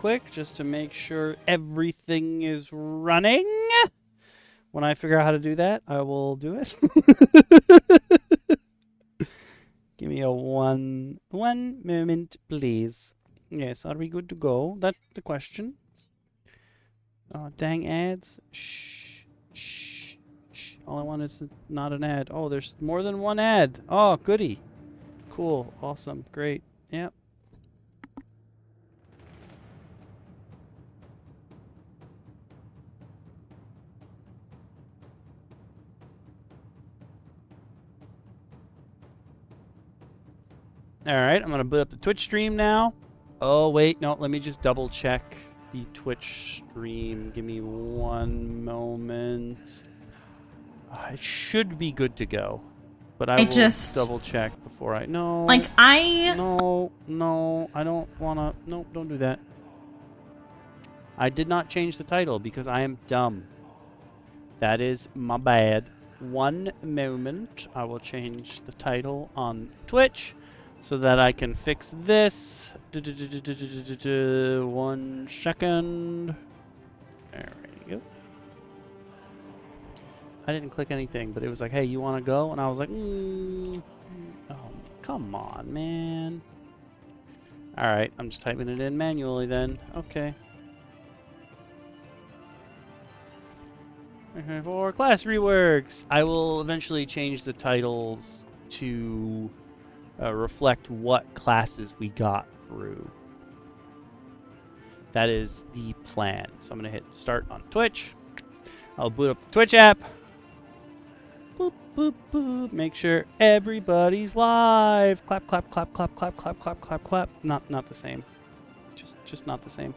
quick just to make sure everything is running. When I figure out how to do that, I will do it. Give me a one moment, please. Yes, are we good to go? That's the question. Oh, dang ads. Shh, shh, shh. All I want is not an ad. Oh, there's more than one ad. Oh, goody. Cool, awesome, great. Yep. All right, I'm gonna boot up the Twitch stream now. Oh wait, no, let me just double check the Twitch stream. Give me one moment. It should be good to go, but I will just double check before I. No. Like No, I don't wanna. No, don't do that. I did not change the title because I am dumb. That is my bad. One moment, I will change the title on Twitch so that I can fix this. 1 second. There we go. I didn't click anything, but it was like, hey, you want to go? And I was like, oh, come on, man. All right, I'm just typing it in manually then. Okay. For class reworks, I will eventually change the titles to reflect what classes we got through. That is the plan. So I'm going to hit start on Twitch. I'll boot up the Twitch app. Boop, boop, boop. Make sure everybody's live. Clap, clap, clap, clap, clap, clap, clap, clap, clap. Not the same. Just not the same.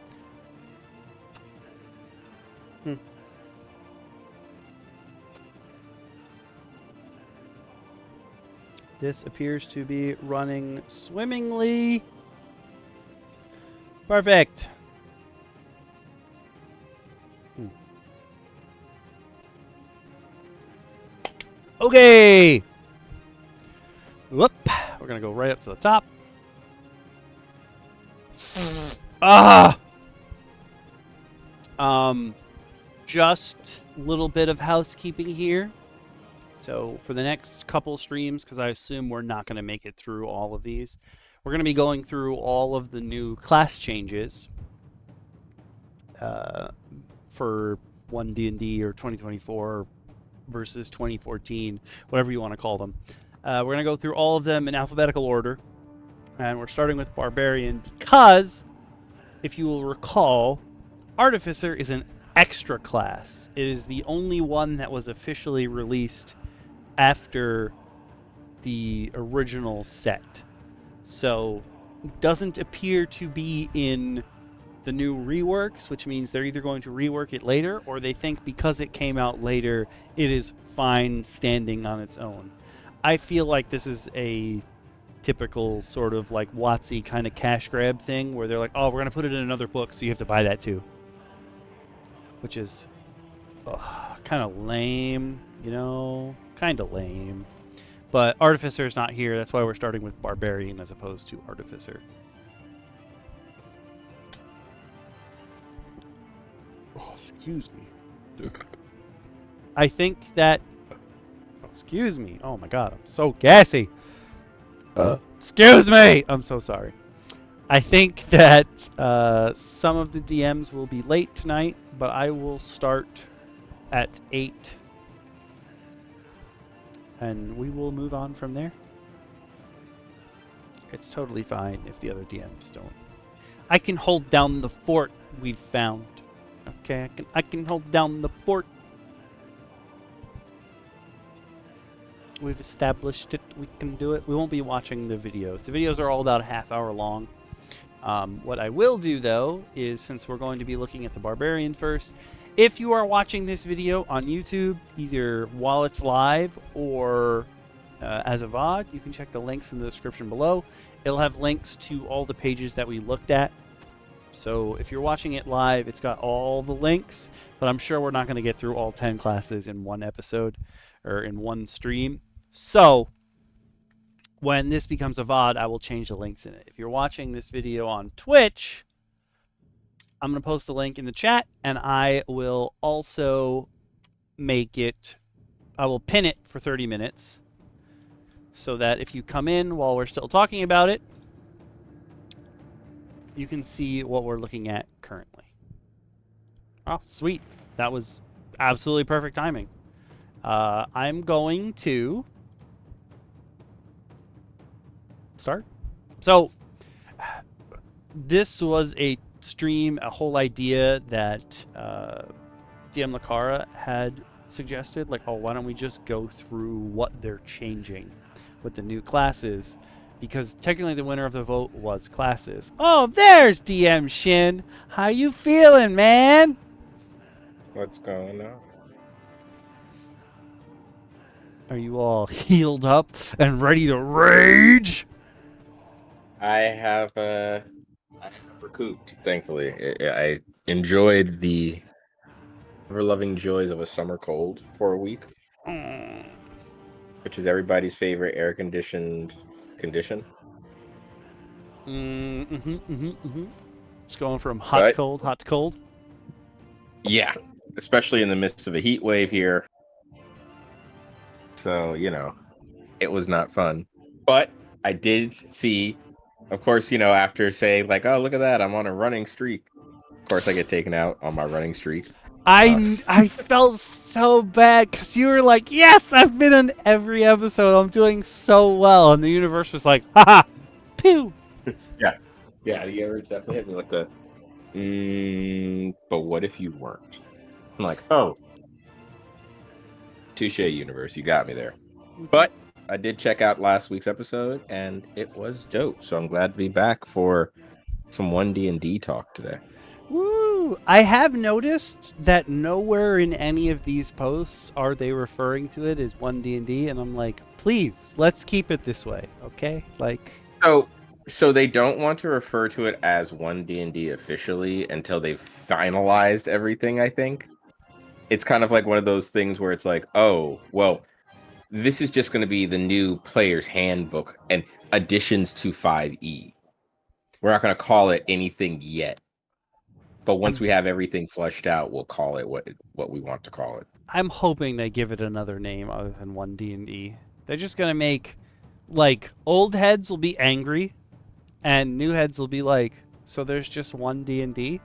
This appears to be running swimmingly. Perfect. Okay. Whoop. We're gonna go right up to the top. Just a little bit of housekeeping here. So for the next couple streams, because I assume we're not going to make it through all of these, we're going to be going through all of the new class changes for 1D&D or 2024 versus 2014, whatever you want to call them. We're going to go through all of them in alphabetical order, and we're starting with Barbarian because, if you will recall, Artificer is an extra class. It is the only one that was officially released after the original set, so it doesn't appear to be in the new reworks, which means they're either going to rework it later or they think because it came out later it is fine standing on its own. I feel like this is a typical sort of like WotC kind of cash grab thing where they're like, oh, we're going to put it in another book so you have to buy that too, which is kind of lame, you know, kind of lame. But Artificer is not here. That's why we're starting with Barbarian as opposed to Artificer. Oh, excuse me. I think that... excuse me. Oh my god, I'm so gassy. Excuse me! I'm so sorry. I think that some of the DMs will be late tonight, but I will start at 8. And we will move on from there. It's totally fine if the other DMs don't. I can hold down the fort we've found. Okay, I can hold down the fort. We've established it. We can do it. We won't be watching the videos. The videos are all about a half-hour long. What I will do, though, is since we're going to be looking at the Barbarian first, if you are watching this video on YouTube, either while it's live or as a VOD, you can check the links in the description below. It'll have links to all the pages that we looked at. So if you're watching it live, it's got all the links, but I'm sure we're not going to get through all 10 classes in one episode or in one stream. So when this becomes a VOD, I will change the links in it. If you're watching this video on Twitch, I'm going to post a link in the chat, and I will also I will pin it for 30 minutes so that if you come in while we're still talking about it, you can see what we're looking at currently. Oh, sweet. That was absolutely perfect timing. I'm going to start. So, this was a stream, a whole idea that DM Lacara had suggested. Like, oh, why don't we just go through what they're changing with the new classes? Because technically the winner of the vote was classes. Oh, there's DM Shin. How you feeling, man? What's going on? Are you all healed up and ready to rage? I have recouped, thankfully. I enjoyed the ever-loving joys of a summer cold for a week, which is everybody's favorite air-conditioned condition. It's going from hot to cold, hot to cold. Yeah, especially in the midst of a heat wave here. So, it was not fun. But I did see, of course, after saying like, oh, look at that, I'm on a running streak. Of course, I get taken out on my running streak. I felt so bad because you were like, yes, I've been on every episode. I'm doing so well. And the universe was like, haha, pew. Yeah. Yeah, you ever definitely had me like but what if you weren't? I'm like, oh, touche, universe, you got me there. But I did check out last week's episode, and it was dope. So I'm glad to be back for some 1D&D talk today. Woo! I have noticed that nowhere in any of these posts are they referring to it as 1D&D, and I'm like, please, let's keep it this way, okay? Like, so they don't want to refer to it as 1D&D officially until they've finalized everything, I think. It's kind of like one of those things where it's like, oh, well, this is just going to be the new player's handbook and additions to 5e. We're not going to call it anything yet. But once we have everything fleshed out, we'll call it what we want to call it. I'm hoping they give it another name other than 1D&D. They're just going to make, like, old heads will be angry, and new heads will be like, so there's just one D&D?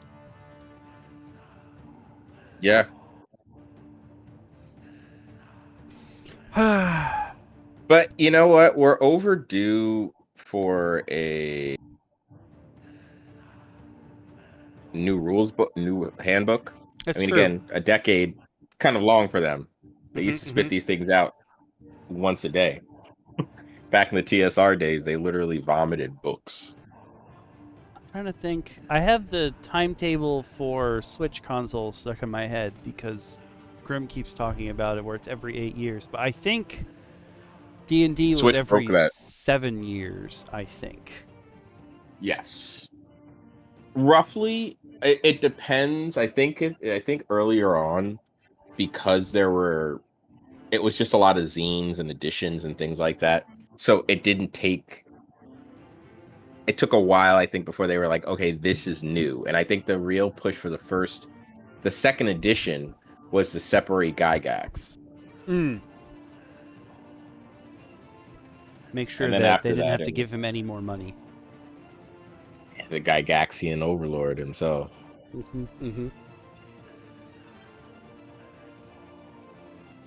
Yeah. But you know what? We're overdue for a new rules book, new handbook. That's I mean, true. again, a decade, kind of long for them. They used to spit these things out once a day. Back in the TSR days, they literally vomited books. I'm trying to think. I have the timetable for Switch consoles stuck in my head because Grim keeps talking about it, where it's every 8 years. But I think D&D was every 7 years, I think. Yes. Roughly, it depends. I think earlier on, because it was just a lot of zines and editions and things like that. So it took a while, I think, before they were like, okay, this is new. And I think the real push for the second edition was to separate Gygax. Make sure that they didn't have to give him any more money. The Gygaxian overlord himself.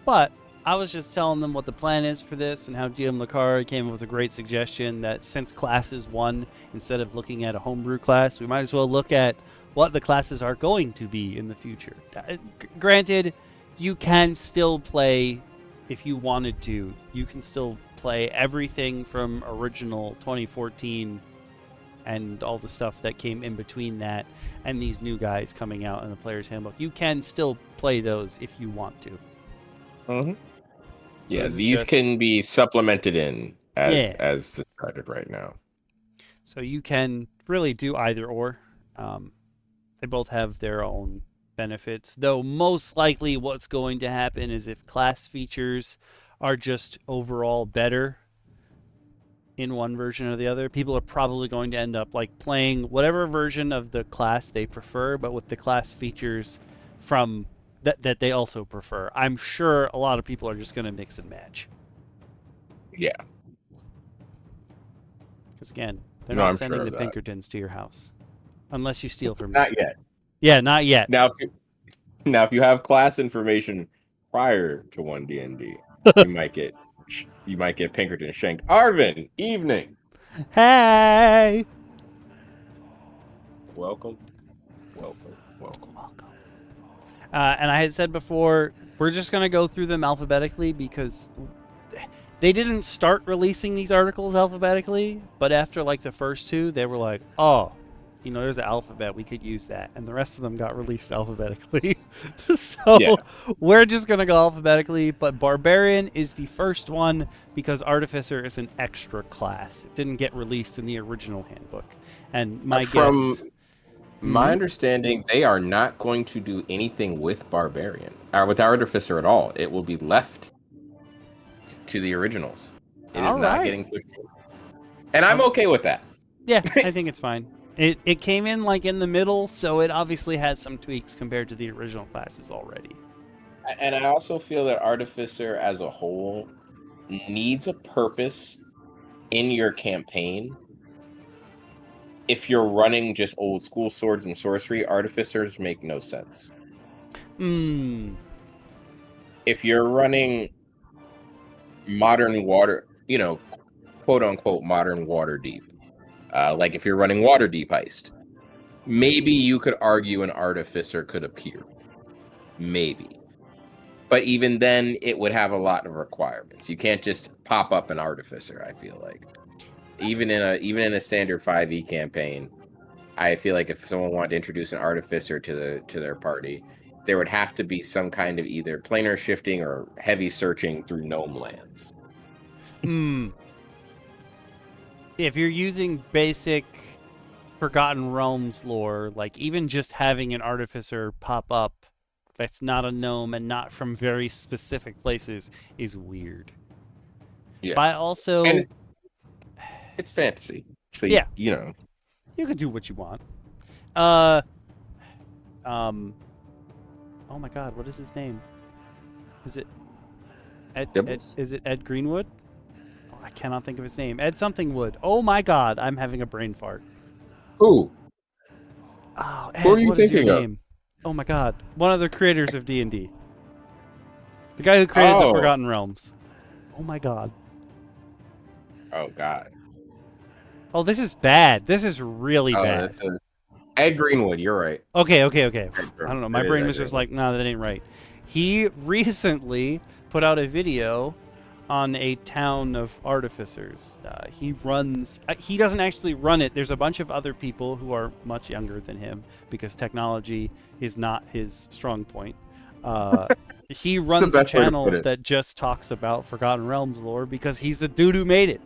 But I was just telling them what the plan is for this and how DM Lacara came up with a great suggestion that since classes won, instead of looking at a homebrew class, we might as well look at what the classes are going to be in the future. Granted, you can still play, if you wanted to, you can still play everything from original 2014 and all the stuff that came in between that and these new guys coming out in the player's handbook. You can still play those if you want to. Mm-hmm. Yeah, these can be supplemented in as decided right now. So you can really do either or. They both have their own benefits, though most likely what's going to happen is if class features are just overall better, in one version or the other, people are probably going to end up like playing whatever version of the class they prefer, but with the class features from that they also prefer. I'm sure a lot of people are just going to mix and match. Yeah. Because again, they're No, not I'm sending sure the of that. Pinkertons to your house, unless you steal from Not me. yet. Yeah, not yet. Now, if you have class information prior to 1D&D, you might get Pinkerton shanked. Arvin, evening. Hey. Welcome. Welcome. And I had said before, we're just going to go through them alphabetically because they didn't start releasing these articles alphabetically, but after like the first two, they were like, oh, there's an alphabet, we could use that. And the rest of them got released alphabetically. So Yeah. we're just going to go alphabetically, but Barbarian is the first one because Artificer is an extra class. It didn't get released in the original handbook. And my From guess... my understanding, they are not going to do anything with Barbarian or with Artificer at all. It will be left to the originals. It is not getting pushed. And I'm okay with that. Yeah, I think it's fine. It came in like in the middle, so it obviously has some tweaks compared to the original classes already. And I also feel that Artificer as a whole needs a purpose in your campaign. If you're running just old school swords and sorcery, Artificers make no sense. If you're running modern water, quote unquote modern Waterdeep, like if you're running Waterdeep Heist, maybe you could argue an Artificer could appear. Maybe. But even then, it would have a lot of requirements. You can't just pop up an Artificer, I feel like. Even in a standard 5e campaign, I feel like if someone wanted to introduce an Artificer to their party, there would have to be some kind of either planar shifting or heavy searching through gnome lands. If you're using basic Forgotten Realms lore, like even just having an Artificer pop up that's not a gnome and not from very specific places is weird. Yeah. But also... And it's fantasy. So, yeah. You can do what you want. Oh my god, what is his name? Is it Ed Greenwood? Oh, I cannot think of his name. Ed something Wood. Oh my god, I'm having a brain fart. Who? Oh, Ed, who are you what is your thinking of? name? Oh my god, one of the creators of D&D. The guy who created the Forgotten Realms. Oh my god. Oh god. Oh, this is bad. This is really bad. This is Ed Greenwood, you're right. Okay. I don't know. My brain was just like, nah, that ain't right. He recently put out a video on a town of artificers. He doesn't actually run it. There's a bunch of other people who are much younger than him because technology is not his strong point. He runs a channel that just talks about Forgotten Realms lore because he's the dude who made it.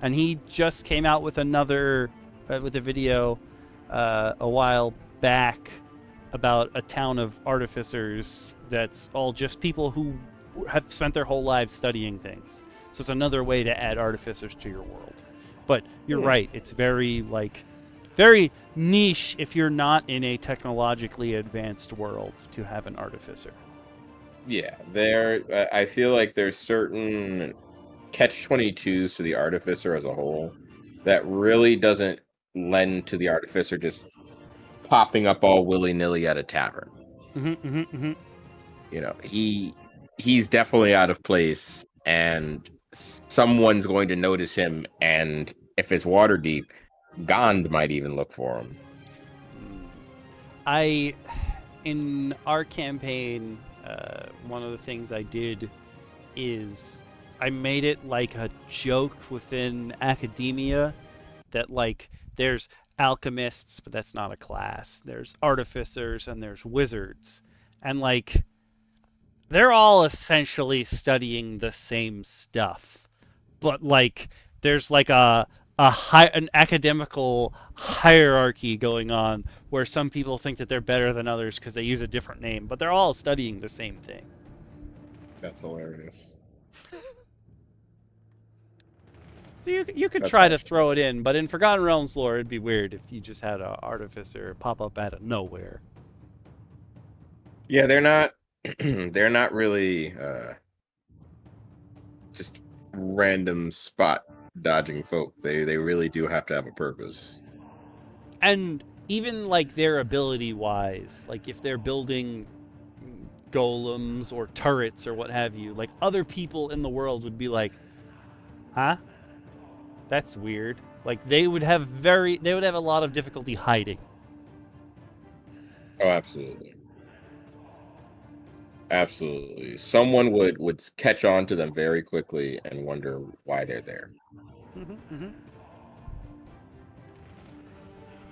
And he just came out with a video a while back about a town of artificers that's all just people who have spent their whole lives studying things. So it's another way to add artificers to your world. But you're right, it's very niche if you're not in a technologically advanced world to have an artificer. Yeah, I feel like there's certain catch-22s to the Artificer as a whole that really doesn't lend to the Artificer just popping up all willy-nilly at a tavern. He's definitely out of place, and someone's going to notice him, and if it's Waterdeep, Gond might even look for him. In our campaign, one of the things I did is I made it like a joke within academia that like there's alchemists, but that's not a class. There's artificers and there's wizards. And like they're all essentially studying the same stuff. But like there's like an academical hierarchy going on where some people think that they're better than others because they use a different name, but they're all studying the same thing. That's hilarious. You could That's try to awesome. throw it in, but in Forgotten Realms lore, it'd be weird if you just had an Artificer pop up out of nowhere. Yeah, they're not they're not really just random spot dodging folk. They really do have to have a purpose. And even like their ability wise, like if they're building golems or turrets or what have you, like other people in the world would be like, huh? That's weird. Like they would have a lot of difficulty hiding. Oh, absolutely. Absolutely. Someone would catch on to them very quickly and wonder why they're there. Mm-hmm.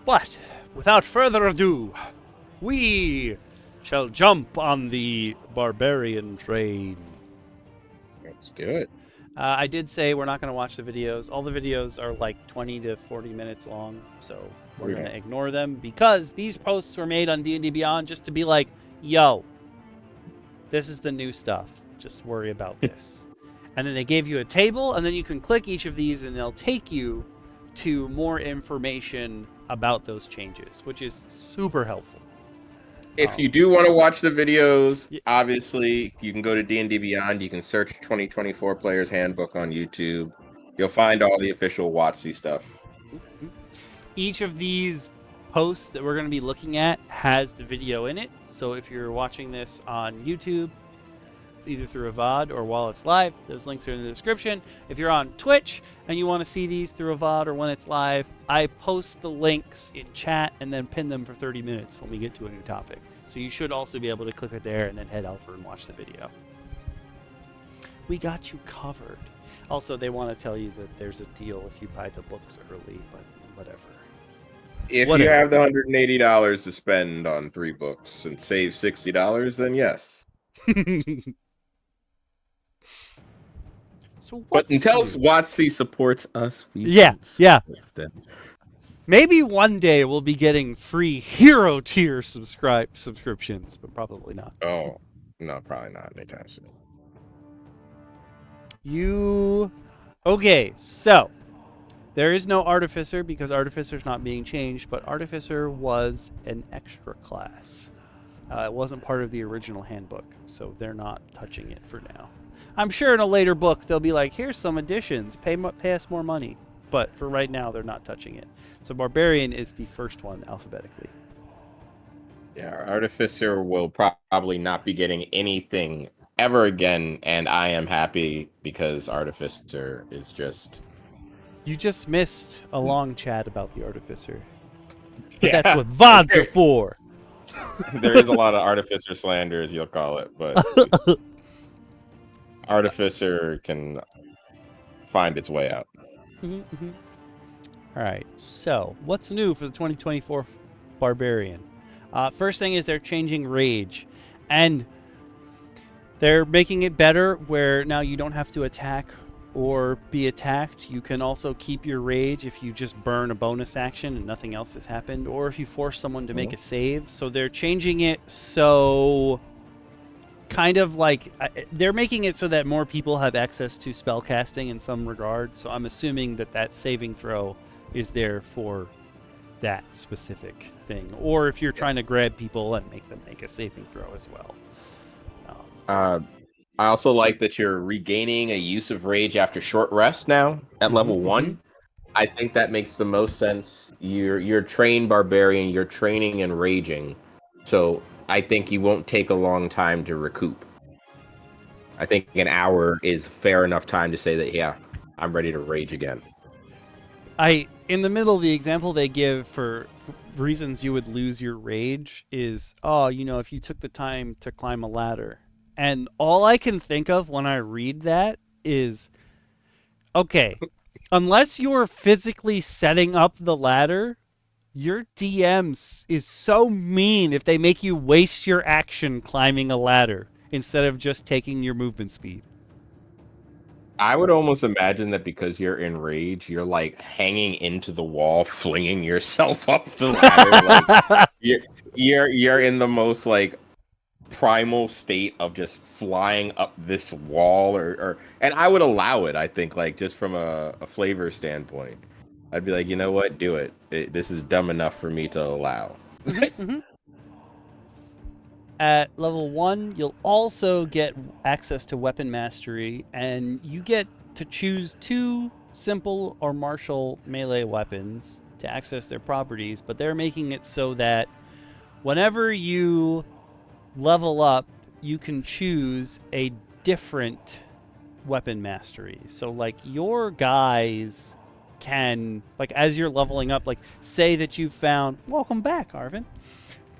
But without further ado, we shall jump on the Barbarian train. Let's do it. I did say we're not going to watch the videos. All the videos are like 20 to 40 minutes long, so we're going to ignore them because these posts were made on D&D Beyond just to be like, yo, this is the new stuff. Just worry about this. And then they gave you a table, and then you can click each of these, and they'll take you to more information about those changes, which is super helpful. If you do want to watch the videos, obviously you can go to D&D Beyond. You can search 2024 Player's Handbook on YouTube. You'll find all the official WotC stuff. Each of these posts that we're going to be looking at has the video in it. So if you're watching this on YouTube, either through a VOD or while it's live, those links are in the description. If you're on Twitch and you want to see these through a VOD or when it's live, I post the links in chat and then pin them for 30 minutes when we get to a new topic. So you should also be able to click it there and then head over and watch the video. We got you covered. Also, they want to tell you that there's a deal if you buy the books early, but whatever. If you have the $180 to spend on 3 books and save $60, then yes. So but until WotC supports us, yeah. Maybe one day we'll be getting free hero tier subscriptions, but probably not. Oh, no, probably not anytime soon. Okay, so there is no Artificer because Artificer's not being changed, but Artificer was an extra class. It wasn't part of the original handbook, so they're not touching it for now. I'm sure in a later book they'll be like, here's some additions, pay us more money. But for right now, they're not touching it. So Barbarian is the first one alphabetically. Yeah, Artificer will probably not be getting anything ever again, and I am happy because Artificer is just... You just missed a long chat about the Artificer. But that's what VODs are for! There is a lot of Artificer slander, as you'll call it, but Artificer can find its way out. Alright, so what's new for the 2024 Barbarian? First thing is they're changing Rage, and they're making it better where now you don't have to attack or be attacked. You can also keep your Rage if you just burn a bonus action and nothing else has happened, or if you force someone to make a save. So they're changing it so kind of like they're making it so that more people have access to spellcasting in some regard. So I'm assuming that saving throw is there for that specific thing, or if you're trying to grab people and make them make a saving throw as well. I also like that you're regaining a use of Rage after short rest now at level 1. I think that makes the most sense. You're trained Barbarian, you're training and raging, so I think you won't take a long time to recoup. I think an hour is fair enough time to say that, yeah, I'm ready to rage again. In the middle of the example they give for reasons you would lose your rage is, if you took the time to climb a ladder. And all I can think of when I read that is, okay, unless you're physically setting up the ladder, your DMs is so mean if they make you waste your action climbing a ladder instead of just taking your movement speed. I would almost imagine that because you're in rage, you're like hanging into the wall, flinging yourself up the ladder. Like you're in the most like primal state of just flying up this wall, and I would allow it. I think, like, just from a flavor standpoint, I'd be like, you know what, do it. This is dumb enough for me to allow. At level 1, you'll also get access to weapon mastery, and you get to choose 2 simple or martial melee weapons to access their properties, but they're making it so that whenever you level up, you can choose a different weapon mastery. So, like, your guys can, like, as you're leveling up, like, say that you've found... Welcome back, Arvin.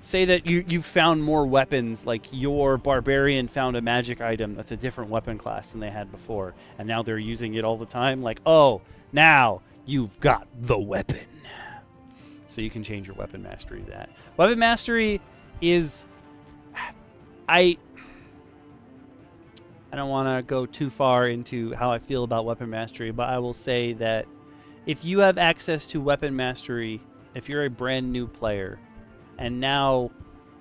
Say that you've found more weapons, like your Barbarian found a magic item that's a different weapon class than they had before, and now they're using it all the time, like, oh, now you've got the weapon. So you can change your weapon mastery to that. Weapon mastery is... I don't want to go too far into how I feel about weapon mastery, but I will say that if you have access to weapon mastery, if you're a brand new player, and now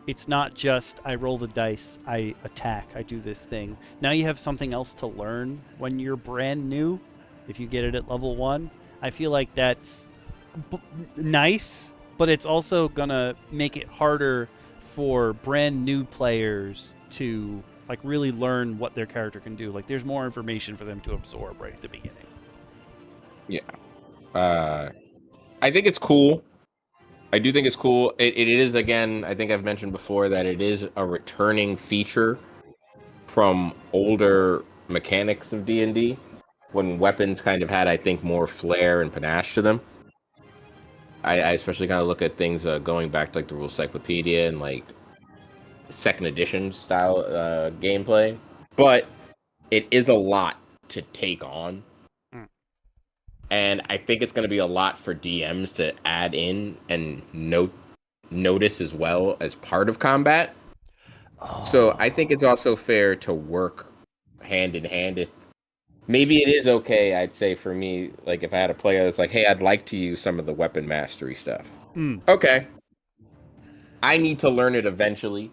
it's not just I roll the dice, I attack, I do this thing. Now you have something else to learn when you're brand new, if you get it at level 1. I feel like that's nice, but it's also gonna make it harder for brand new players to, like, really learn what their character can do. Like, there's more information for them to absorb right at the beginning. Yeah. I think it's cool. I do think it's cool. It is, again, I think I've mentioned before that it is a returning feature from older mechanics of D&D, when weapons kind of had, I think, more flair and panache to them. I especially kind of look at things going back to, like, the Rules Cyclopedia and, like, 2nd edition style gameplay. But it is a lot to take on. And I think it's going to be a lot for DMs to add in and notice as well as part of combat. Oh. So I think it's also fair to work hand in hand. If maybe it is okay, I'd say, for me, like, if I had a player that's like, hey, I'd like to use some of the weapon mastery stuff. Okay. I need to learn it eventually.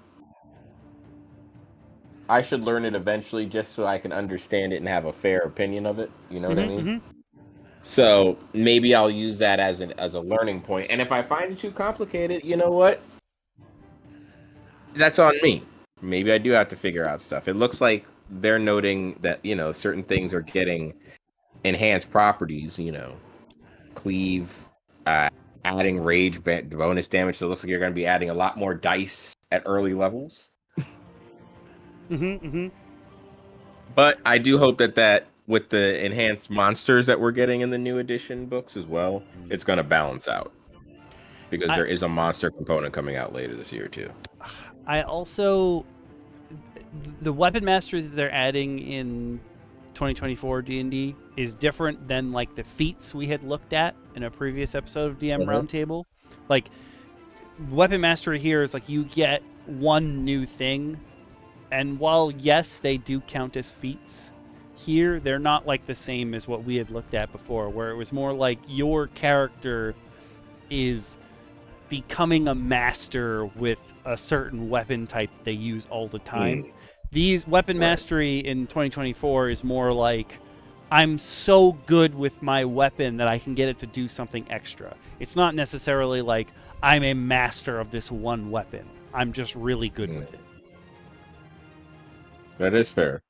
I should learn it eventually just so I can understand it and have a fair opinion of it. You know what I mean? So maybe I'll use that as a learning point. And if I find it too complicated, you know what? That's on me. Maybe I do have to figure out stuff. It looks like they're noting that, you know, certain things are getting enhanced properties, you know, cleave, adding rage bonus damage. So it looks like you're going to be adding a lot more dice at early levels. But I do hope that with the enhanced monsters that we're getting in the new edition books as well, it's going to balance out. Because there is a monster component coming out later this year, too. I also... The weapon mastery that they're adding in 2024 D&D is different than, like, the feats we had looked at in a previous episode of DM Roundtable. Like, weapon mastery here is, like, you get one new thing. And while, yes, they do count as feats, here they're not, like, the same as what we had looked at before, where it was more like your character is becoming a master with a certain weapon type that they use all the time. These weapon mastery in 2024 is more like, I'm so good with my weapon that I can get it to do something extra. It's not necessarily like, I'm a master of this one weapon. I'm just really good with it. That is fair.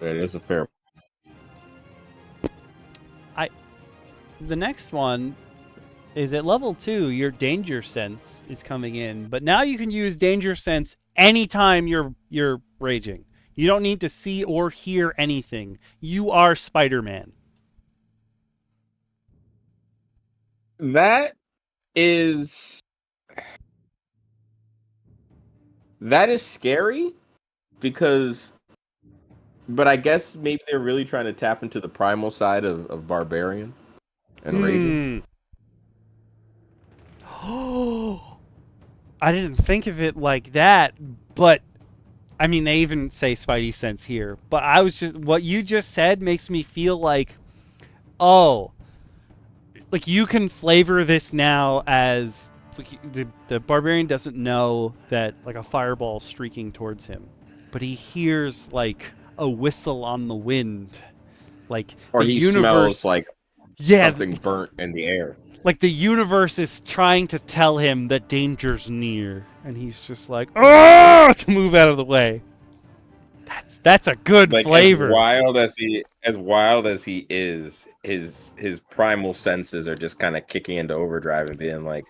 That is a fair. The next one is at level 2, your danger sense is coming in, but now you can use danger sense anytime you're raging. You don't need to see or hear anything. You are Spider-Man. That is scary, because, but I guess maybe they're really trying to tap into the primal side of Barbarian and raging. Oh, I didn't think of it like that, but I mean, they even say Spidey sense here, but I was just, what you just said makes me feel like, oh, like, you can flavor this now as It's like the barbarian doesn't know that like a fireball streaking towards him, but he hears like a whistle on the wind, like Or the he universe. smells like Yeah, something burnt in the air. like the universe is trying to tell him that danger's near, and he's just like, "Oh!" to move out of the way. That's a good Like flavor. as wild as he is, his primal senses are just kind of kicking into overdrive and being like,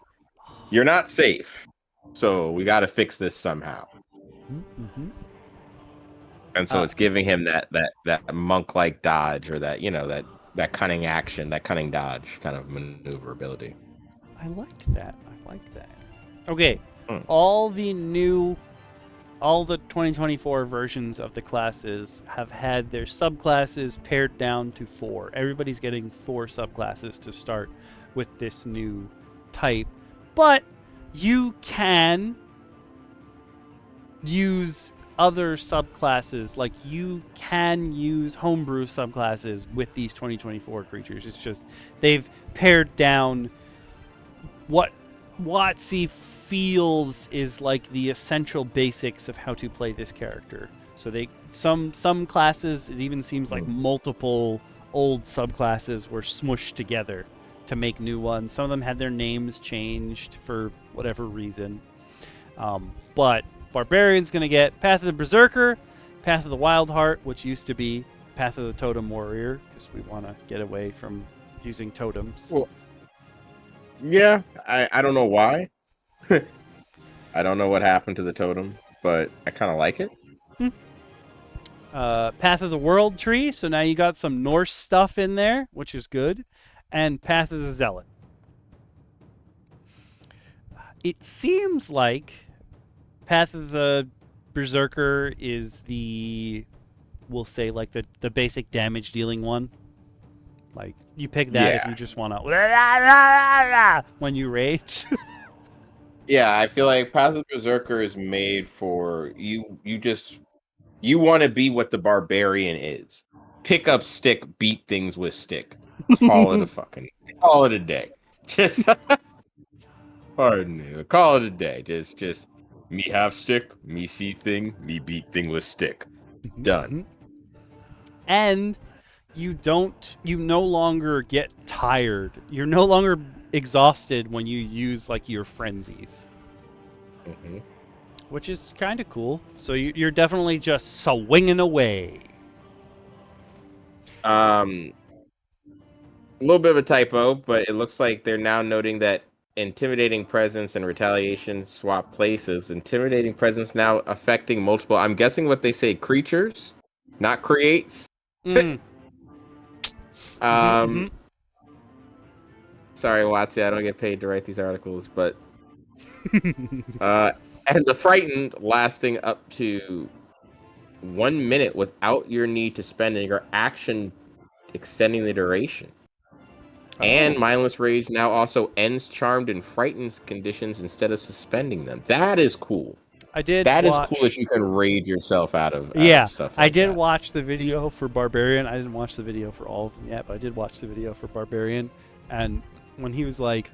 "You're not safe, so we got to fix this somehow." Mm-hmm. And so it's giving him that monk-like dodge, or that that cunning action, that cunning dodge kind of maneuverability. I like that. Okay, Hmm. all the 2024 versions of the classes have had their subclasses pared down to 4. Everybody's getting 4 subclasses to start with this new type. But you can use other subclasses, like you can use homebrew subclasses with these 2024 creatures. It's just they've pared down what WotC feels is like the essential basics of how to play this character. So some classes, it even seems like multiple old subclasses were smushed together to make new ones. Some of them had their names changed for whatever reason. But Barbarian's going to get Path of the Berserker, Path of the Wild Heart, which used to be Path of the Totem Warrior, because we want to get away from using totems. Well, yeah, I don't know why. I don't know what happened to the totem, but I kind of like it. Path of the World Tree, so now you got some Norse stuff in there, which is good. And Path of the Zealot. It seems like Path of the Berserker is we'll say like the basic damage dealing one. Like you pick that if you just want to when you rage. Yeah, I feel like Path of the Berserker is made for you. You want to be what the Barbarian is. Pick up stick, beat things with stick. Call it a day. Just pardon me. Call it a day. Just me have stick, me see thing, me beat thing with stick. Done. And you no longer get tired. You're no longer exhausted when you use like your frenzies. Which is kind of cool. So you're definitely just swinging away. A little bit of a typo, but it looks like they're now noting that intimidating presence and retaliation swap places. Intimidating presence now affecting multiple. I'm guessing what they say, creatures, not creates. Mm. Sorry, Watsy, I don't get paid to write these articles, but and the frightened lasting up to 1 minute without your need to spend your action, extending the duration. And Mindless Rage now also ends charmed and frightened conditions instead of suspending them. That is cool. That is cool that you can rage yourself out of stuff like I did that. watch the video for Barbarian. I didn't watch the video for all of them yet, but I did watch the video for Barbarian. And when he was like,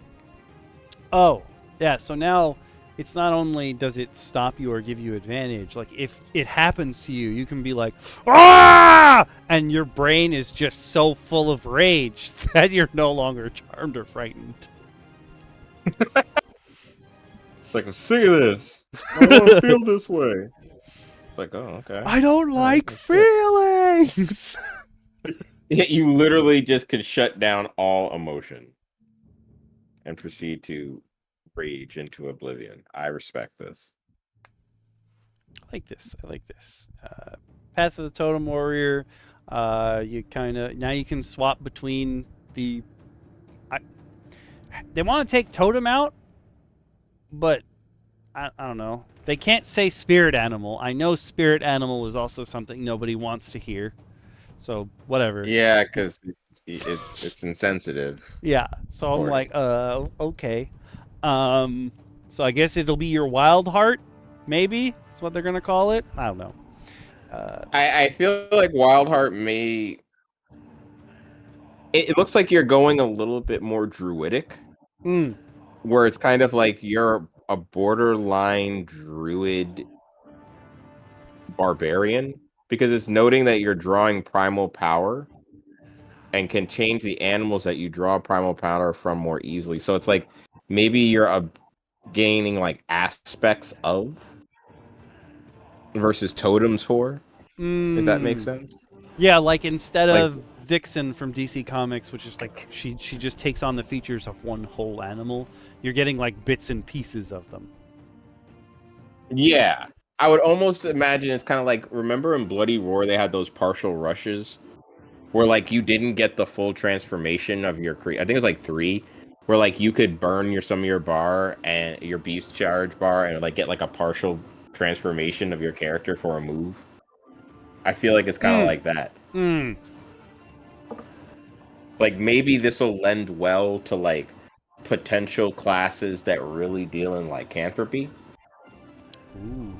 oh, yeah, so now it's not only does it stop you or give you advantage, like if it happens to you, you can be like, ah! And your brain is just so full of rage that you're no longer charmed or frightened. It's like, I'm sick of this. I don't want to feel this way. It's like, oh, okay. I don't like feelings! You literally just can shut down all emotion and proceed to rage into oblivion. I respect this. I like this. Path of the Totem Warrior. You kind of now you can swap between the. They want to take Totem out, but I don't know. They can't say Spirit Animal. I know Spirit Animal is also something nobody wants to hear. So whatever. Yeah, because it's insensitive. Yeah. So I'm like, okay. So I guess it'll be your Wild Heart, maybe. That's what they're gonna call it. I don't know. I feel like Wild Heart may. It looks like you're going a little bit more druidic. where it's kind of like you're a borderline druid barbarian, because it's noting that you're drawing primal power and can change the animals that you draw primal power from more easily. So it's like maybe you're gaining like aspects of versus totems for, if that makes sense. Yeah, like instead Like, of Vixen from DC Comics, which is like she just takes on the features of one whole animal, you're getting like bits and pieces of them. yeah. I would almost imagine it's kind of like, remember in Bloody Roar they had those partial rushes where like you didn't get the full transformation of your I think it was like 3, where like you could burn some of your bar and your beast charge bar and like get like a partial transformation of your character for a move. I feel like it's kind of like that. Like maybe this will lend well to like potential classes that really deal in lycanthropy. Ooh.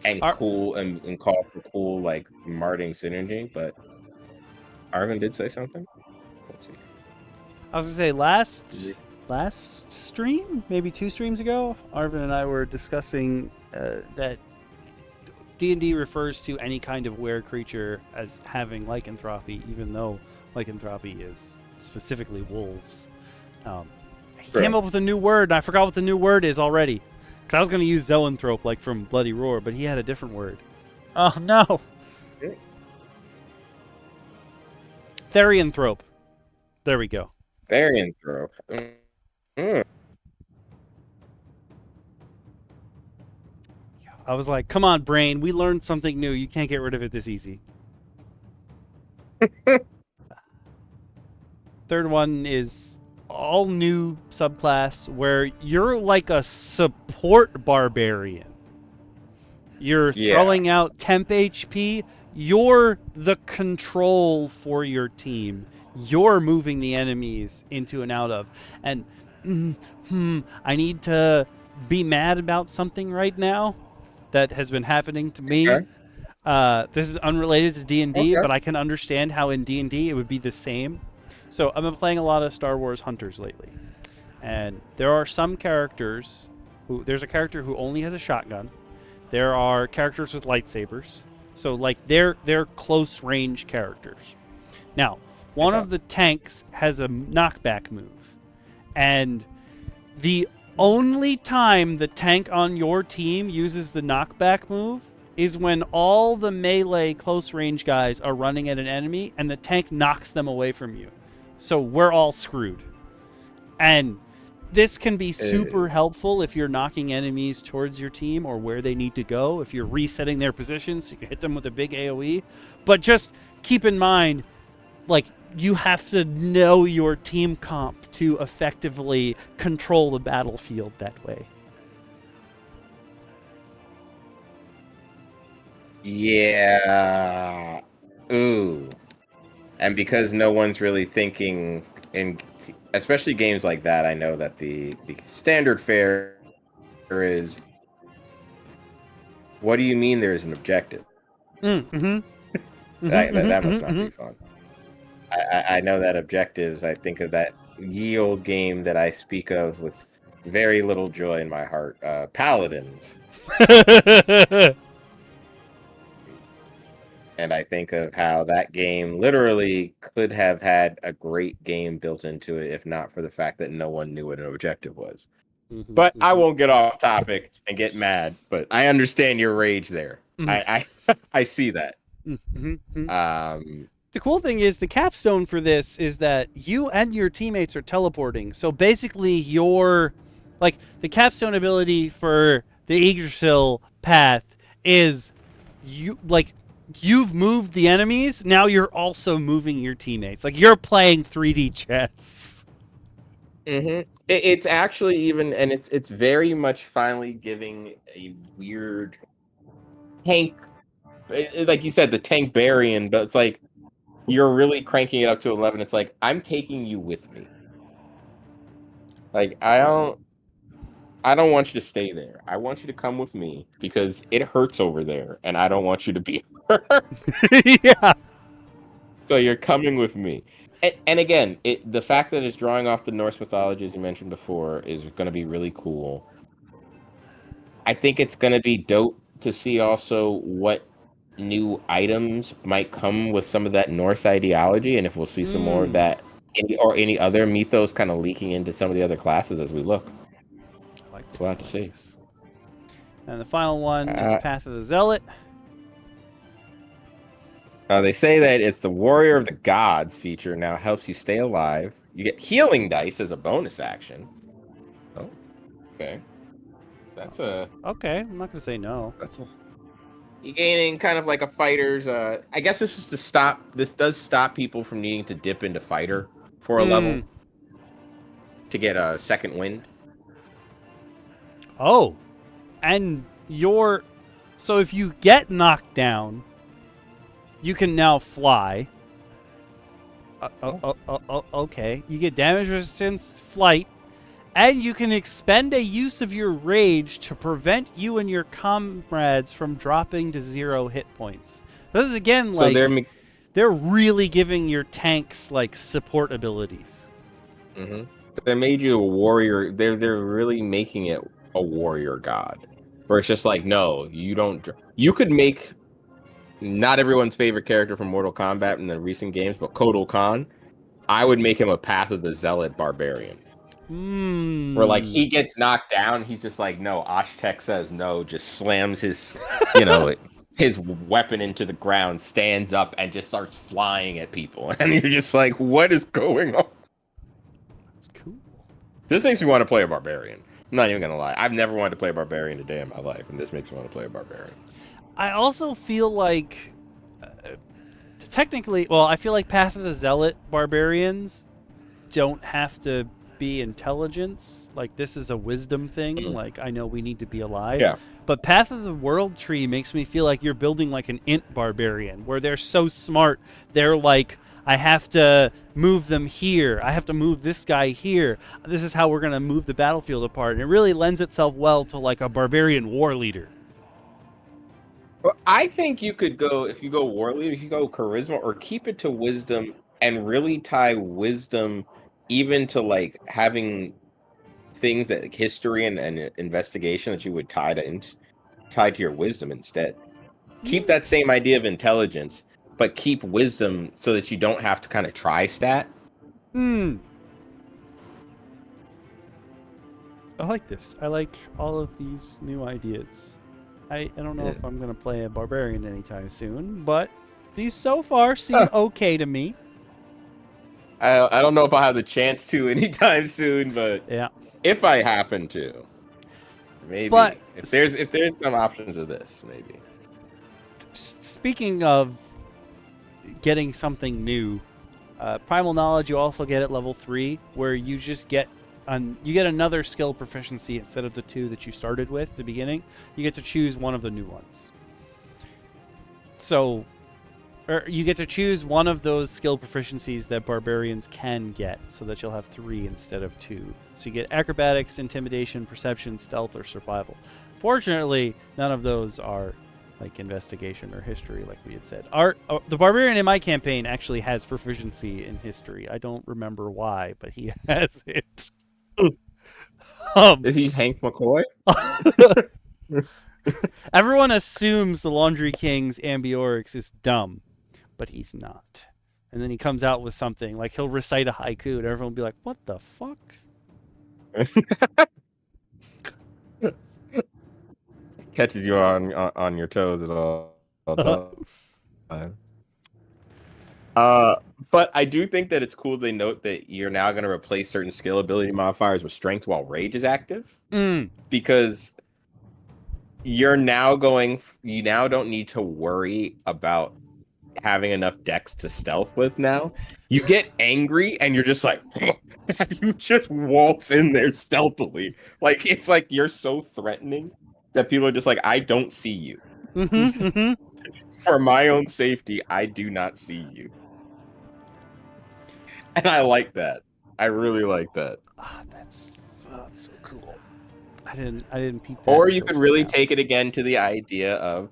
And cool and call for cool like marting synergy, but Arvin did say something. Let's see. I was gonna say last stream, maybe 2 streams ago, Arvin and I were discussing that D&D refers to any kind of were creature as having lycanthropy, even though lycanthropy is specifically wolves. He came up with a new word, and I forgot what the new word is already. Because I was going to use zoanthrope, like from Bloody Roar, but he had a different word. Oh, no! Therianthrope. There we go. Therianthrope. I was like, come on, brain, we learned something new. You can't get rid of it this easy. Third one is all new subclass where you're like a support barbarian. You're throwing out temp HP. You're the control for your team. You're moving the enemies into and out of. And I need to be mad about something right now that has been happening to me. This is unrelated to D&D, but I can understand how in D&D it would be the same. So I've been playing a lot of Star Wars Hunters lately, and there are some characters there's a character who only has a shotgun. There are characters with lightsabers, so like they're close range characters. Now, one of the tanks has a knockback move, and the only time the tank on your team uses the knockback move is when all the melee close range guys are running at an enemy and the tank knocks them away from you. So we're all screwed. And this can be super helpful if you're knocking enemies towards your team or where they need to go, if you're resetting their positions so you can hit them with a big AoE. But just keep in mind, like, you have to know your team comp to effectively control the battlefield that way. Yeah. Ooh. And because no one's really thinking in, especially games like that, I know that the standard fare is, what do you mean there's an objective? That must not be fun. I know that objectives, I think of that ye old game that I speak of with very little joy in my heart, Paladins. And I think of how that game literally could have had a great game built into it if not for the fact that no one knew what an objective was. But I won't get off topic and get mad, but I understand your rage there. I see that. The cool thing is the capstone for this is that you and your teammates are teleporting. So basically your, like, the capstone ability for the Yggdrasil path is you've moved the enemies, now you're also moving your teammates. Like, you're playing 3D chess. It's actually even, and it's very much finally giving a weird tank, like you said, the tank Barbarian, but it's like you're really cranking it up to 11. It's like, I'm taking you with me. Like, I don't want you to stay there. I want you to come with me because it hurts over there, and I don't want you to be hurt. Yeah. So you're coming with me. And again, the fact that it's drawing off the Norse mythology, as you mentioned before, is going to be really cool. I think it's going to be dope to see also what new items might come with some of that Norse ideology, and if we'll see some more of that, any other mythos kind of leaking into some of the other classes as we look. I like this. So we'll have to see. This. And the final one is Path of the Zealot. They say that it's the Warrior of the Gods feature now helps you stay alive. You get healing dice as a bonus action. Oh, okay. That's okay. I'm not gonna say no. You're gaining kind of like a fighter's. I guess this is to stop. This does stop people from needing to dip into fighter for a level to get a second wind. Oh, and so if you get knocked down, you can now fly. Okay. You get damage resistance, flight, and you can expend a use of your rage to prevent you and your comrades from dropping to 0 hit points. This is again So they're really giving your tanks like support abilities. Mm-hmm. They made you a warrior. They're really making it a warrior god, where it's just like, no, you don't. You could make not everyone's favorite character from Mortal Kombat in the recent games, but Kotal Khan. I would make him a Path of the Zealot barbarian. Where like he gets knocked down, he's just like, no, Ashtek says no, just slams his, his weapon into the ground, stands up, and just starts flying at people. And you're just like, what is going on? That's cool. This makes me want to play a barbarian. I'm not even gonna lie. I've never wanted to play a barbarian a day in my life, and this makes me want to play a barbarian. I also feel like, technically, well, I feel like Path of the Zealot barbarians don't have to be intelligence. Like, this is a wisdom thing. Like, I know we need to be alive. Yeah. But Path of the World Tree makes me feel like you're building like an int barbarian, where they're so smart. They're like, I have to move them here. I have to move this guy here. This is how we're going to move the battlefield apart. And it really lends itself well to like a barbarian war leader. Well, I think you could go, if you go war leader, you go charisma, or keep it to wisdom and really tie wisdom even to like having things that like history and investigation that you would tie to your wisdom instead. Keep that same idea of intelligence, but keep wisdom so that you don't have to kind of try stat. I like this. I like all of these new ideas. I don't know if I'm going to play a barbarian anytime soon, but these so far seem okay to me. I don't know if I'll have the chance to anytime soon, but yeah, if I happen to, maybe. But if there's some options of this, maybe. Speaking of getting something new, Primal Knowledge you also get at level 3, where you just get another skill proficiency instead of the 2 that you started with at the beginning. You get to choose one of the new ones. So, or you get to choose one of those skill proficiencies that barbarians can get, so that you'll have 3 instead of 2. So you get acrobatics, intimidation, perception, stealth, or survival. Fortunately, none of those are like investigation or history, like we had said. The barbarian in my campaign actually has proficiency in history. I don't remember why, but he has it. Is he Hank McCoy? Everyone assumes the Laundry King's Ambiorix is dumb, but he's not. And then he comes out with something, like he'll recite a haiku, and everyone will be like, what the fuck? Catches you on your toes at all time. But I do think that it's cool they note that you're now going to replace certain skill ability modifiers with strength while rage is active. Because you now don't need to worry about having enough dex to stealth with now. You get angry and you're just like, you just waltz in there stealthily. Like, it's like you're so threatening that people are just like, I don't see you. For my own safety, I do not see you. And I like that. I really like that. That's so cool. I didn't peep that. Or you could really take it again to the idea of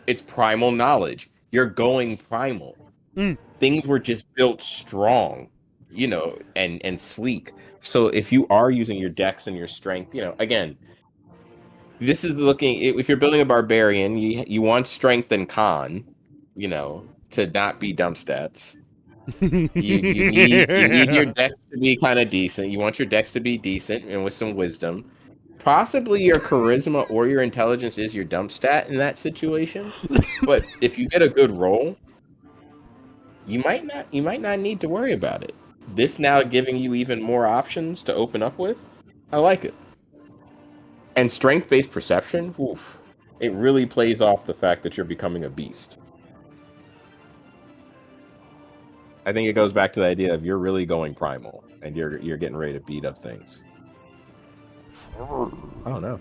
it's primal knowledge. You're going primal. things were just built strong, you know, and sleek. So if you are using your dex and your strength, you know, again, this is looking, if you're building a barbarian, you want strength and con, you know, to not be dump stats. You need your dex to be kind of decent. You want your dex to be decent and with some wisdom. Possibly your charisma or your intelligence is your dump stat in that situation. But if you get a good roll, you might not need to worry about it. This now giving you even more options to open up with. I like it. And strength-based perception, oof, it really plays off the fact that you're becoming a beast. I think it goes back to the idea of you're really going primal and you're getting ready to beat up things. I don't know.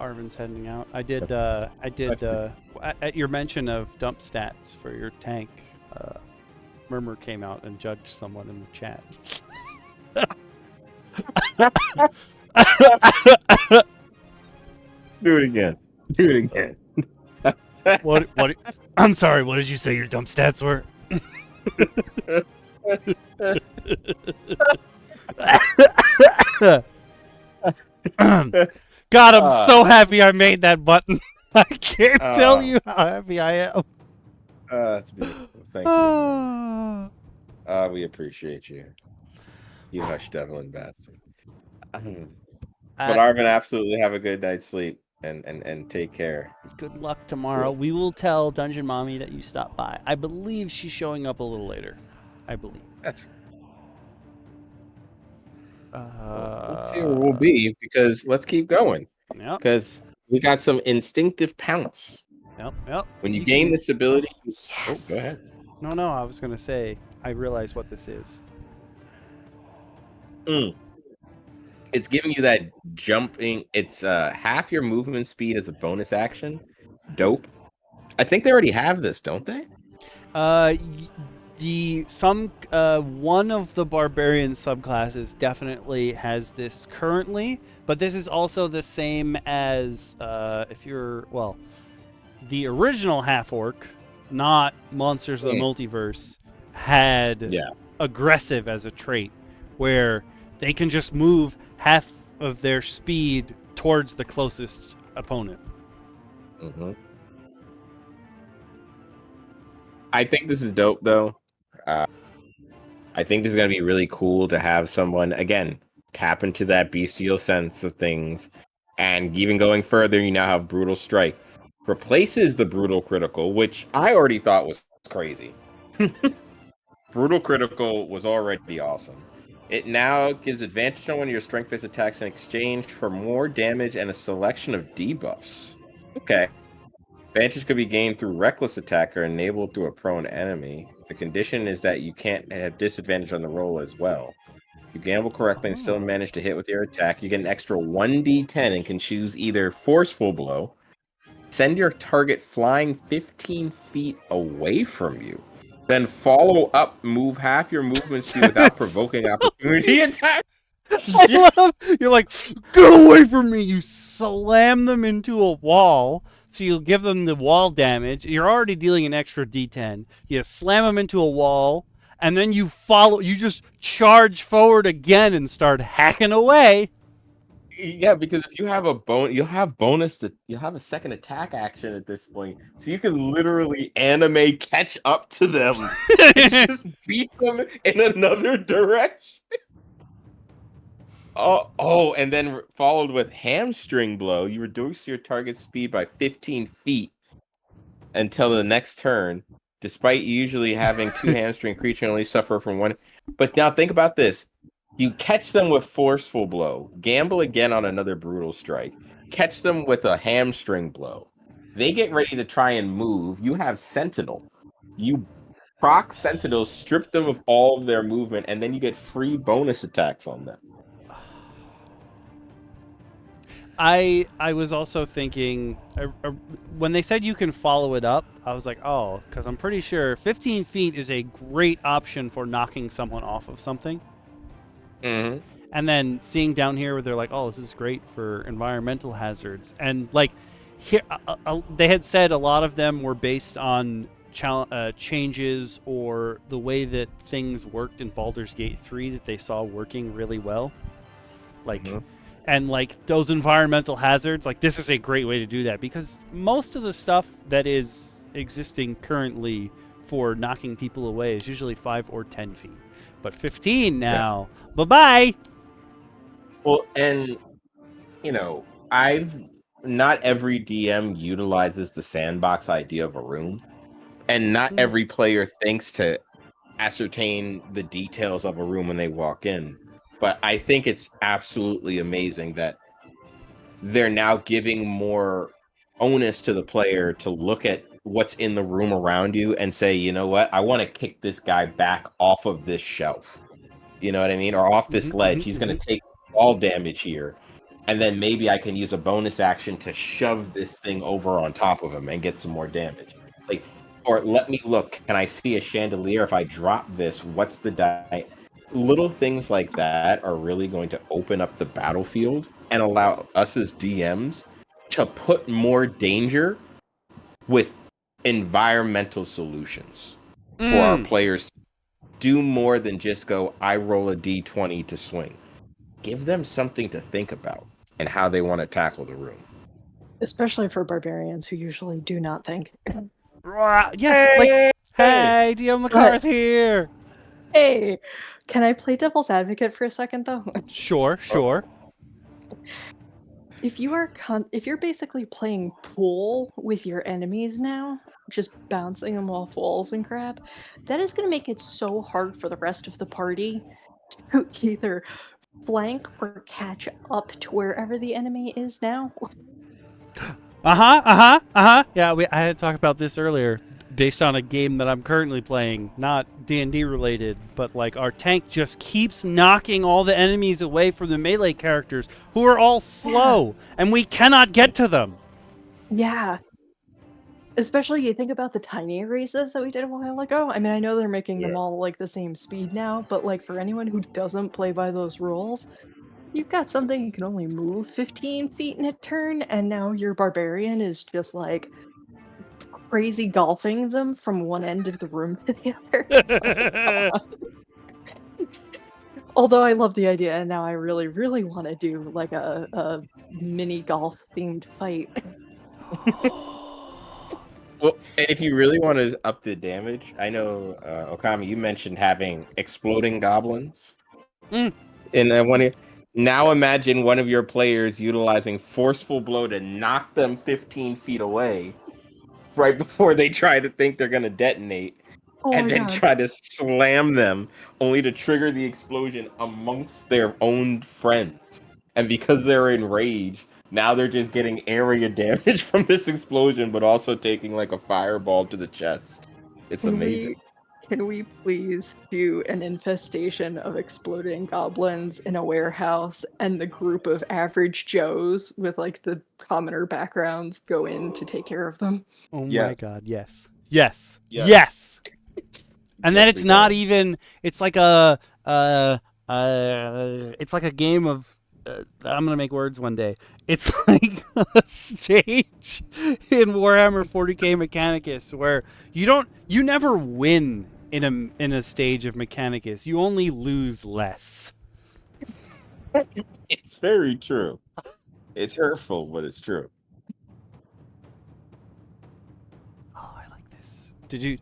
Arvin's heading out. I did at your mention of dump stats for your tank, Murmur came out and judged someone in the chat. Do it again. Do it again. What I'm sorry, what did you say your dump stats were? God, I'm so happy I made that button. I can't tell you how happy I am. That's beautiful. Thank you. We appreciate you. You hush Devlin bastard. But Arvin, absolutely have a good night's sleep and take care. Good luck tomorrow. We will tell Dungeon Mommy that you stopped by. I believe she's showing up a little later. I believe. That's. Let's see where we'll be, because let's keep going. Yep. Because we got some instinctive pounce. Yep. When you gain this ability. Yes. Oh, go ahead. No, I was gonna say I realize what this is. It's giving you that jumping. It's half your movement speed as a bonus action. Dope. I think they already have this, don't they? One of the barbarian subclasses definitely has this currently, but this is also the same as the original half orc, not Monsters of the Multiverse, had aggressive as a trait, where they can just move half of their speed towards the closest opponent. I think this is dope, though. I think this is going to be really cool to have someone, again, tap into that bestial sense of things. And even going further, you now have Brutal Strike. Replaces the Brutal Critical, which I already thought was crazy. Brutal Critical was already awesome. It now gives advantage on one of your strength-based attacks in exchange for more damage and a selection of debuffs. Okay. Advantage could be gained through reckless attack or enabled through a prone enemy. The condition is that you can't have disadvantage on the roll as well. If you gamble correctly and still manage to hit with your attack, you get an extra 1d10 and can choose either Forceful Blow, send your target flying 15 feet away from you, then follow up, move half your movement speed without provoking opportunity attack. I love, you're like, get away from me! You slam them into a wall, so you'll give them the wall damage. You're already dealing an extra d10. You slam them into a wall, and then you just charge forward again and start hacking away. Yeah, because if you have a you'll have a second attack action at this point, so you can literally anime catch up to them and just beat them in another direction. And then followed with Hamstring Blow. You reduce your target speed by 15 feet until the next turn, despite usually having two hamstring creature only suffer from one. But now think about this. You catch them with Forceful Blow, gamble again on another Brutal Strike, catch them with a Hamstring Blow. They get ready to try and move. You have Sentinel. You proc Sentinel, strip them of all of their movement, and then you get free bonus attacks on them. I was also thinking, when they said you can follow it up, I was like, oh, because I'm pretty sure 15 feet is a great option for knocking someone off of something. Mm-hmm. And then seeing down here where they're like, oh, this is great for environmental hazards. And like, here, they had said a lot of them were based on changes or the way that things worked in Baldur's Gate 3 that they saw working really well. Like, and like those environmental hazards, like this is a great way to do that, because most of the stuff that is existing currently for knocking people away is usually 5 or 10 feet. But 15 now, bye-bye! Well, and, you know, not every DM utilizes the sandbox idea of a room, and not every player thinks to ascertain the details of a room when they walk in. But I think it's absolutely amazing that they're now giving more onus to the player to look at what's in the room around you and say, you know what, I want to kick this guy back off of this shelf. You know what I mean? Or off this ledge. He's going to take all damage here. And then maybe I can use a bonus action to shove this thing over on top of him and get some more damage. Like, or let me look. Can I see a chandelier? If I drop this, what's the die? Little things like that are really going to open up the battlefield and allow us as DMs to put more danger with environmental solutions for our players to do more than just go, I roll a d20 to swing. Give them something to think about and how they want to tackle the room. Especially for barbarians who usually do not think. Yeah, like, hey, DM Lacara's here! Hey, can I play devil's advocate for a second, though? Sure. If you're basically playing pool with your enemies now, just bouncing them off walls and crap, that is going to make it so hard for the rest of the party to either flank or catch up to wherever the enemy is now. Yeah, I had to talk about this earlier, based on a game that I'm currently playing, not D&D related, but like our tank just keeps knocking all the enemies away from the melee characters who are all slow, and we cannot get to them. Yeah. Especially you think about the tiny races that we did a while ago. I mean, I know they're making them all like the same speed now, but like for anyone who doesn't play by those rules, you've got something you can only move 15 feet in a turn, and now your barbarian is just like crazy golfing them from one end of the room to the other. It's like, come on. Although I love the idea, and now I really, really want to do like a mini golf themed fight. Well, and if you really want to up the damage, I know, Okami, you mentioned having exploding goblins. And now imagine one of your players utilizing Forceful Blow to knock them 15 feet away right before they try to think they're going to detonate, and then try to slam them only to trigger the explosion amongst their own friends. And because they're enraged, now they're just getting area damage from this explosion, but also taking like a fireball to the chest. It's amazing. Can we please do an infestation of exploding goblins in a warehouse, and the group of average Joes with like the commoner backgrounds go in to take care of them? Oh Yes. my god, yes. And then it's not even, it's like a game of I'm gonna make words one day. It's like a stage in Warhammer 40k Mechanicus where you never win in a stage of Mechanicus. You only lose less. It's very true. It's hurtful, but it's true. Oh, I like this. Did you?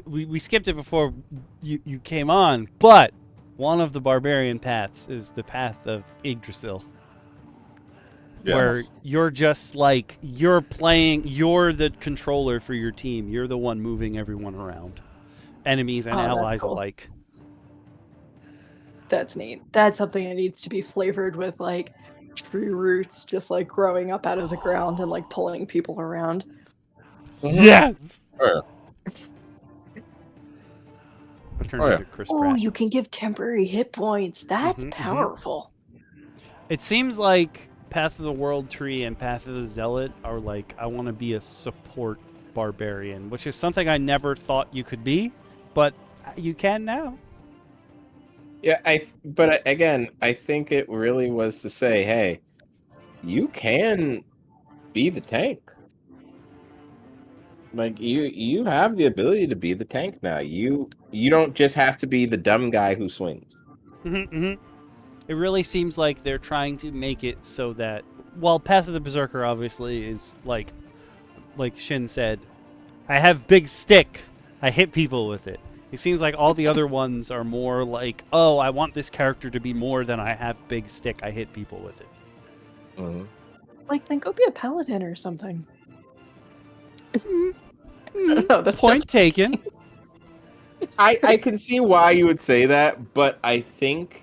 We skipped it before you came on, but one of the barbarian paths is the path of Yggdrasil. Yes. Where you're just like, you're the controller for your team. You're the one moving everyone around. Enemies and allies alike. That's neat. That's something that needs to be flavored with like tree roots just like growing up out of the ground and like pulling people around. Yes! Oh, you can give temporary hit points. That's powerful. It seems like Path of the World Tree and Path of the Zealot are like, I want to be a support barbarian, which is something I never thought you could be, but you can now. Yeah, but again, I think it really was to say, hey, you can be the tank. Like you have the ability to be the tank now. You don't just have to be the dumb guy who swings. It really seems like they're trying to make it so that, while Path of the Berserker obviously is like Shin said, I have big stick, I hit people with it. It seems like all the other ones are more like, oh, I want this character to be more than I have big stick, I hit people with it. Mm-hmm. Like, then go be a paladin or something. No, that's point just taken. I can see why you would say that, but I think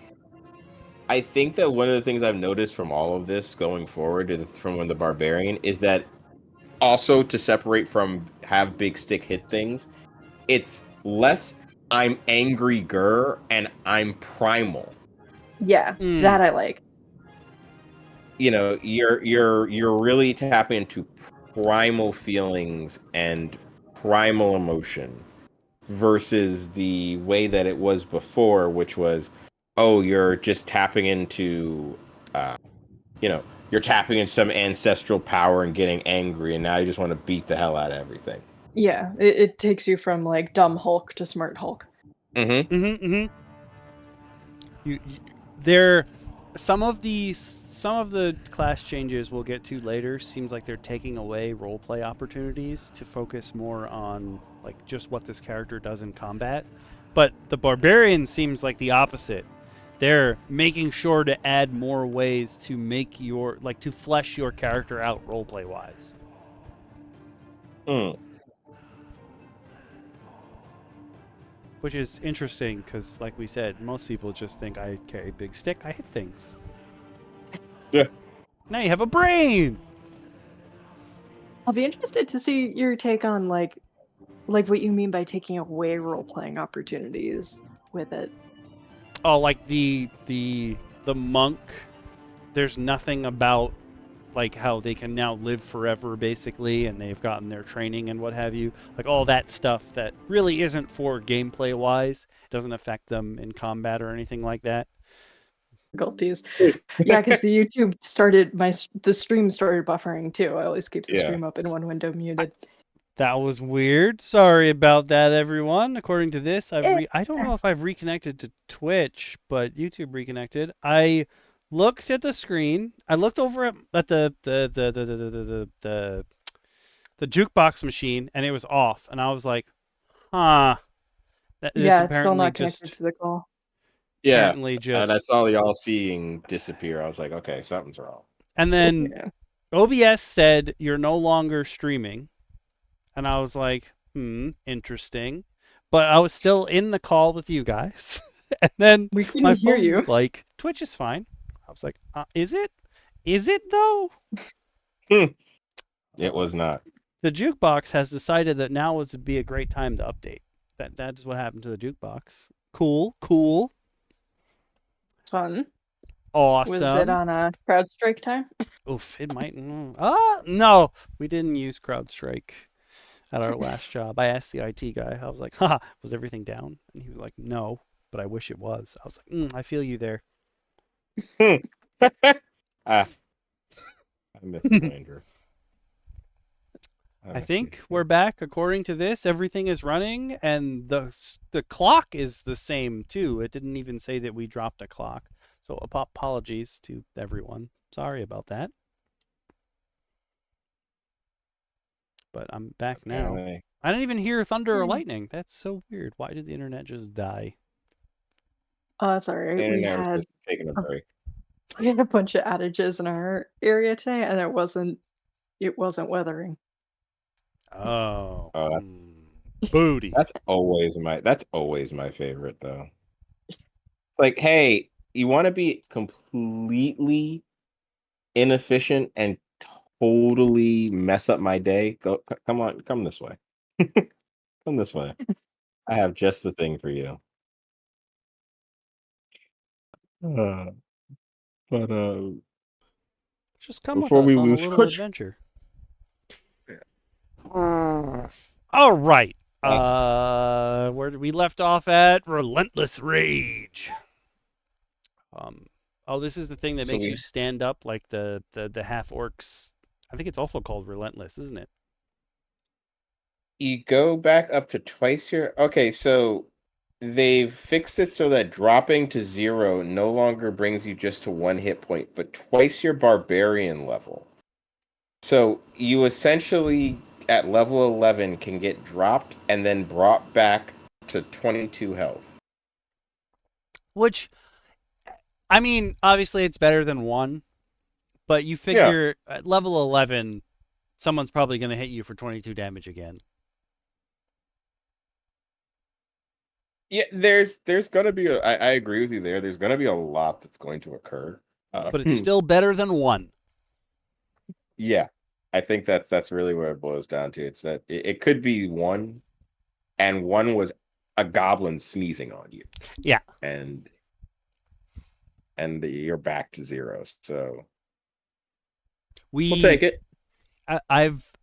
that one of the things I've noticed from all of this going forward, from when the Barbarian, is that also to separate from have big stick hit things, it's less I'm angry Gur and I'm primal. Yeah, that I like. You know, you're really tapping into primal feelings and primal emotion versus the way that it was before, which was, oh, you're just tapping into you're tapping into some ancestral power and getting angry, and now you just want to beat the hell out of everything. Yeah, it takes you from like dumb Hulk to smart Hulk. There, some of the class changes we'll get to later seems like they're taking away roleplay opportunities to focus more on like just what this character does in combat. But the Barbarian seems like the opposite. They're making sure to add more ways to make to flesh your character out roleplay wise. Which is interesting because, like we said, most people just think I carry a big stick, I hit things. Yeah. Now you have a brain! I'll be interested to see your take on like what you mean by taking away role-playing opportunities with it. Oh, like the monk, there's nothing about like how they can now live forever basically, and they've gotten their training and what have you, like all that stuff that really isn't for gameplay wise, doesn't affect them in combat or anything like that. Difficulties. Yeah, because the YouTube the stream started buffering too. I always keep the stream up in one window muted. That was weird. Sorry about that, everyone. According to this, I don't know if I've reconnected to Twitch, but YouTube reconnected. I looked at the screen. I looked over at the jukebox machine, and it was off. And I was like, huh. Yeah, it's still not connected to the call. Yeah, apparently just. And I saw the all seeing disappear. I was like, okay, something's wrong. And then OBS said you're no longer streaming. And I was like, interesting. But I was still in the call with you guys. And then we couldn't my hear phone you. Was like, Twitch is fine. I was like, is it? Is it though? It was not. The jukebox has decided that now would be a great time to update. That's what happened to the jukebox. Cool. Fun. Awesome. Was it on a CrowdStrike time? Oof, it might. No, we didn't use CrowdStrike at our last job. I asked the IT guy. I was like, haha, was everything down? And he was like, no, but I wish it was. I was like, I feel you there. I miss Ranger. I think we're back. According to this, everything is running, and the clock is the same too. It didn't even say that we dropped a clock. So apologies to everyone. Sorry about that. But I'm back now. I didn't even hear thunder or lightning. That's so weird. Why did the internet just die? Oh, that's all right. We had taking a break. We had a bunch of outages in our area today, and it wasn't weathering. Oh, booty. That's always my favorite though. Like, hey, you want to be completely inefficient and totally mess up my day? Come this way. Come this way. I have just the thing for you. Just come with us on a little adventure. All right. Where did we left off at? Relentless Rage. This is the thing that makes you stand up like the half orcs. I think it's also called Relentless, isn't it? You go back up to twice your... Okay, so they've fixed it so that dropping to 0 no longer brings you just to 1 hit point, but twice your Barbarian level. So you essentially, at level 11, can get dropped and then brought back to 22 health. Which, I mean, obviously it's better than 1, but you figure at level 11, someone's probably going to hit you for 22 damage again. Yeah, there's going to be I agree with you there. There's going to be a lot that's going to occur. But it's still better than 1. Yeah, I think that's really where it boils down to. It's that it could be 1, and 1 was a goblin sneezing on you. Yeah. And you're back to 0. So we'll take it.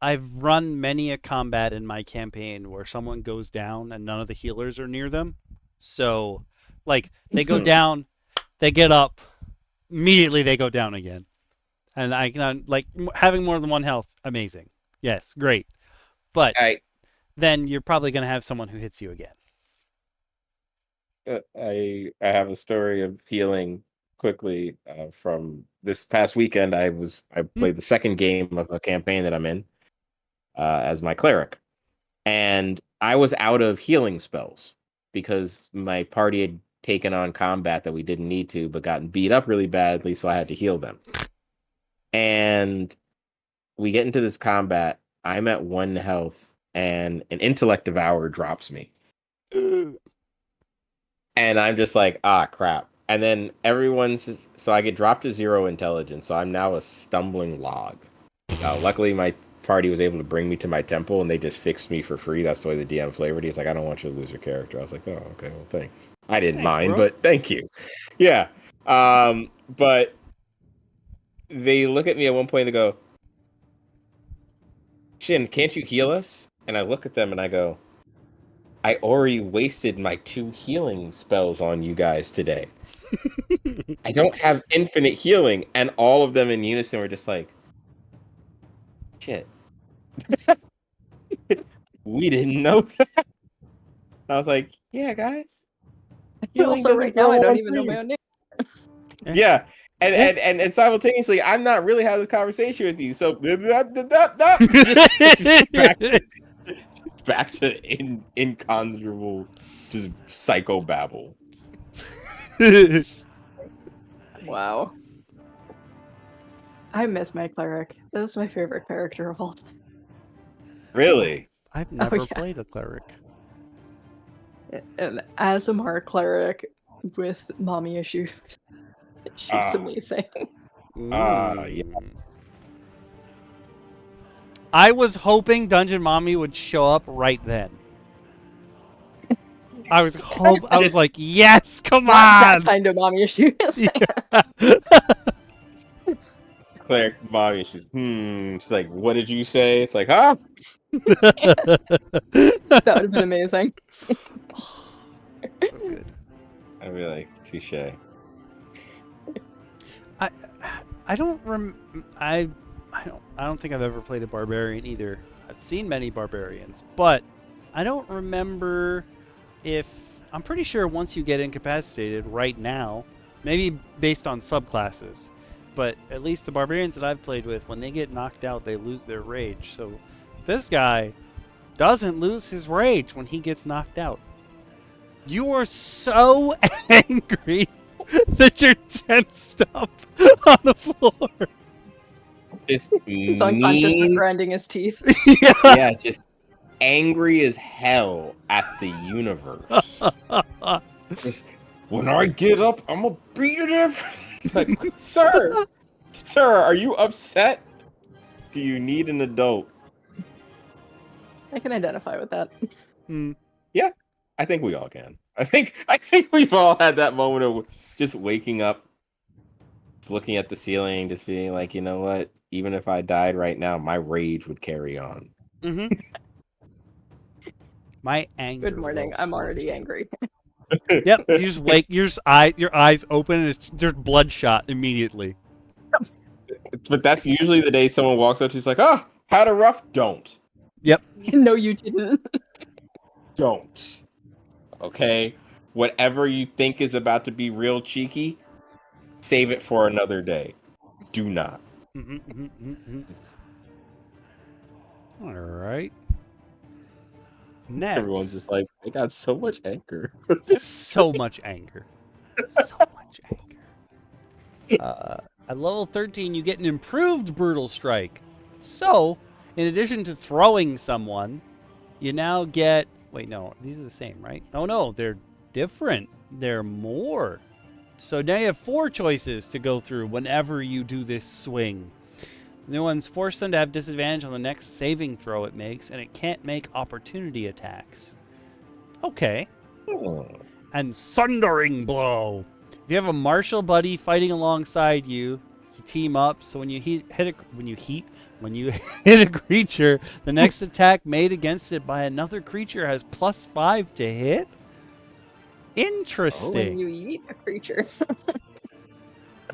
I've run many a combat in my campaign where someone goes down and none of the healers are near them. So, like, they go down, they get up, immediately they go down again. And I can, like, having more than 1 health, amazing. Yes, great. But then you're probably going to have someone who hits you again. I have a story of healing quickly from this past weekend. I played the second game of a campaign that I'm in as my cleric, and I was out of healing spells because my party had taken on combat that we didn't need to, but gotten beat up really badly, so I had to heal them. And we get into this combat. I'm at 1 health, and an intellect devourer drops me. And I'm just like, crap. And then so I get dropped to 0 intelligence, so I'm now a stumbling log. Luckily, my party was able to bring me to my temple, and they just fixed me for free. That's the way the DM flavored it. He's like, I don't want you to lose your character. I was like, oh, okay, well, thanks. I didn't mind, bro. But thank you. Yeah. But they look at me at one point and they go, Shin, can't you heal us? And I look at them and I go, I already wasted my 2 healing spells on you guys today. I don't have infinite healing. And all of them in unison were just like, shit. We didn't know that. And I was like, yeah, guys. Also, right now, I don't even know my own name. Yeah. And simultaneously, I'm not really having this conversation with you. So, just back to inconsolable, just psychobabble. Wow. I miss my cleric. That was my favorite character of all time. Really? I've never played a cleric. An ASMR cleric with mommy issues. She's amazing. Yeah. I was hoping Dungeon Mommy would show up right then. I was like, yes, come on! That kind of mommy issues. Cleric mommy issues. It's like, what did you say? It's like, huh? That would have been amazing. So good. I'd be like, touche. I don't think I've ever played a barbarian either. I've seen many barbarians, but I don't remember if... I'm pretty sure once you get incapacitated right now, maybe based on subclasses, but at least the barbarians that I've played with, when they get knocked out, they lose their rage. So this guy doesn't lose his rage when he gets knocked out. You are so angry that you're tensed up on the floor. He's unconscious and grinding his teeth. Yeah, just angry as hell at the universe. Just, when I get up, I'm gonna beat it. Like, sir, are you upset? Do you need an adult? I can identify with that. Yeah, I think we all can. I think we've all had that moment of just waking up, looking at the ceiling, just being like, you know what? Even if I died right now, my rage would carry on. Mm-hmm. My anger. Good morning. I'm already angry. Yep. You just wake. Your eyes open, and it's just bloodshot immediately. But that's usually the day someone walks up to you, like, "Oh, had a rough." Don't. Yep. No, you didn't. Don't. Okay? Whatever you think is about to be real cheeky, save it for another day. Do not. All right. Everyone's Next. just like, I got so much anger. So much anger. So much anger. At level 13, you get an improved Brutal Strike. So, in addition to throwing someone, you now get... Wait, no. These are the same, right? Oh, no. They're different. They're more. So now you have 4 choices to go through whenever you do this swing. The new ones force them to have disadvantage on the next saving throw it makes, and it can't make opportunity attacks. Okay. And Sundering Blow. If you have a martial buddy fighting alongside you, you team up. So when you hit a creature, the next attack made against it by another creature has +5 to hit. Interesting. When you eat a creature.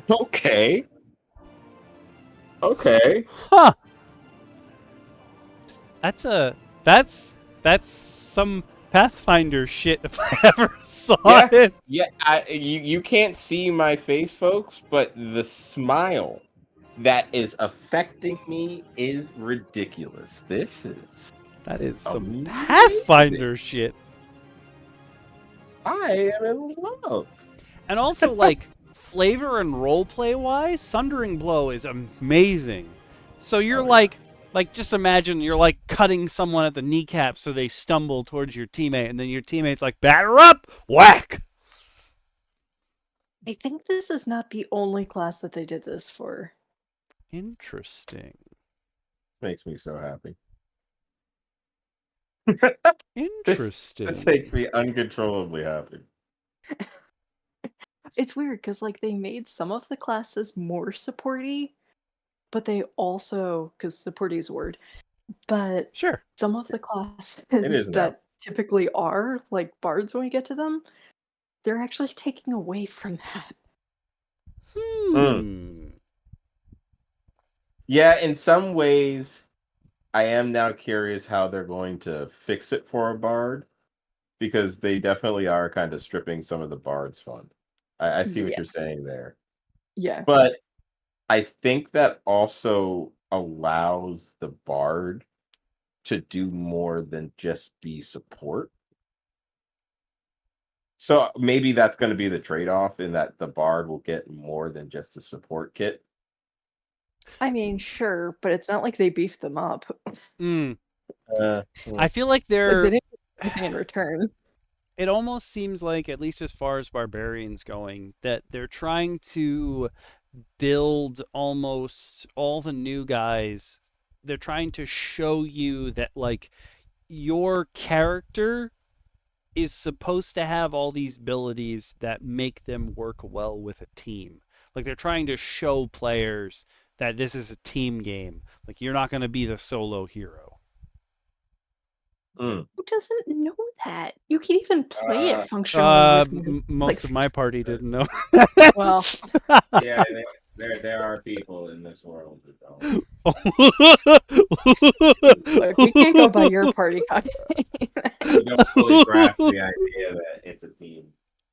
Okay. Okay. Huh. That's some Pathfinder shit if I ever saw it. Yeah, you can't see my face, folks, but the smile that is affecting me is ridiculous. That is some amazing. Pathfinder shit. I am in love. And also, like, flavor and roleplay wise, Sundering Blow is amazing. So you're like, just imagine you're like cutting someone at the kneecap so they stumble towards your teammate, and then your teammate's like, batter up, whack! I think this is not the only class that they did this for. Interesting. Makes me so happy. Interesting. This makes me uncontrollably happy. It's weird because like they made some of the classes more supporty, but they also, because supporty is a word, but Sure. some of the classes is now. that typically are like bards when we get to them, they're actually taking away from that. Yeah, in some ways, I am now curious how they're going to fix it for a bard, because they definitely are kind of stripping some of the bard's fun. I see what you're saying there. Yeah. But I think that also allows the bard to do more than just be support. So maybe that's going to be the trade-off, in that the bard will get more than just the support kit. I mean, sure, but it's not like they beefed them up. I feel like they're... Like they didn't get anything in return. It almost seems like, at least as far as Barbarian's going, that they're trying to build almost all the new guys. They're trying to show you that, like, your character is supposed to have all these abilities that make them work well with a team. Like, they're trying to show players that this is a team game. Like, you're not going to be the solo hero. Who doesn't know that? You can even play it functionally. Most of my party didn't know. Well, yeah, there are people in this world who don't. Look, we can't go by your party. You don't fully grasp the idea that it's a team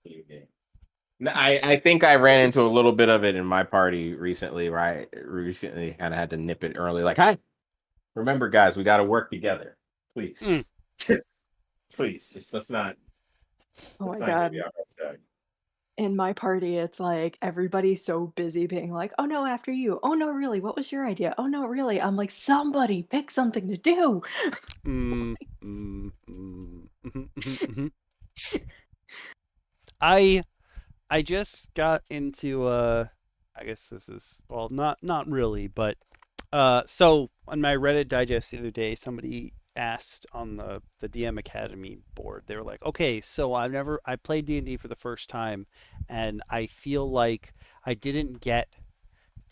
game. I think I ran into a little bit of it in my party recently, where I recently kind of had to nip it early. Like, hi, remember, guys, we got to work together. Please. Just let's not. Oh my god. In my party, it's like everybody's so busy being like, oh no, after you. Oh no, really? What was your idea? Oh no, really? I'm like, somebody pick something to do. I just got into I guess this is, well, not really, but so on my Reddit digest the other day, somebody asked on the DM Academy board. They were like, okay, so I played D&D for the first time, and I feel like I didn't get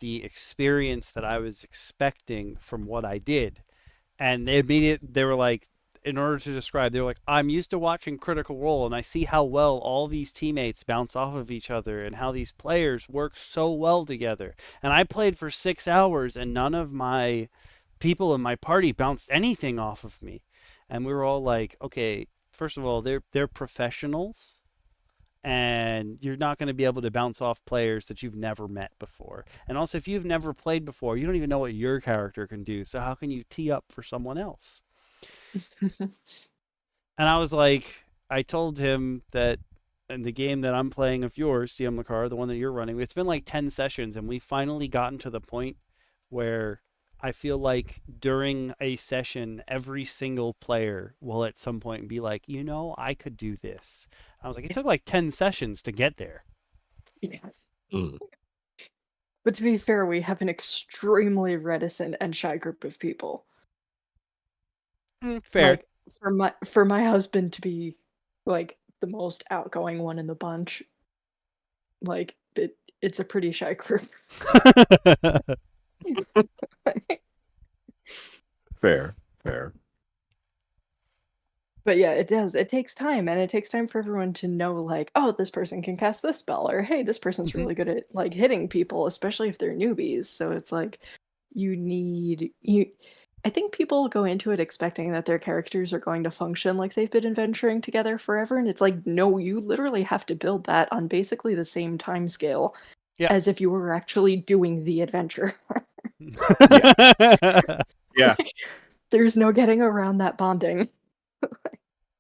the experience that I was expecting from what I did. And they were like, in order to describe, they were like, I'm used to watching Critical Role, and I see how well all these teammates bounce off of each other and how these players work so well together. And I played for 6 hours, and none of my people in my party bounced anything off of me, and we were all like, okay, first of all, they're professionals, and you're not going to be able to bounce off players that you've never met before. And also, if you've never played before, you don't even know what your character can do. So how can you tee up for someone else? And I was like, I told him that in the game that I'm playing of yours, DM Lacara, the one that you're running, it's been like 10 sessions, and we've finally gotten to the point where I feel like during a session, every single player will at some point be like, you know, I could do this. I was like, it took like 10 sessions to get there. Mm. But to be fair, we have an extremely reticent and shy group of people. Fair. Like for my husband to be like the most outgoing one in the bunch, like it's a pretty shy group. Fair. But yeah, it does. It takes time, and it takes time for everyone to know, like, oh, this person can cast this spell, or hey, this person's really good at like hitting people, especially if they're newbies. So it's like I think people go into it expecting that their characters are going to function like they've been adventuring together forever, and it's like, no, you literally have to build that on basically the same time scale as if you were actually doing the adventure. Yeah. There's no getting around that bonding.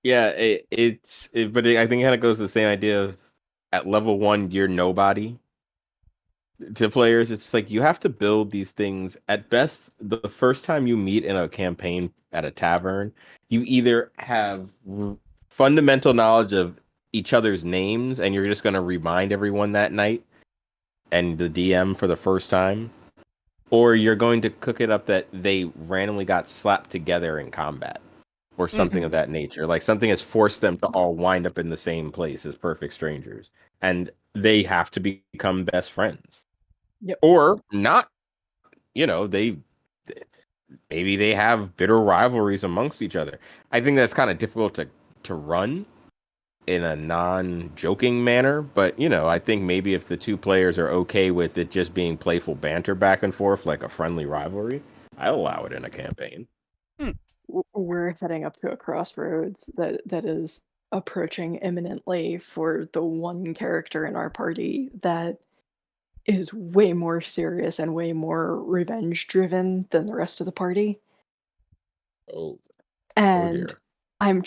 Yeah, but I think it kind of goes to the same idea of at level 1, you're nobody. To players, it's like you have to build these things. At best, the first time you meet in a campaign at a tavern, you either have fundamental knowledge of each other's names, and you're just going to remind everyone that night and the DM for the first time, or you're going to cook it up that they randomly got slapped together in combat. Or something of that nature. Like something has forced them to all wind up in the same place as perfect strangers. And they have to become best friends. Yep. Or not. You know, maybe they have bitter rivalries amongst each other. I think that's kind of difficult to run in a non-joking manner. But, you know, I think maybe if the two players are okay with it just being playful banter back and forth, like a friendly rivalry, I'll allow it in a campaign. We're heading up to a crossroads that is approaching imminently for the one character in our party that is way more serious and way more revenge driven than the rest of the party. And dear. I'm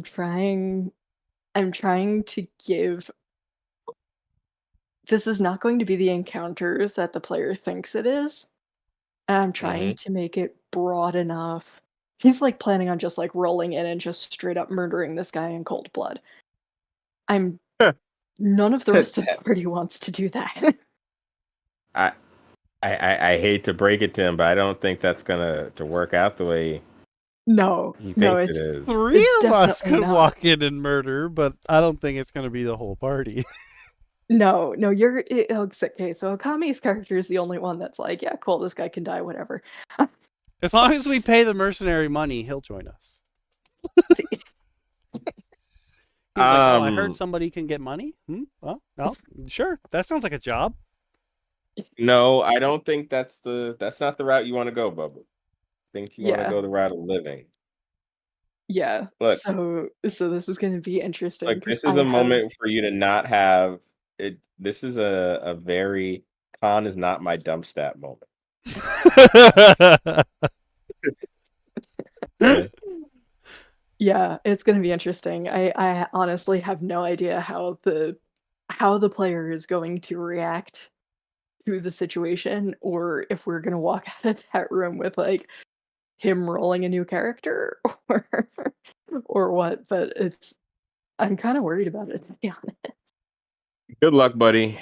trying to give, this is not going to be the encounter that the player thinks it is. And I'm trying to make it broad enough. He's like planning on just like rolling in and just straight up murdering this guy in cold blood. None of the rest of the party wants to do that. I hate to break it to him, but I don't think that's gonna work out the way he thinks it is. Three of us could walk in and murder, but I don't think it's gonna be the whole party. No, okay, so Akami's character is the only one that's like, yeah, cool, this guy can die, whatever. As long as we pay the mercenary money, he'll join us. He's like, oh, I heard somebody can get money? Well, sure. That sounds like a job. No, I don't think that's not the route you want to go, Bubba. I think you want to go the route of living. Yeah. Look, so this is going to be interesting. Like, this is a moment for you to not have it. This is a very con is not my dump stat moment. Yeah, it's going to be interesting. I honestly have no idea how the player is going to react to the situation, or if we're going to walk out of that room with like him rolling a new character or what, but I'm kind of worried about it, to be honest. Good luck, buddy.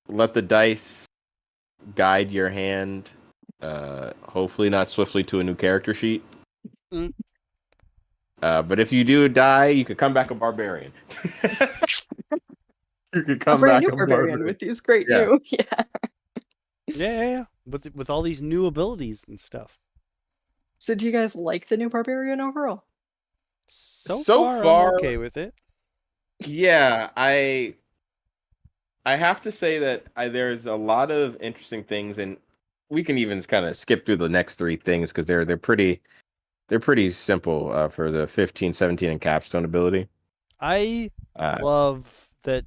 Let the dice guide your hand. Hopefully not swiftly to a new character sheet. But if you do die, you could come back a barbarian. You could come a brand back new barbarian with these great new Yeah. With all these new abilities and stuff. So do you guys like the new barbarian overall? So far I'm okay with it. Yeah, I have to say that there's a lot of interesting things, and we can even kind of skip through the next three things because they're pretty simple for the 15, 17, and capstone ability. I Uh, love that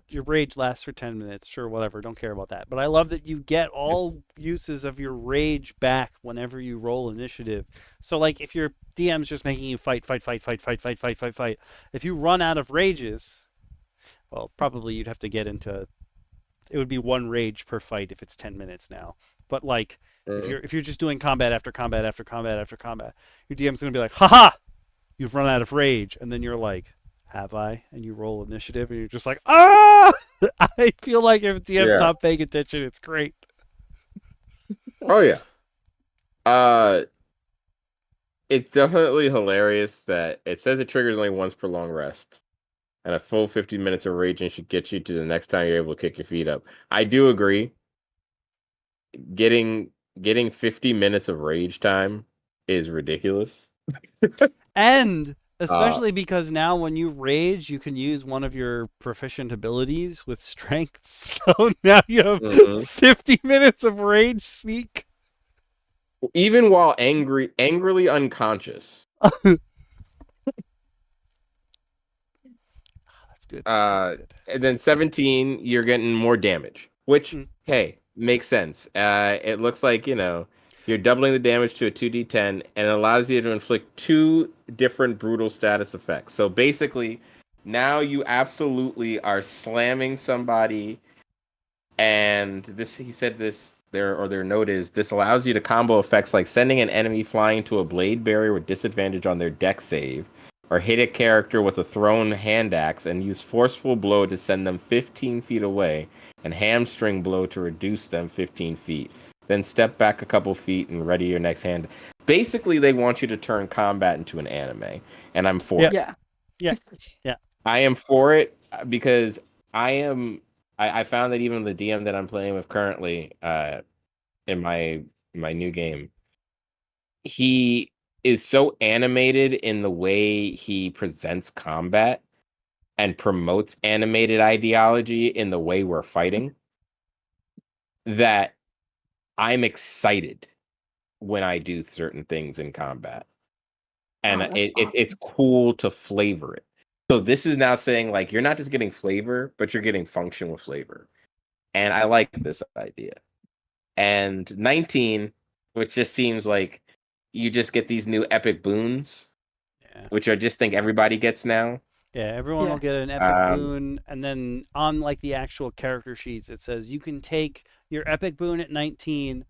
your rage lasts for 10 minutes. Sure, whatever. Don't care about that. But I love that you get all uses of your rage back whenever you roll initiative. So, like, if your DM's just making you fight, if you run out of rages, well, probably you'd have to get into. It would be one rage per fight if it's 10 minutes now. But like, if you're just doing combat after combat after combat after combat, your DM's gonna be like, haha, you've run out of rage, and then you're like, have I? And you roll initiative, and you're just like, ah! I feel like if DM's not paying attention, it's great. Oh yeah. It's definitely hilarious that it says it triggers only once per long rest, and a full 50 minutes of raging should get you to the next time you're able to kick your feet up. I do agree. Getting 50 minutes of rage time is ridiculous. And especially because now when you rage, you can use one of your proficient abilities with strength. So now you have 50 minutes of rage sneak. Even while angrily unconscious. That's good. And then 17, you're getting more damage, which, hey, makes sense. It looks like, you're doubling the damage to a 2d10, and it allows you to inflict 2 different brutal status effects. So basically, now you absolutely are slamming somebody, and their note is, this allows you to combo effects like sending an enemy flying to a blade barrier with disadvantage on their dex save, or hit a character with a thrown hand axe and use forceful blow to send them 15 feet away, and hamstring blow to reduce them 15 feet. Then step back a couple feet and ready your next hand. Basically, they want you to turn combat into an anime, and I'm for it. Yeah. I am for it because I found that even the DM that I'm playing with currently, in my new game, he is so animated in the way he presents combat and promotes animated ideology in the way we're fighting that I'm excited when I do certain things in combat. And awesome. it's cool to flavor it. So this is now saying, like, you're not just getting flavor, but you're getting function with flavor. And I like this idea. And 19, which just seems like you just get these new epic boons, which I just think everybody gets now. Yeah, everyone will get an epic boon, and then on like the actual character sheets, it says you can take your epic boon at 19,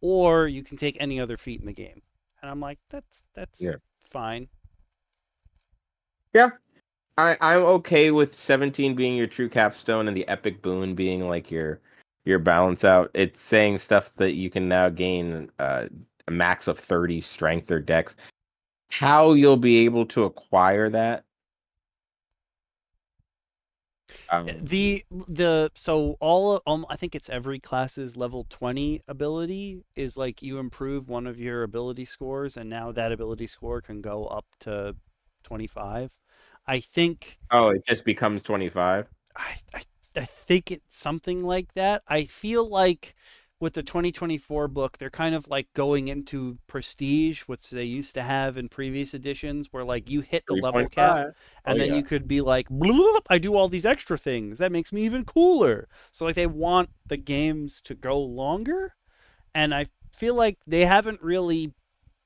or you can take any other feat in the game. And I'm like, that's fine. Yeah, I'm okay with 17 being your true capstone and the epic boon being like your balance out. It's saying stuff that you can now gain a max of 30 strength or dex. How you'll be able to acquire that? So all I think it's every class's level 20 ability is like you improve one of your ability scores, and now that ability score can go up to 25. I think. Oh, it just becomes 25. I think it's something like that. I feel like with the 2024 book, they're kind of like going into prestige, which they used to have in previous editions, where like you hit the level cap, and then you could be like, I do all these extra things. That makes me even cooler. So like they want the games to go longer, and I feel like they haven't really.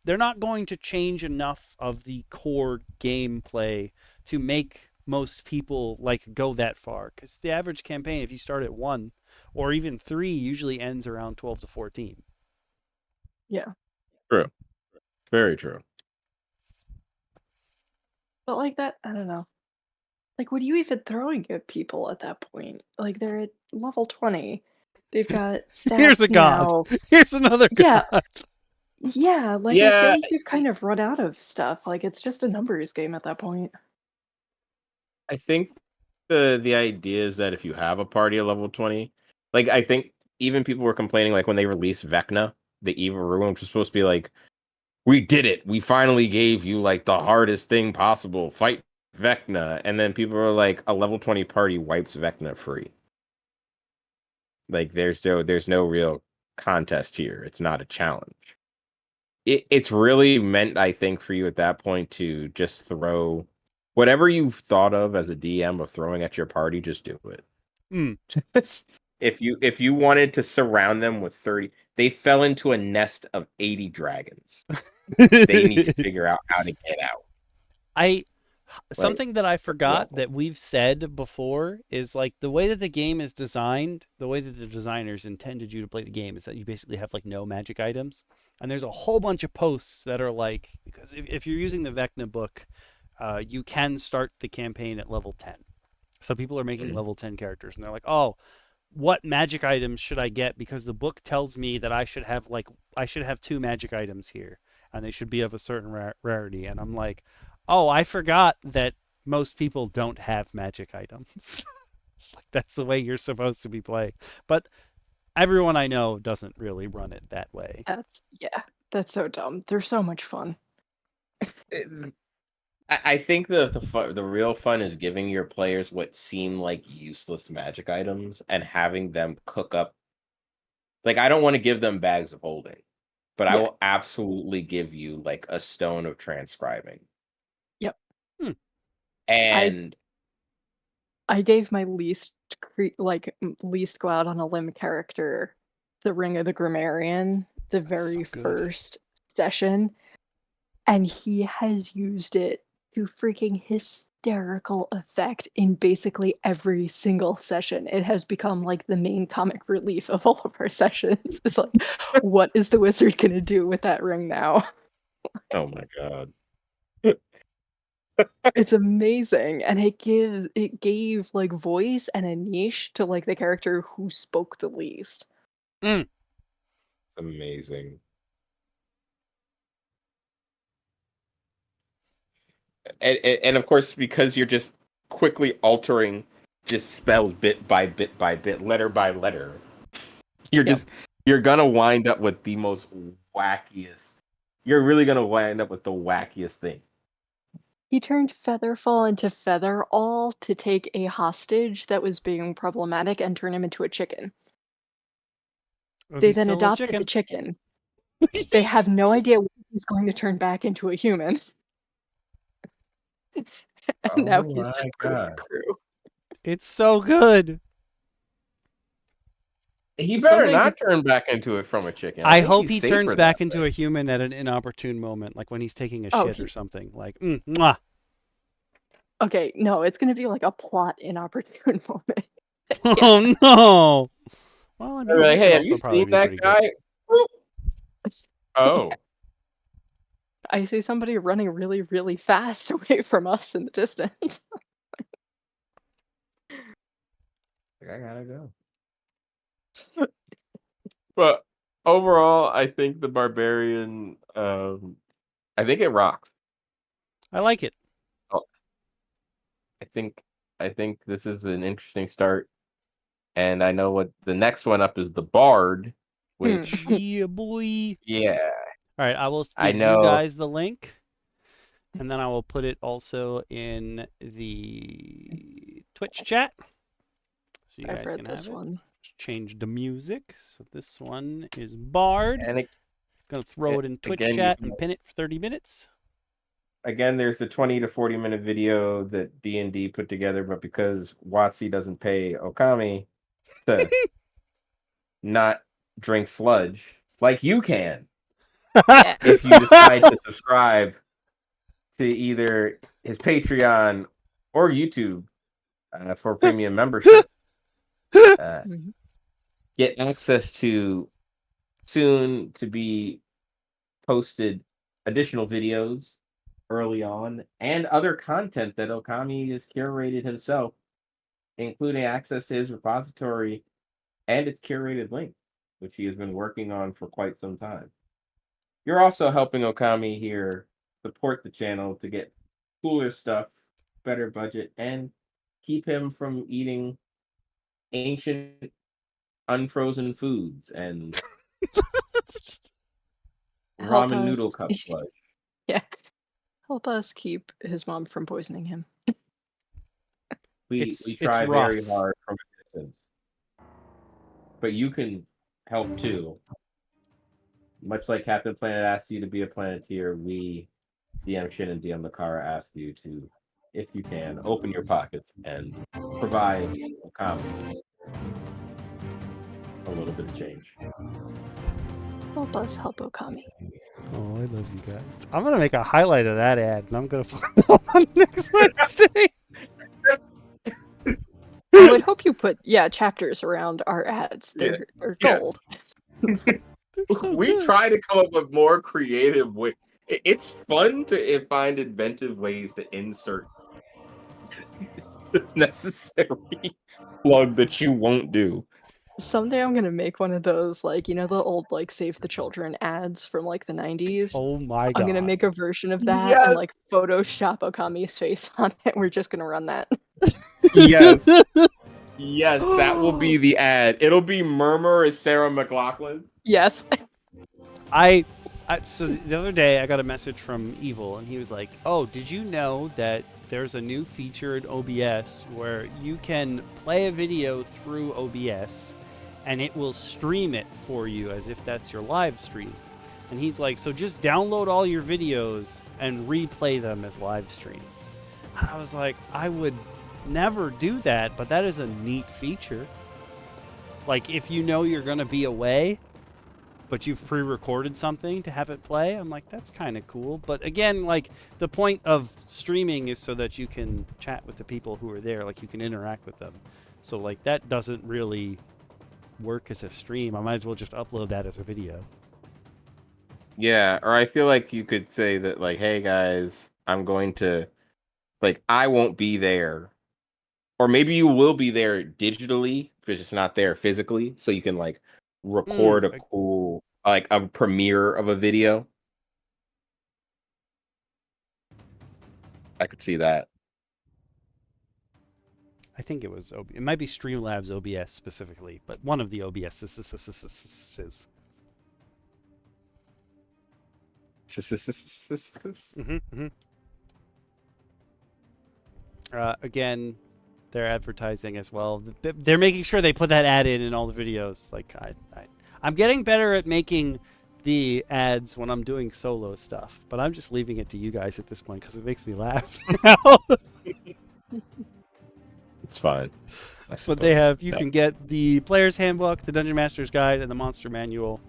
They're not going to change enough of the core gameplay to make most people like go that far, because the average campaign, if you start at 1 or even 3, usually ends around 12 to 14. Yeah. True. Very true. But like that, I don't know. Like, what are you even throwing at people at that point? Like, they're at level 20. They've got stats. Here's a god. Now. Here's another god. Yeah, like I feel like you've kind of run out of stuff. Like, it's just a numbers game at that point. I think the idea is that if you have a party at level 20, like, I think even people were complaining, like, when they released Vecna, the Evil Ruin, which was supposed to be like, we did it. We finally gave you like the hardest thing possible. Fight Vecna. And then people were like, a level 20 party wipes Vecna free. Like there's no real contest here. It's not a challenge. It's really meant, I think, for you at that point to just throw whatever you've thought of as a DM of throwing at your party, just do it. Just, if you wanted to surround them with 30, they fell into a nest of 80 dragons. They need to figure out how to get out. Something that I forgot awful. that we've said before is like the way that the game is designed, the way that the designers intended you to play the game is that you basically have like no magic items. And there's a whole bunch of posts that are like, because if you're using the Vecna book, you can start the campaign at level 10. So people are making level 10 characters and they're like, oh, what magic items should I get? Because the book tells me that I should have 2 magic items here and they should be of a certain rarity. And I'm like, oh, I forgot that most people don't have magic items. Like that's the way you're supposed to be playing. But everyone I know doesn't really run it that way. That's so dumb. They're so much fun. I think the real fun is giving your players what seem like useless magic items and having them cook up. Like, I don't want to give them bags of holding, but I will absolutely give you like a stone of transcribing. Yep. And I gave my least go out on a limb character the Ring of the Grammarian the very first session, and he has used it to freaking hysterical effect in basically every single session. It has become like the main comic relief of all of our sessions. It's like, what is the wizard gonna do with that ring now? Oh my god. It's amazing, and it gave like voice and a niche to like the character who spoke the least. It's amazing. And of course, because you're just quickly altering just spells bit by bit by bit, letter by letter, you're gonna wind up with the most wackiest. You're really gonna wind up with the wackiest thing. He turned Featherfall into Featherall to take a hostage that was being problematic and turn him into a chicken. They then adopted the chicken. They have no idea when he's going to turn back into a human. And now he's just part of the crew. It's so good. He better not turn back into it from a chicken. I hope he turns back into a human at an inopportune moment, like when he's taking a shit or something. Like, mwah. Okay, no, it's gonna be like a plot inopportune moment. Oh no! Well, I mean, like, hey, have you seen that guy? Oh. I see somebody running really, really fast away from us in the distance. I gotta go. But overall, I think the Barbarian, I think it rocks. I like it. Oh, I think this is an interesting start, and I know what the next one up is, the Bard, which yeah, boy. Yeah. All right, I will give you guys the link, and then I will put it also in the Twitch chat, so you guys can have it. Just change the music. So this one is Bard. And gonna throw it in Twitch chat and pin it for 30 minutes. Again, there's the 20 to 40-minute video that D&D put together, but because WotC doesn't pay Okami to not drink sludge like you can, if you decide to subscribe to either his Patreon or YouTube for premium membership, get access to soon to be posted additional videos early on and other content that Okami has curated himself, including access to his repository and its curated link, which he has been working on for quite some time. You're also helping Okami here support the channel to get cooler stuff, better budget, and keep him from eating ancient unfrozen foods and ramen noodle cup sludge. Yeah. Help us keep his mom from poisoning him. We try very hard from a distance. but you can help too. Much like Captain Planet asked you to be a Planeteer, we, DM Shin and DM Lacara, ask you to, if you can, open your pockets and provide a comment. A little bit of change. Help us help Okami. Oh, I love you guys. I'm gonna make a highlight of that ad, and I'm gonna put it on next Wednesday. I would hope you put chapters around our ads. They're Yeah. gold. So We good. try to come up with more creative ways. It's fun to find inventive ways to insert necessary plug that you won't do. Someday I'm gonna make one of those, like, the old, like, Save the Children ads from, like, the 90s. Oh my I'm gonna god. make a version of that Yes. and, like, Photoshop Okami's face on it. We're just gonna run that. Yes. Yes, that will be the ad. It'll be Murmur as Sarah McLachlan. Yes. So the other day I got a message from Evil, and he was like, "Oh, did you know that there's a new feature in OBS where you can play a video through OBS and it will stream it for you as if that's your live stream?" And he's like, "So just download all your videos and replay them as live streams." And I was like, I would never do that, but that is a neat feature. Like, if you know you're going to be away, but you've pre-recorded something to have it play, I'm like, that's kind of cool. But again, like, the point of streaming is so that you can chat with the people who are there, like, you can interact with them. So, like, that doesn't really work as a stream. I might as well just upload that as a video. Yeah, or I feel like you could say that, like, hey guys, I'm going to, like, I won't be there. Or maybe you will be there digitally, but it's not there physically. So you can, like, record a cool, like, a premiere of a video. I could see that. I think it was it might be Streamlabs OBS specifically, but one of the OBSs. Again, they're advertising as well. They're making sure they put that ad in all the videos. Like, I'm getting better at making the ads when I'm doing solo stuff, but I'm just leaving it to you guys at this point because it makes me laugh now. It's fine. But they have, you can get the Player's Handbook, the Dungeon Master's Guide, and the Monster Manual.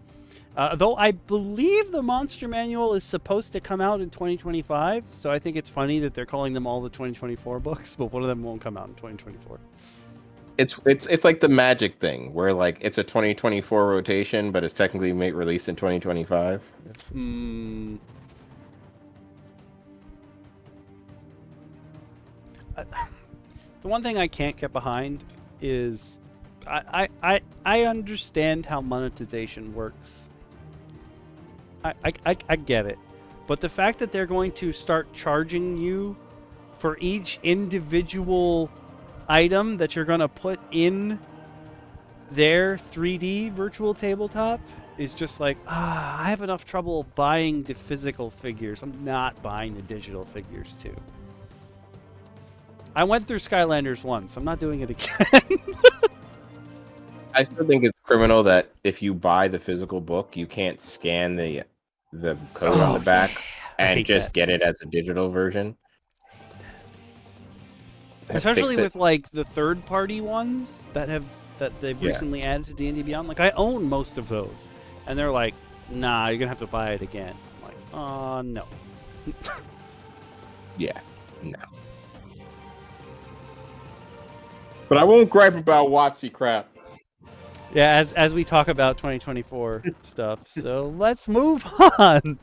Though I believe the Monster Manual is supposed to come out in 2025, so I think it's funny that they're calling them all the 2024 books, but one of them won't come out in 2024. It's like the Magic thing, where, like, it's a 2024 rotation, but it's technically released in 2025. The one thing I can't get behind is I understand how monetization works. I get it. But the fact that they're going to start charging you for each individual item that you're going to put in their 3D virtual tabletop is just like, I have enough trouble buying the physical figures. I'm not buying the digital figures too. I went through Skylanders once. I'm not doing it again. I still think it's criminal that if you buy the physical book, you can't scan the code on the back and just get it as a digital version. Especially with, like, the third-party ones that they've recently added to D&D Beyond. Like, I own most of those, and they're like, "Nah, you're gonna have to buy it again." I'm like, no. Yeah, no. But I won't gripe about WotC crap. Yeah, as we talk about 2024 stuff, so let's move on.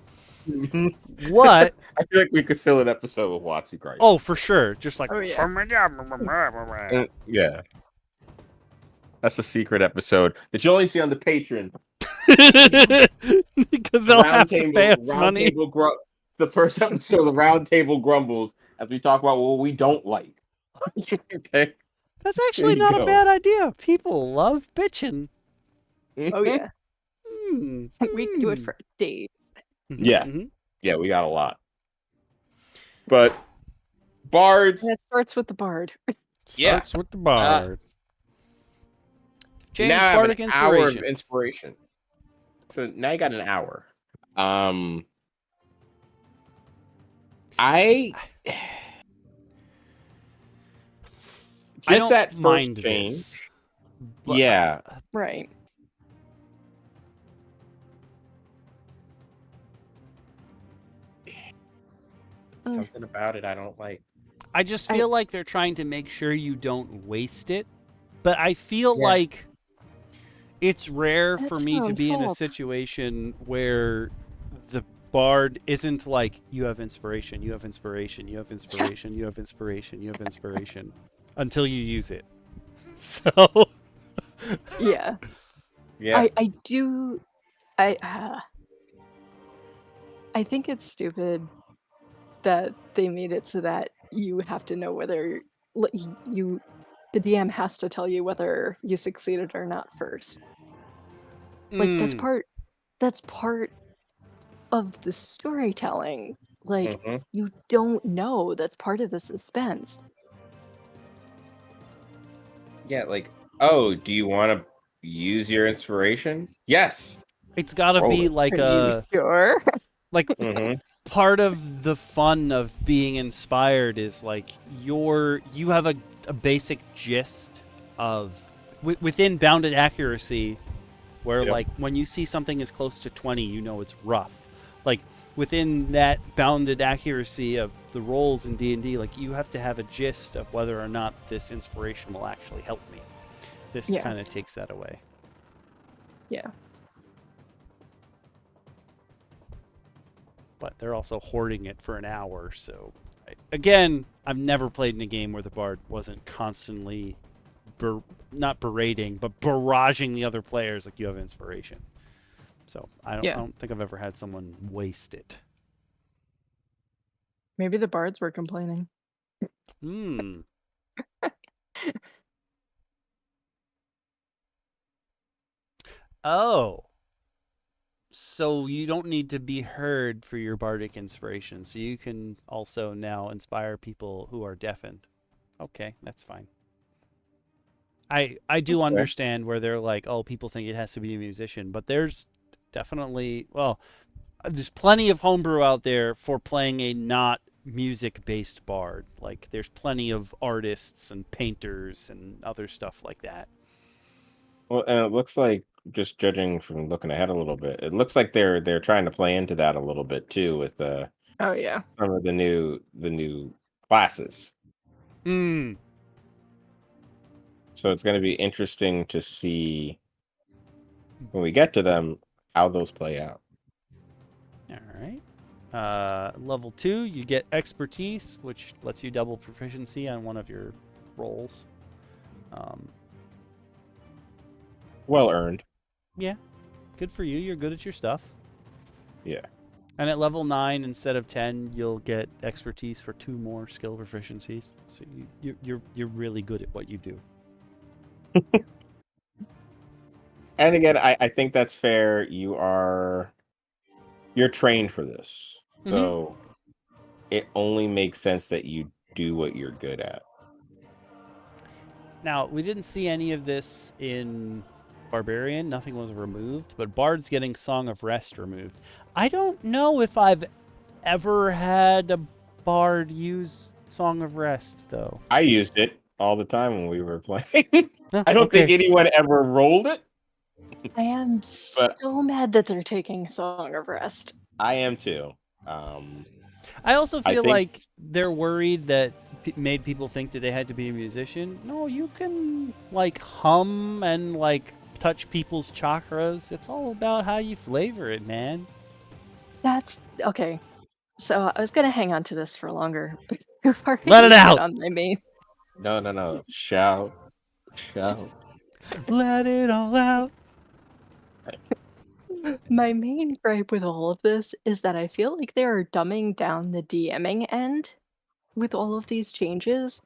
What? I feel like we could fill an episode with WotC gripe. Oh, for sure. Just like, yeah. That's a secret episode that you only see on the Patreon. Because they'll have to pay us money. The first episode of the Round Table Grumbles, as we talk about what we don't like. Okay. That's actually not a bad idea. People love bitching. Oh yeah. We can do it for days. Yeah. Yeah, we got a lot. But bards. And it starts with the bard. Starts with the bard. Change now I have an bardic hour of inspiration. inspiration. So now you got an hour. I I just don't that mind first change. this. But, Yeah. Right. Something about it I don't like. I just feel like they're trying to make sure you don't waste it. But I feel like it's rare for That's me your to own be in a fault. situation where the bard isn't like, you have inspiration, you have inspiration, you have inspiration, you have inspiration, you have inspiration, until you use it. So Yeah. Yeah. I think it's stupid that they made it so that you have to know whether the DM has to tell you whether you succeeded or not first. Like that's part of the storytelling. Like you don't know, that's part of the suspense. Yeah, like, oh, do you want to use your inspiration? Yes. it's gotta Roll be it. like Are you sure? like part of the fun of being inspired is like you have a basic gist of within bounded accuracy, where Yep. like when you see something as close to 20, you know it's rough. Like within that bounded accuracy of the rolls in D&D, like you have to have a gist of whether or not this inspiration will actually help me. This Yeah. kind of takes that away. Yeah. But they're also hoarding it for an hour, so again, I've never played in a game where the bard wasn't constantly not berating, but barraging the other players like, you have inspiration. So I don't think I've ever had someone waste it. Maybe the bards were complaining. Oh. So you don't need to be heard for your bardic inspiration. So you can also now inspire people who are deafened. Okay, that's fine. I do understand where they're like, oh, people think it has to be a musician, but there's definitely, well, there's plenty of homebrew out there for playing a not music-based bard. Like there's plenty of artists and painters and other stuff like that. Well, and it looks like, just judging from looking ahead a little bit, it looks like they're trying to play into that a little bit too with some of the new classes. So it's going to be interesting to see when we get to them how those play out. All right. Level 2, you get expertise, which lets you double proficiency on one of your rolls. Well earned. Yeah, good for you. You're good at your stuff. Yeah. And at level 9, instead of 10, you'll get expertise for 2 more skill proficiencies. So you're really good at what you do. And again, I think that's fair. You're trained for this. So it only makes sense that you do what you're good at. Now, we didn't see any of this in Barbarian. Nothing was removed, but Bard's getting Song of Rest removed. I don't know if I've ever had a Bard use Song of Rest, though. I used it all the time when we were playing. I don't think anyone ever rolled it. I am so mad that they're taking Song of Rest. I am too. I also feel like they're worried that made people think that they had to be a musician. No, you can like hum and like touch people's chakras. It's all about how you flavor it, man. That's okay. So I was gonna hang on to this for longer. Let it out. On my main. No. Shout. Let it all out. My main gripe with all of this is that I feel like they are dumbing down the DMing end with all of these changes.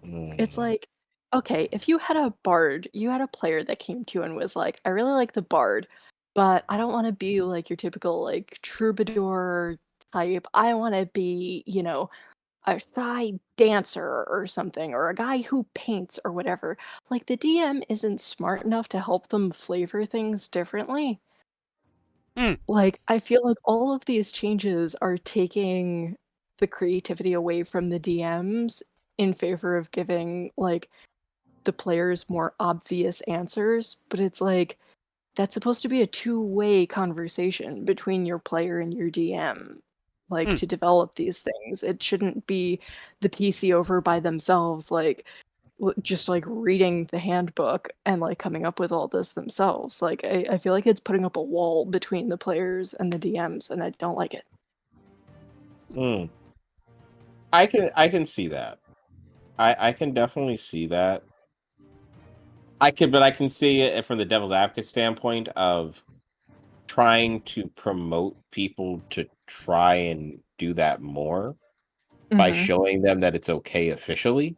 It's like, okay, if you had a bard, you had a player that came to you and was like, I really like the bard, but I don't want to be like your typical like troubadour type. I want to be, a shy dancer or something, or a guy who paints or whatever, like the DM isn't smart enough to help them flavor things differently. Mm. Like, I feel like all of these changes are taking the creativity away from the DMs in favor of giving, like, the players more obvious answers, but it's like, that's supposed to be a two-way conversation between your player and your DM, like, Mm. to develop these things. It shouldn't be the PC over by themselves, like, just like reading the handbook and like coming up with all this themselves. Like I feel like it's putting up a wall between the players and the DMs, and I don't like it. Mm. I can see that. I can definitely see that. But I can see it from the devil's advocate standpoint of trying to promote people to try and do that more by Mm-hmm. showing them that it's okay officially.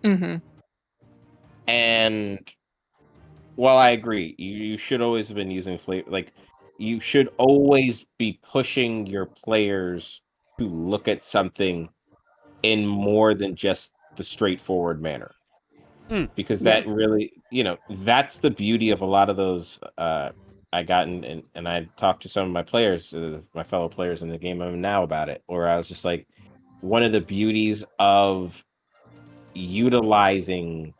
Mm-hmm. And while I agree, you should always have been using flavor. Like, you should always be pushing your players to look at something in more than just the straightforward manner. Mm. Because Yeah. that really, that's the beauty of a lot of those. I got and I talked to some of my players, my fellow players in the game I'm in now about it, where I was just like, one of the beauties of utilizing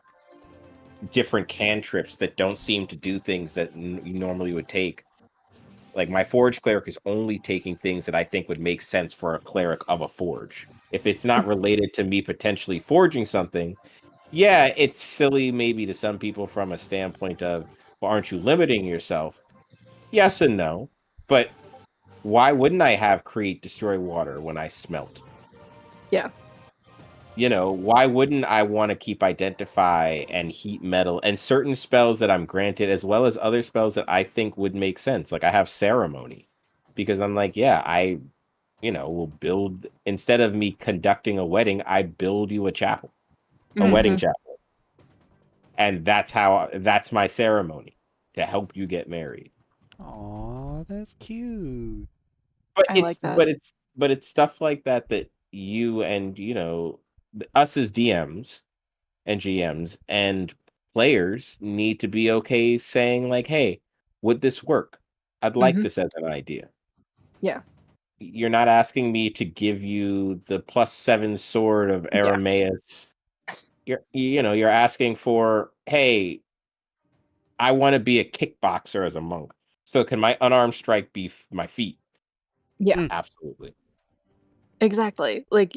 different cantrips that don't seem to do things that you normally would take. Like, my forge cleric is only taking things that I think would make sense for a cleric of a forge. If it's not related to me potentially forging something, yeah, it's silly maybe to some people from a standpoint of, well, aren't you limiting yourself? Yes and no. But why wouldn't I have create destroy water when I smelt? Yeah. Why wouldn't I want to keep identify and heat metal and certain spells that I'm granted, as well as other spells that I think would make sense? Like, I have ceremony because I'm like, yeah, I, will build, instead of me conducting a wedding, I build you a chapel, a wedding Mm-hmm. chapel. And that's my ceremony to help you get married. Aw, that's cute. But I it's like that. stuff like that that you and us as DMs and GMs and players need to be okay saying, like, hey, would this work? I'd like Mm-hmm. this as an idea. Yeah. You're not asking me to give you the +7 sword of Yeah. Arameus. You're asking for, hey, I want to be a kickboxer as a monk. So can my unarmed strike be my feet? Yeah. Mm. Absolutely. Exactly. Like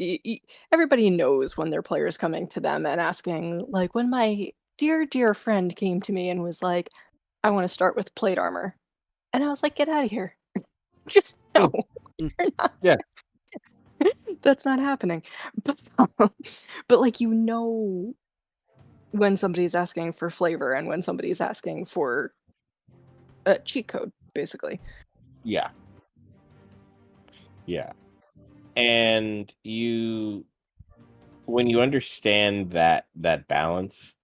everybody knows when their player's coming to them and asking, like when my dear friend came to me and was like, I want to start with plate armor. And I was like, get out of here. Just no. Mm. You're not. Yeah. That's not happening. But, but like when somebody's asking for flavor and when somebody's asking for a cheat code, basically. Yeah. Yeah. And when you understand that balance,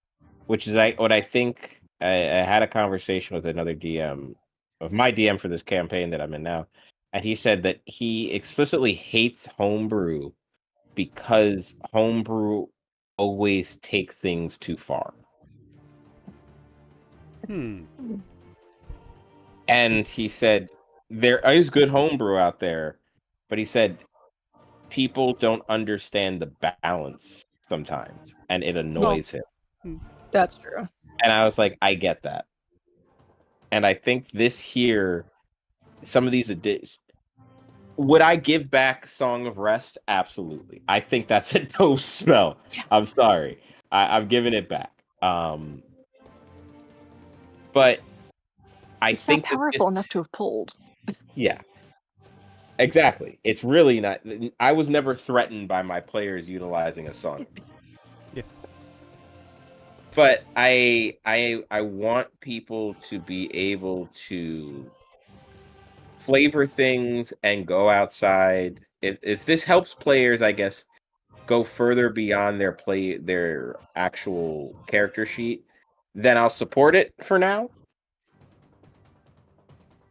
which is what I think, I had a conversation with another DM of my DM for this campaign that I'm in now, and he said that he explicitly hates homebrew because homebrew always takes things too far. Hmm. And he said there is good homebrew out there, but he said people don't understand the balance sometimes, and it Well, annoys him. That's true. And I was like, I get that. And I think this here, some of these would I give back Song of Rest? Absolutely. I think that's a dope spell. Yeah. I'm sorry. I've given it back. But I It's not think that powerful enough to have pulled. yeah, exactly. It's really not. I was never threatened by my players utilizing a Song of Rest. Yeah. But I want people to be able to flavor things and go outside. If this helps players, I guess, go further beyond their actual character sheet, then I'll support it for now.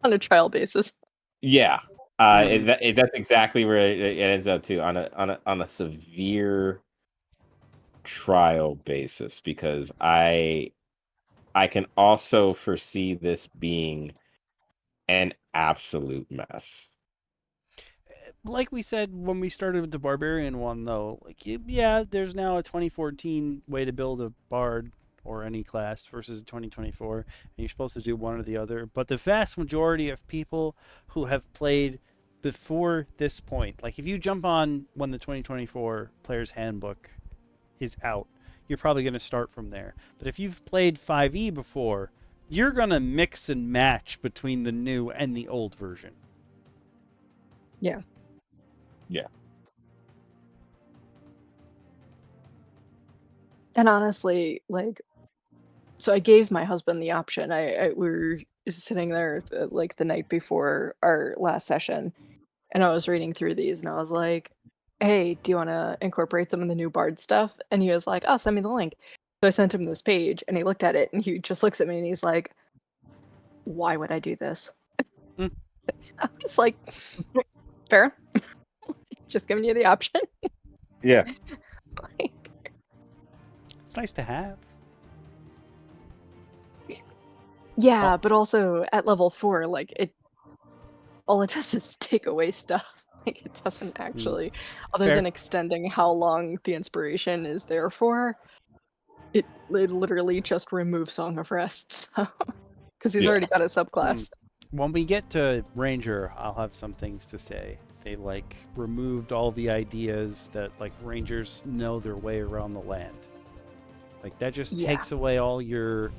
On a trial basis. Yeah. That's exactly where it ends up too, on a severe trial basis, because I can also foresee this being an absolute mess. Like we said when we started with the Barbarian one, though, like yeah, there's now a 2014 way to build a bard or any class versus 2024, and you're supposed to do one or the other. But the vast majority of people who have played before this point, like if you jump on when the 2024 Player's Handbook is out, you're probably going to start from there. But if you've played 5e before, you're going to mix and match between the new and the old version. Yeah. Yeah. And honestly, like, so I gave my husband the option. We were sitting there like the night before our last session, and I was reading through these, and I was like, "Hey, do you want to incorporate them in the new Bard stuff?" And he was like, "Oh, send me the link." So I sent him this page, and he looked at it, and he just looks at me, and he's like, "Why would I do this?" Mm. I was like, "Fair, just giving you the option." Yeah. Like, It's nice to have. yeah, but also at level 4, like all it does is take away stuff. Like it doesn't actually, other Fair. than extending how long the inspiration is there for, it literally just removes Song of Rest. Because he's Yeah. already got a subclass. When we get to Ranger, I'll have some things to say. They like removed all the ideas that like Rangers know their way around the land. Like that just Yeah. takes away all your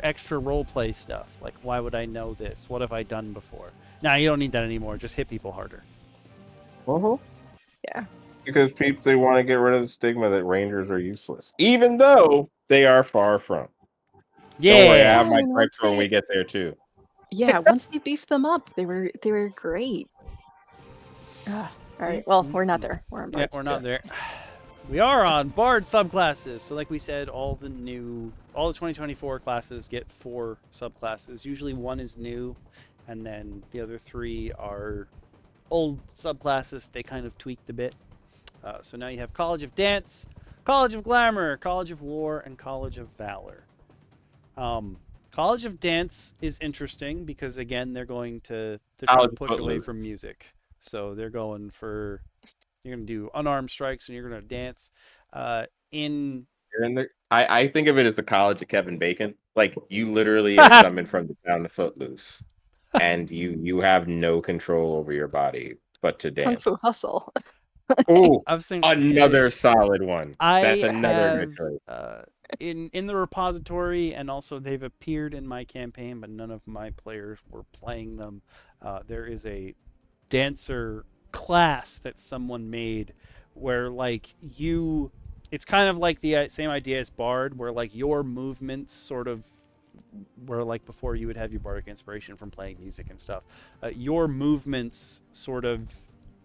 extra roleplay stuff. Like why would I know this? What have I done before? Nah, you don't need that anymore. Just hit people harder. Yeah. Because they want to get rid of the stigma that Rangers are useless, even though they are far from. Yeah. Don't worry, I have Yeah, my and gripes when we get there too. Yeah, once they beefed them up, they were great. All right, well, we're not there. We're on Yeah, Bards. we're not there. We are on Bard subclasses. So like we said, all the 2024 classes get 4 subclasses. Usually one is new, and then the other 3 are old subclasses. They kind of tweaked a bit. So now you have College of Dance, College of Glamour, College of Lore, and College of Valor. College of Dance is interesting because again they're trying to push away from music. So they're going for, you're going to do unarmed strikes and you're going to dance. I think of it as the College of Kevin Bacon. Like you literally are summoned from the town of Footloose, and you have no control over your body but to dance. Kung Fu Hustle. Oh, I was thinking, another solid one. That's another have in the repository, and also they've appeared in my campaign, but none of my players were playing them. There is a dancer class that someone made where like it's kind of like the same idea as Bard, where like your movements sort of, where like before you would have your bardic inspiration from playing music and stuff, your movements sort of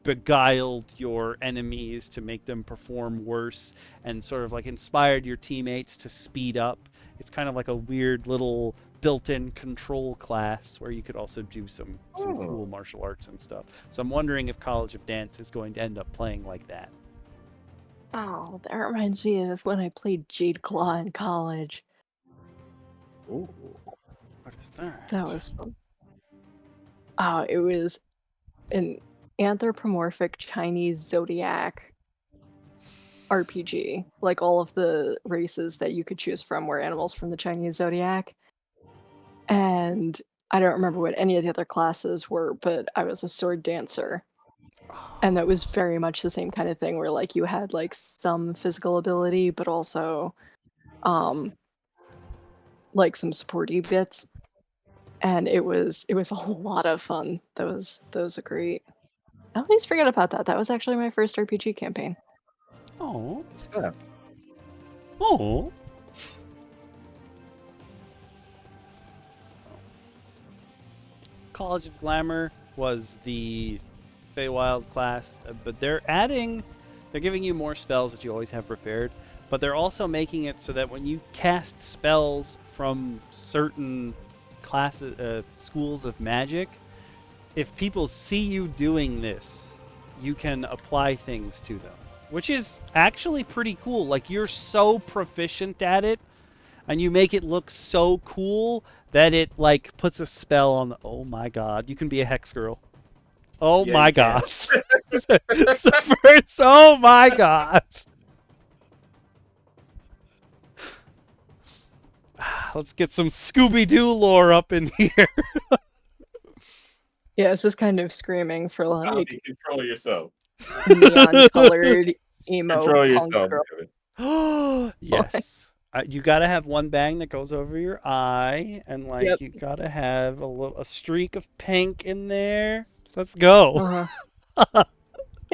beguiled your enemies to make them perform worse and sort of like inspired your teammates to speed up. It's kind of like a weird little built-in control class where you could also do some cool martial arts and stuff. So I'm wondering if College of Dance is going to end up playing like that. Oh, that reminds me of when I played Jade Claw in college. Ooh. What is that? That was fun. Oh, it was an anthropomorphic Chinese zodiac RPG. Like all of the races that you could choose from were animals from the Chinese zodiac. And I don't remember what any of the other classes were, but I was a sword dancer. And that was very much the same kind of thing where like you had like some physical ability, but also like some supporty bits. And it was a whole lot of fun. Those are great. I always forget about that. That was actually my first RPG campaign. Oh. Yeah. Oh. College of Glamour was the Feywild class, but they're giving you more spells that you always have prepared, but they're also making it so that when you cast spells from certain classes, schools of magic, if people see you doing this, you can apply things to them, which is actually pretty cool. Like, you're so proficient at it, and you make it look so cool that it like puts a spell on the. Oh my god, you can be a hex girl. Oh Yeah, my you can. gosh. Oh my gosh. Let's get some Scooby-Doo lore up in here. Yeah, it's just kind of screaming for like Control yourself. neon-colored emo Control punk yourself. girl. Yes. You gotta have one bang that goes over your eye, and like Yep. you gotta have a streak of pink in there. Let's go.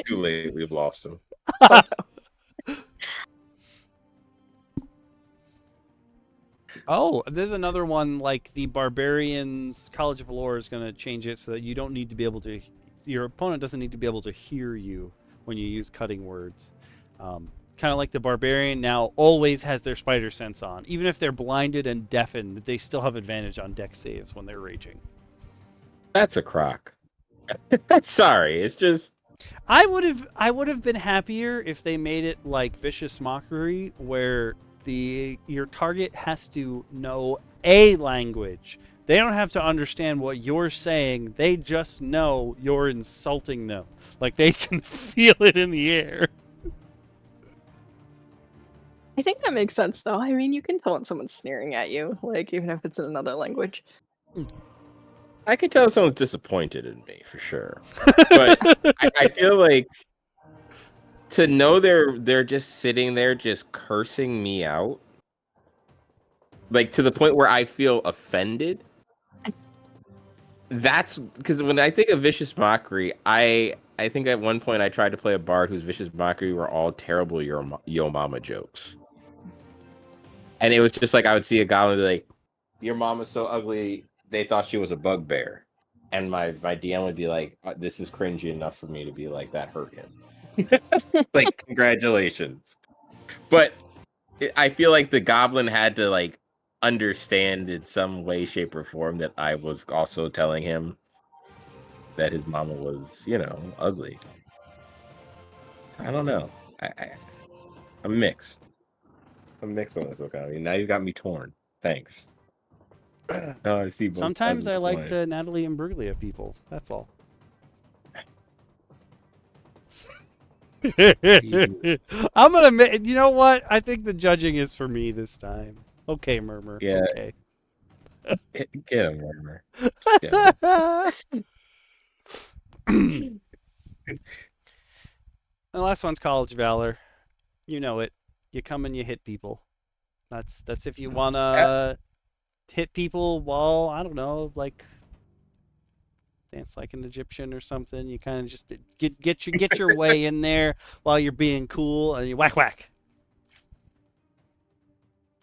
Too late. We've lost him. Oh, no. Oh, there's another one, like the Barbarian's College of Lore is going to change it so that you don't need to be able to, your opponent doesn't need to be able to hear you when you use cutting words. Kind of like the Barbarian now always has their spider sense on. Even if they're blinded and deafened, they still have advantage on dex saves when they're raging. That's a crock. Sorry, it's just... I would have been happier if they made it like Vicious Mockery, where your target has to know a language. They don't have to understand what you're saying. They just know you're insulting them. Like, they can feel it in the air. I think that makes sense, though. I mean, you can tell when someone's sneering at you, like, even if it's in another language. I can tell someone's disappointed in me, for sure. But I feel like to know they're just sitting there just cursing me out, like to the point where I feel offended. That's because when I think of Vicious Mockery, I think at one point I tried to play a bard whose Vicious Mockery were all terrible yo mama jokes. And it was just like I would see a goblin be like, "Your mama's so ugly, they thought she was a bugbear." And my DM would be like, "This is cringy enough for me to be like, that hurt him." Like, congratulations. But I feel like the goblin had to like understand in some way, shape, or form that I was also telling him that his mama was, you know, ugly. I don't know. I'm mixed. I'm mixed on this, okay? Now you got me torn. Thanks. No, I see both Sometimes sides I of the like coin. to Natalie Imbruglia people. That's all. I'm gonna. You know what? I think the judging is for me this time. Okay, Murmur. Yeah. Okay. Get him, Murmur. Get him. The last one's College Valor. You know it. You come and you hit people. That's if you wanna hit people while, I don't know, like dance like an Egyptian or something. You kind of just get your way in there while you're being cool, and you whack whack.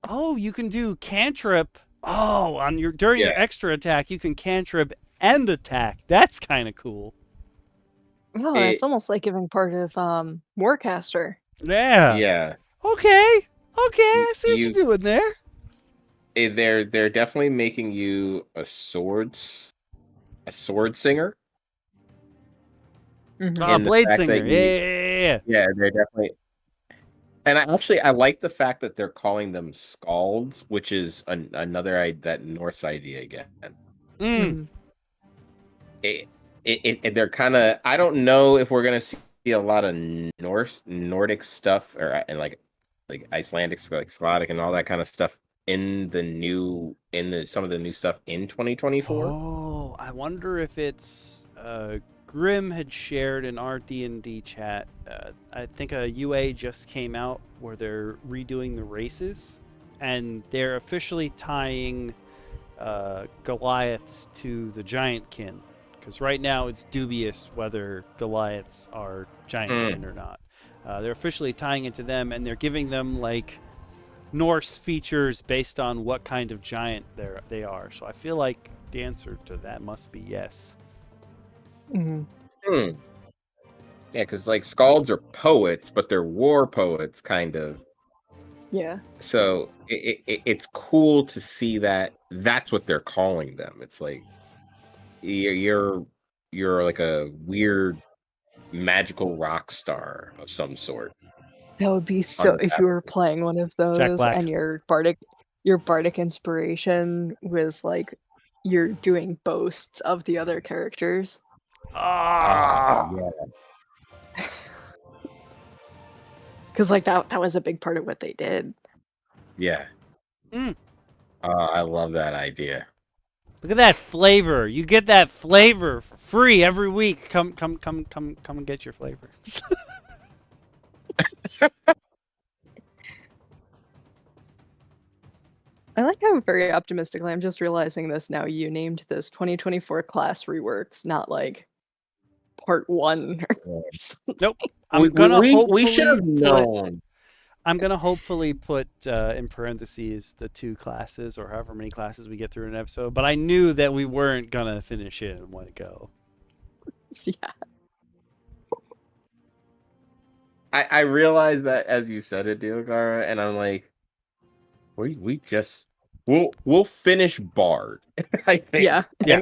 Oh, you can do cantrip. Oh, on your during your extra attack, you can cantrip and attack. That's kind of cool. Oh, it's almost like giving part of Warcaster. Yeah. Yeah. Okay. I see what you're doing there. They're definitely making you a sword singer. Blade singer. Yeah. Yeah, they're definitely. And I like the fact that they're calling them scalds, which is another that Norse idea again. They're kind of. I don't know if we're gonna see a lot of Nordic stuff, or and like Icelandic, like Slavic, and all that kind of stuff in some of the new stuff in 2024. Oh, I wonder if it's Grim had shared in our D&D chat. I think a UA just came out where they're redoing the races, and they're officially tying Goliaths to the Giantkin, because right now it's dubious whether Goliaths are Giantkin or not. They're officially tying it to them, and they're giving them like Norse features based on what kind of giant they are. So I feel like the answer to that must be yes. Yeah, because like scalds are poets, but they're war poets, kind of. Yeah. So it's cool to see that that's what they're calling them. It's like you're you're like a weird magical rock star of some sort. That would be on so the if you were playing one of Jack those Black. and your bardic inspiration was like you're doing boasts of the other characters. Ah, yeah. Because like that was a big part of what they did. Yeah. Mm. I love that idea. Look at that flavor. You get that flavor for free every week. Come and get your flavor. I like how very optimistically I'm just realizing this now. You named this 2024 class reworks, not like part 1 or something. Nope. I'm gonna we should have known. I'm gonna hopefully put in parentheses the 2 classes or however many classes we get through an episode. But I knew that we weren't gonna finish it in one go. Yeah. I realized that as you said it, DM Lacara, and I'm like, we'll finish Bard. I think. Yeah. Yeah.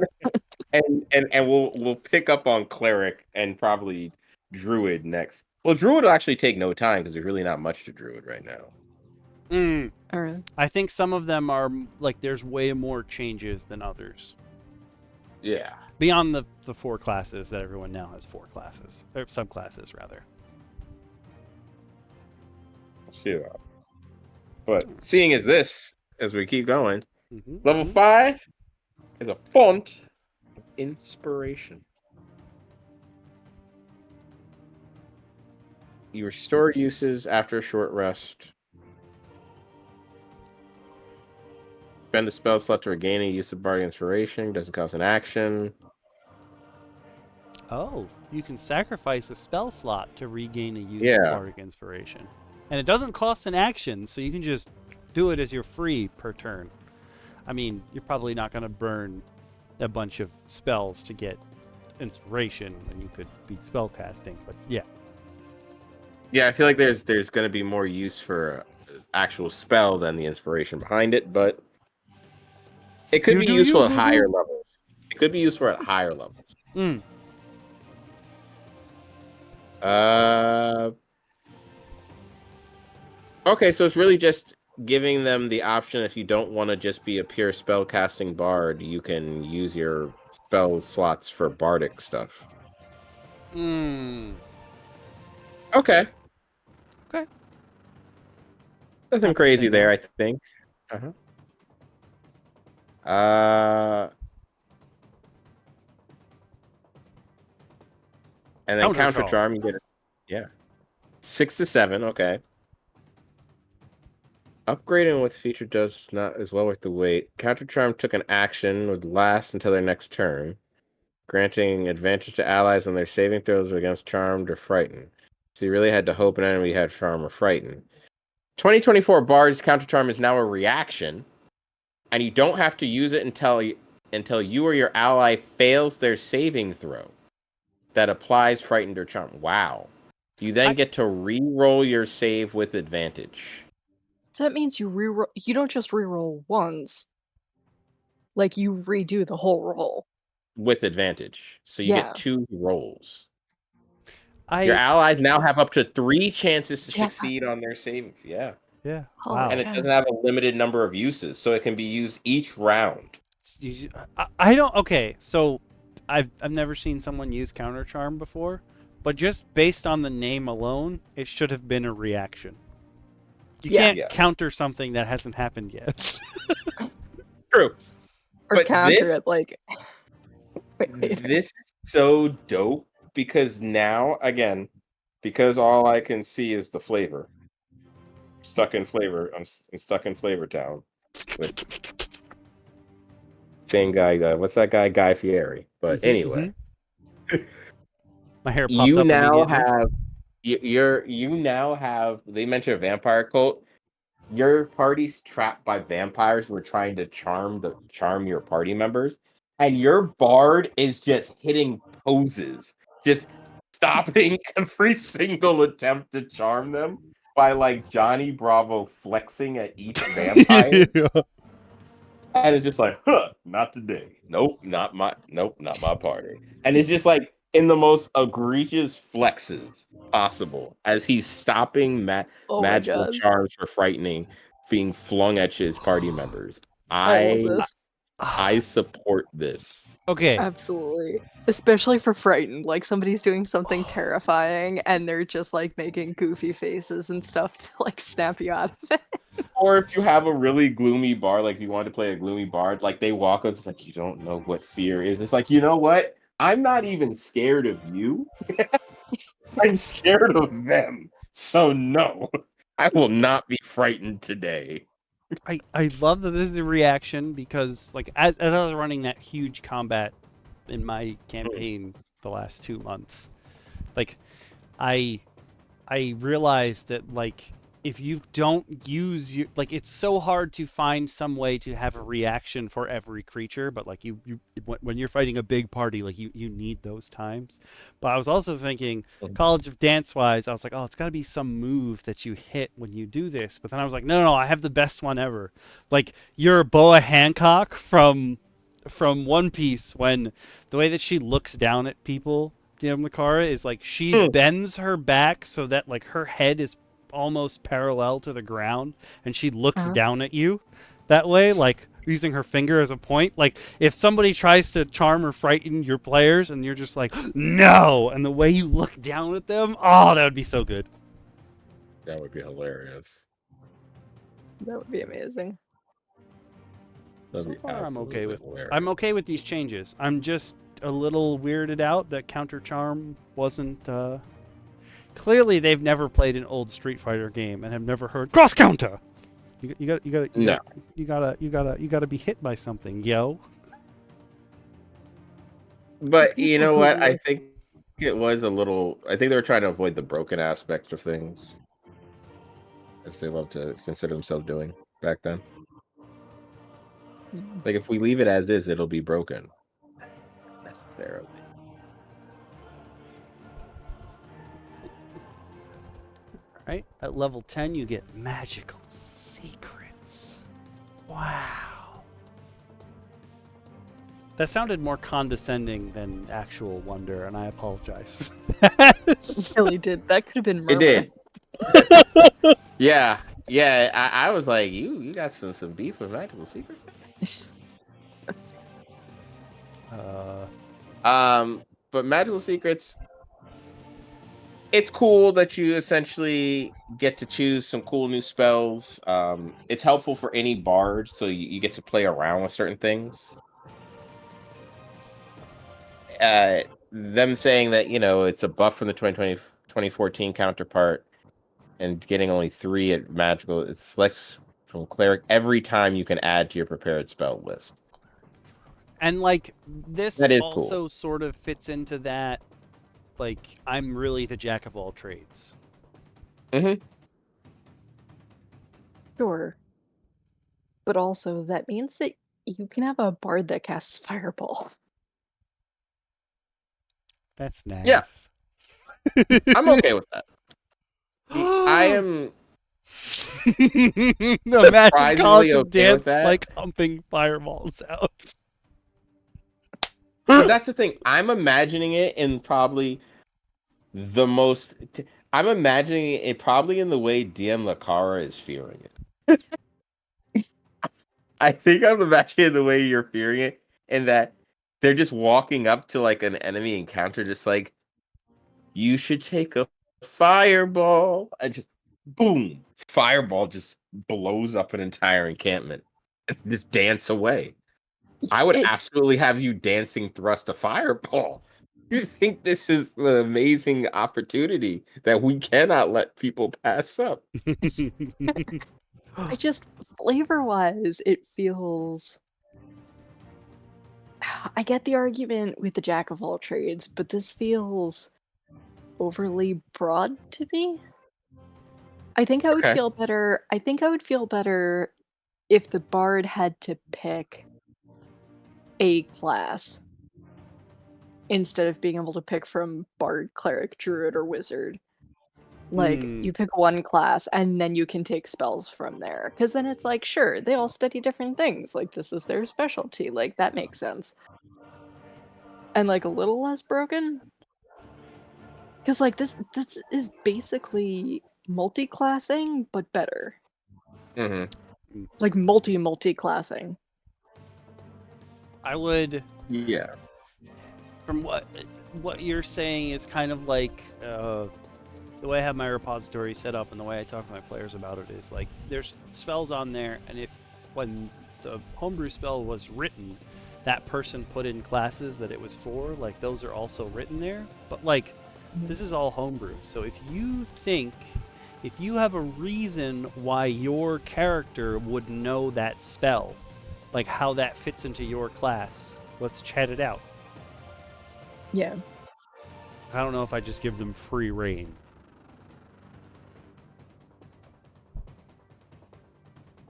And we'll pick up on cleric and probably Druid next. Well, Druid will actually take no time because there's really not much to Druid right now. All right. I think some of them are like there's way more changes than others. Yeah. Beyond the 4 classes that everyone now has 4 classes or subclasses rather. See that. But seeing as this, as we keep going, Mm-hmm. level 5 is a font of inspiration. You restore uses after a short rest. Spend a spell slot to regain a use of Bardic Inspiration. Doesn't cost an action. Oh, you can sacrifice a spell slot to regain a use Yeah. of Bardic Inspiration. And it doesn't cost an action, so you can just do it as your free per turn. I mean, you're probably not going to burn a bunch of spells to get inspiration when you could be spellcasting, but yeah. Yeah, I feel like there's going to be more use for actual spell than the inspiration behind it, but it could be useful at higher levels. It could be useful at higher levels. Mm. Okay, so it's really just giving them the option if you don't want to just be a pure spellcasting bard, you can use your spell slots for bardic stuff. Mm. Okay. Okay. Nothing crazy there, I think. And then counter charm, you get it. Yeah. 6 to 7, okay. Upgrading with feature does not as well worth the wait. Counter charm took an action, would last until their next turn, granting advantage to allies on their saving throws against charmed or frightened. So you really had to hope an enemy had charm or frightened. 2024 Bard's counter charm is now a reaction, and you don't have to use it until you or your ally fails their saving throw that applies frightened or charmed. Wow. You then get to re-roll your save with advantage. So that means you reroll. You don't just reroll once. Like you redo the whole roll with advantage. So you get 2 rolls. Your allies now have up to 3 chances to succeed on their save. Yeah. Yeah. Wow. And it doesn't have a limited number of uses, so it can be used each round. I don't. Okay, so I've never seen someone use counter charm before, but just based on the name alone, it should have been a reaction. You can't counter something that hasn't happened yet. True. Or but counter it like. This is so dope because now, again, because all I can see is the flavor. I'm stuck in Flavor Town. With same guy. What's that guy? Guy Fieri. But anyway, my hair popped up immediately. You now have. They mentioned a vampire cult. Your party's trapped by vampires who are trying to charm your party members, and your bard is just hitting poses, just stopping every single attempt to charm them by like Johnny Bravo flexing at each vampire. And it's just like, huh, not today. Nope, not my party. And it's just like in the most egregious flexes possible as he's stopping Oh my magical god. charms for frightening being flung at his party members. All of this. I support this. Okay. Absolutely. Especially for frightened, like somebody's doing something terrifying and they're just like making goofy faces and stuff to like snap you out of it. Or if you have a really gloomy bard, like you want to play a gloomy bard, like they walk up, it's like you don't know what fear is. It's like, you know what? I'm not even scared of you. I'm scared of them. So no, I will not be frightened today. I love that this is a reaction because like as I was running that huge combat in my campaign the last 2 months, like I realized that like if you don't use your like it's so hard to find some way to have a reaction for every creature, but like you when you're fighting a big party, like you need those times. But I was also thinking College of Dance wise, I was like, oh, it's got to be some move that you hit when you do this. But then I was like, no, I have the best one ever. Like your Boa Hancock from One Piece, when the way that she looks down at people, DM Lacara, is like she bends her back so that like her head is almost parallel to the ground and she looks down at you that way, like using her finger as a point. Like if somebody tries to charm or frighten your players and you're just like, no, and the way you look down at them, oh, that would be so good. That would be hilarious. That would be amazing. So far, I'm okay with these changes. I'm just a little weirded out that counter charm wasn't. Clearly, they've never played an old Street Fighter game and have never heard cross counter. You gotta be hit by something, yo. But you know what? I think it was a little. I think they were trying to avoid the broken aspect of things, as they love to consider themselves doing back then. Like if we leave it as is, it'll be broken. Necessarily. Right? At level 10, you get magical secrets. Wow. That sounded more condescending than actual wonder, and I apologize for that. It really did. That could have been murmur. It did. Yeah. I was like, you got some beef with magical secrets. But magical secrets. It's cool that you essentially get to choose some cool new spells. It's helpful for any bard, so you get to play around with certain things. Them saying that, it's a buff from the 2014 counterpart and getting only 3 at magical, it selects from cleric every time you can add to your prepared spell list. And like this also cool. Sort of fits into that. Like, I'm really the jack of all trades. Sure. But also, that means that you can have a bard that casts Fireball. That's nice. Yeah. I'm okay with that. I am... Imagine College of Dance, like, humping fireballs out. But that's the thing. I'm imagining it in probably the most... I'm imagining it probably in the way DM Lacara is fearing it. I think I'm imagining the way you're fearing it, in that they're just walking up to like an enemy encounter, just like, you should take a fireball, and just boom, fireball just blows up an entire encampment and just dance away. I would absolutely have you dancing thrust a fireball. You think this is the amazing opportunity that we cannot let people pass up? I just, flavor-wise, it feels... I get the argument with the jack of all trades, but this feels overly broad to me. I think I would feel better. I think I would feel better if the bard had to pick a class instead of being able to pick from bard, cleric, druid, or wizard. Like, you pick one class, and then you can take spells from there. Because then it's like, sure, they all study different things. Like, this is their specialty. Like, that makes sense. And, like, a little less broken. Because, like, this is basically multi-classing, but better. Mm-hmm. Like, multi-classing. I would... Yeah. From what you're saying is kind of like... the way I have my repository set up and the way I talk to my players about it is like there's spells on there, and when the homebrew spell was written, that person put in classes that it was for, like those are also written there. But like this is all homebrew, so if you have a reason why your character would know that spell, like how that fits into your class, let's chat it out. Yeah. I don't know if I just give them free reign.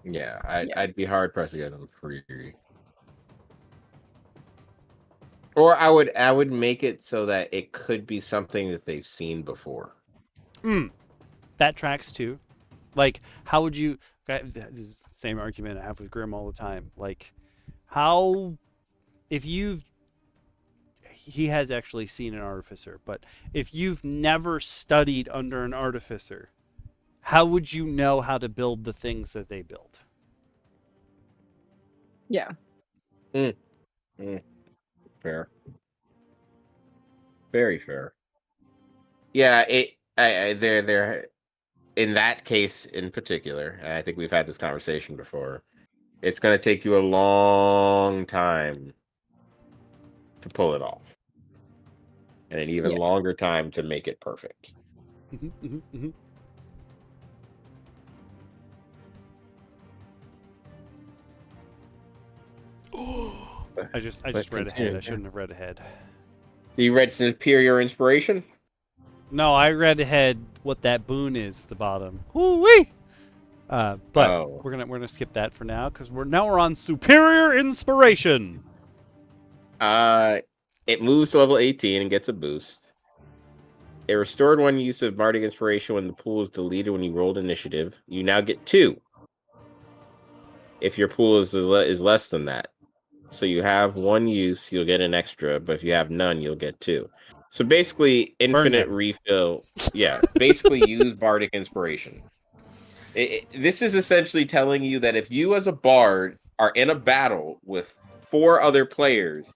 Yeah, I'd be hard pressed to get them free. Or I would make it so that it could be something that they've seen before. That tracks too. Like, how would you... This is the same argument I have with Grim all the time. Like, how... He has actually seen an artificer, but if you've never studied under an artificer, how would you know how to build the things that they build? Yeah. Fair. Very fair. Yeah, they're in that case in particular, and I think we've had this conversation before, it's going to take you a long time to pull it off. And an even longer time to make it perfect. I just read ahead. I shouldn't have read ahead. You read Superior Inspiration? No, I read ahead what that boon is at the bottom. Woo-wee! But we're gonna skip that for now because we're on Superior Inspiration. It moves to level 18 and gets a boost. It restored one use of Bardic Inspiration when the pool is deleted when you rolled initiative. You now get 2. If your pool is less than that. So you have 1 use, you'll get an extra, but if you have none, you'll get 2. So basically, infinite refill. Yeah, basically use Bardic Inspiration. This is essentially telling you that if you as a bard are in a battle with 4 other players,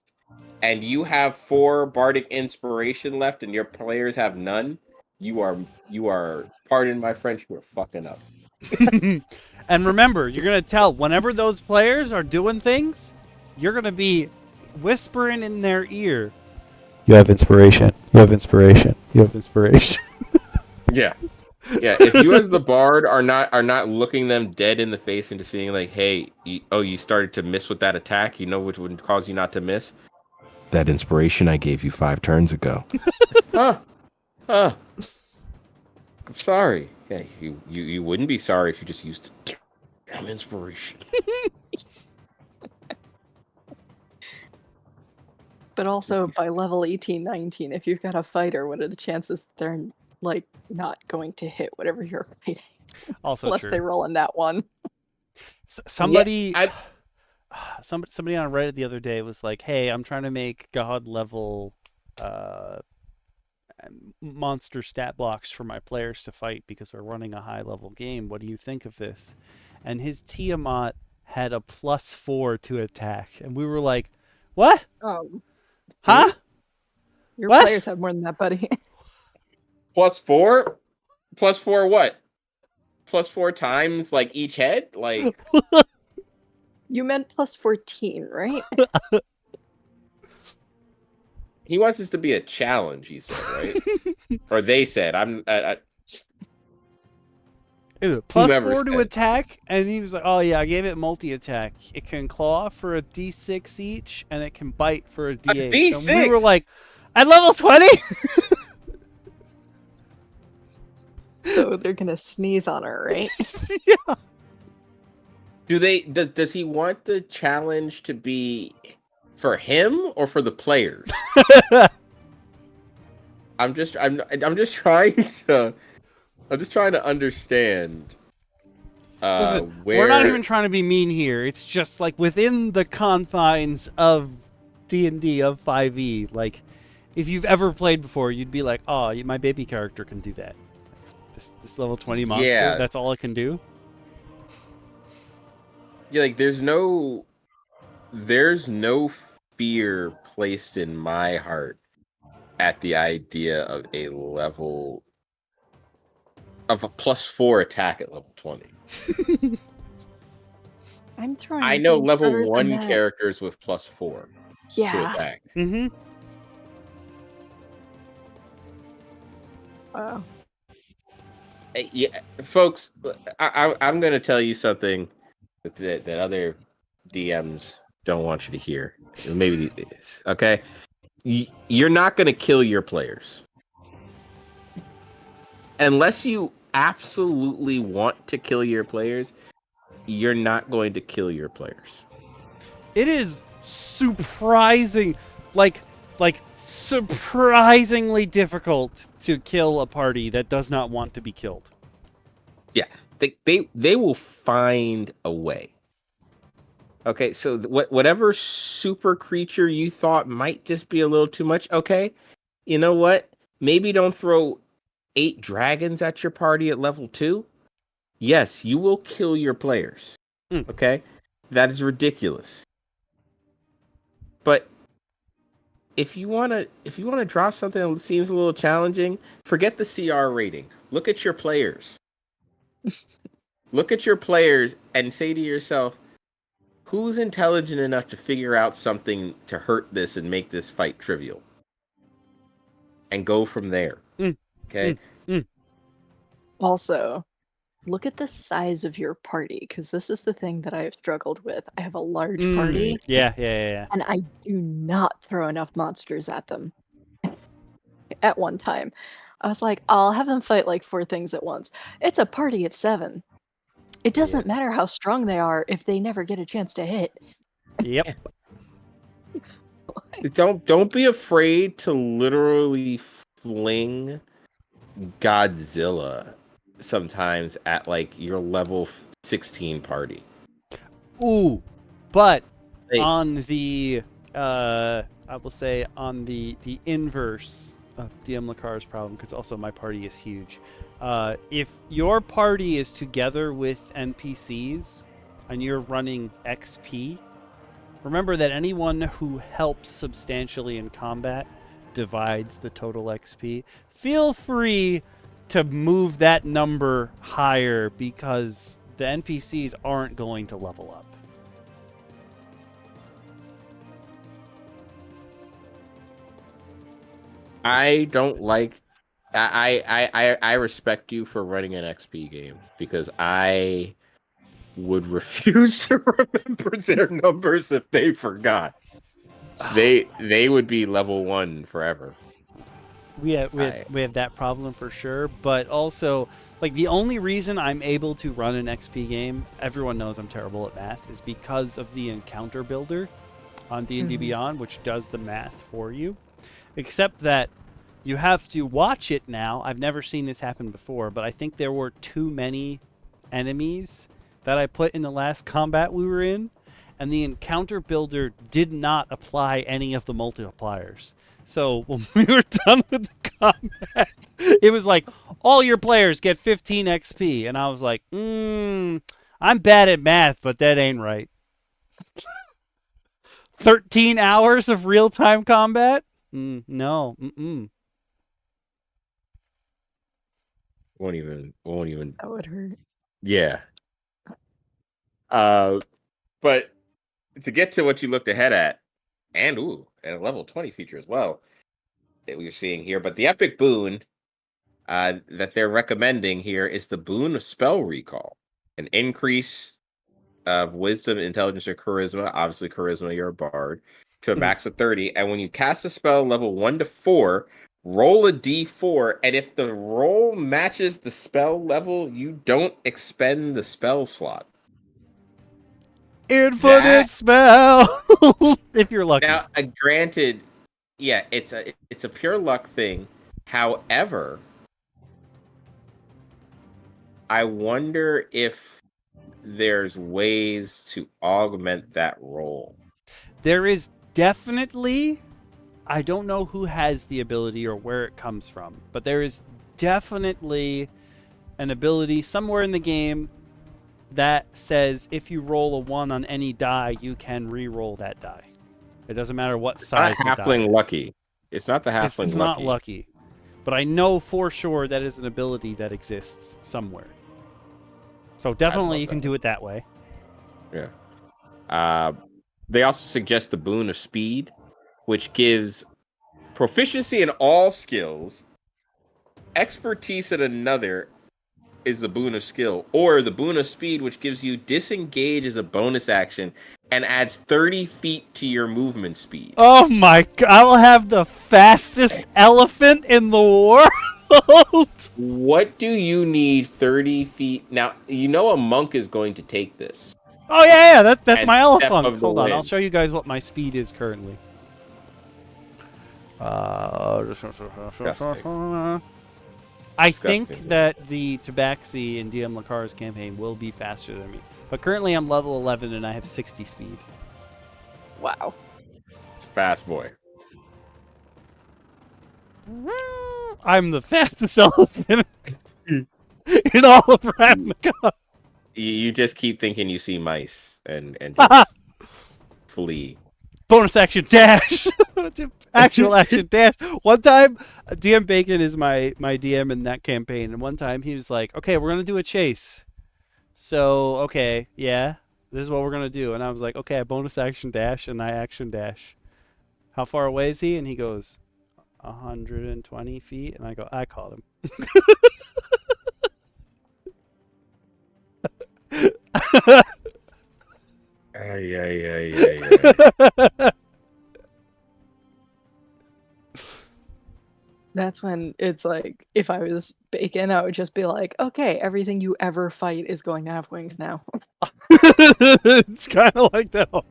and you have 4 Bardic Inspiration left and your players have none, you are, pardon my French, you are fucking up. And remember, you're going to tell whenever those players are doing things, you're going to be whispering in their ear, you have inspiration, you have inspiration, you have inspiration. Yeah. Yeah, if you as the bard are not looking them dead in the face and just being like, hey, you started to miss with that attack, you know which would cause you not to miss? That inspiration I gave you 5 turns ago. Huh. I'm sorry. Yeah, you wouldn't be sorry if you just used damn inspiration. But also, by level 18, 19, if you've got a fighter, what are the chances they're, like, not going to hit whatever you're fighting? Also Unless true. they roll in that one. Somebody on Reddit the other day was like, hey, I'm trying to make god level monster stat blocks for my players to fight because we're running a high level game. What do you think of this? And his Tiamat had a +4 to attack, and we were like, what? Huh? Your players have more than that, buddy. +4? +4 what? +4 times like each head? Like You meant +14, right? He wants this to be a challenge, he said, right? Or they said. +4 to attack, and he was like, oh yeah, I gave it multi-attack. It can claw for a D6 each, and it can bite for a D8. A D6? And we were like, at level 20? So they're gonna sneeze on her, right? Yeah. Does he want the challenge to be for him or for the players? I'm just trying to I'm just trying to understand. Listen, Where we're not even trying to be mean here. It's just like within the confines of D&D, of 5e. Like, if you've ever played before, you'd be like, "Oh, my baby character can do that. This level 20 monster, Yeah. that's all it can do." Yeah, like there's no fear placed in my heart at the idea of a level of a +4 attack at level 20. I'm throwing. I know things level better than 1 that. characters with +4 to Yeah. attack. Mm-hmm. Wow. Yeah, folks, I'm going to tell you something that other DMs don't want you to hear. Maybe this, okay? You're not going to kill your players. Unless you absolutely want to kill your players, you're not going to kill your players. It is surprisingly difficult to kill a party that does not want to be killed. Yeah, they will find a way. Okay, so whatever super creature you thought might just be a little too much, okay, you know what? Maybe don't throw 8 dragons at your party at level 2. Yes, you will kill your players. Okay? That is ridiculous. But if you wanna drop something that seems a little challenging, forget the CR rating. Look at your players. Look at your players and say to yourself, who's intelligent enough to figure out something to hurt this and make this fight trivial? And go from there. Okay? Also, look at the size of your party, because this is the thing that I have struggled with. I have a large party. Yeah. And I do not throw enough monsters at them at one time. I was like, I'll have them fight like 4 things at once. It's a party of 7. It doesn't matter how strong they are if they never get a chance to hit. Yep. Don't be afraid to literally fling Godzilla sometimes at like your level 16 party. Ooh, but on the I will say on the inverse of DM Lacara's problem, because also my party is huge. If your party is together with NPCs and you're running XP, remember that anyone who helps substantially in combat divides the total XP. Feel free to move that number higher because the NPCs aren't going to level up. I don't like. I respect you for running an XP game because I would refuse to remember their numbers if they forgot. They would be level 1 forever. We have that problem for sure, but also like the only reason I'm able to run an XP game, everyone knows I'm terrible at math, is because of the encounter builder on D&D Beyond, which does the math for you. Except that you have to watch it now. I've never seen this happen before, but I think there were too many enemies that I put in the last combat we were in, and the encounter builder did not apply any of the multipliers. So when we were done with the combat, it was like, all your players get 15 XP. And I was like, I'm bad at math, but that ain't right. 13 hours of real-time combat? No. Won't even. That would hurt. Yeah. But to get to what you looked ahead at, and a level 20 feature as well that we're seeing here. But the epic boon that they're recommending here is the boon of spell recall, an increase of wisdom, intelligence, or charisma. Obviously, charisma, you're a bard, to a max of 30. And when you cast a spell level 1 to 4, roll a d4, and if the roll matches the spell level, you don't expend the spell slot. Infinite spell! If you're lucky. Now, granted, yeah, it's a pure luck thing. However, I wonder if there's ways to augment that role. There is definitely, I don't know who has the ability or where it comes from, but there is definitely an ability somewhere in the game that says if you roll a 1 on any die, you can re-roll that die. It doesn't matter what size It's not the die halfling is. lucky. It's not the halfling It's lucky. not lucky. But I know for sure that is an ability that exists somewhere. So definitely you can do it that way. Yeah. They also suggest the boon of speed, which gives proficiency in all skills, expertise in another is the boon of skill, or the boon of speed, which gives you disengage as a bonus action and adds 30 feet to your movement speed. Oh my god, I will have the fastest elephant in the world! What do you need 30 feet? Now, you know a monk is going to take this. Oh yeah, that's And my step elephant. of the Hold on, I'll wind. show you guys what my speed is currently. I think Disgusting. that the Tabaxi in DM Lacara's campaign will be faster than me. But currently I'm level 11 and I have 60 speed. Wow. It's fast boy. I'm the fastest elephant in all of Ravnica. You just keep thinking you see mice and just flee. Bonus action dash. Actual action dash. One time, DM Bacon is my DM in that campaign, and one time he was like, "Okay, we're gonna do a chase." So okay, yeah, this is what we're gonna do, and I was like, "Okay, I bonus action dash and I action dash." How far away is he? And he goes, 120 feet, and I go, I caught him. Yeah. That's when it's like, if I was Bacon, I would just be like, okay, everything you ever fight is going to have wings now. It's kind of like that.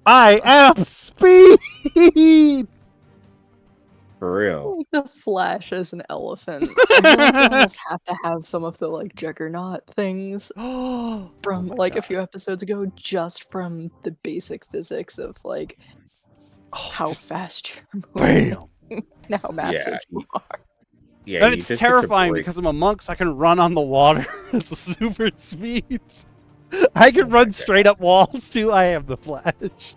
I am speed. For real. Like the Flash as an elephant. I feel like you almost have to have some of the like Juggernaut things from like a few episodes ago, just from the basic physics of like how fast you're moving and how massive you are. Yeah, And it's terrifying because I'm a monk, so I can run on the water. It's a super speed. I can run straight up walls too. I have the Flash.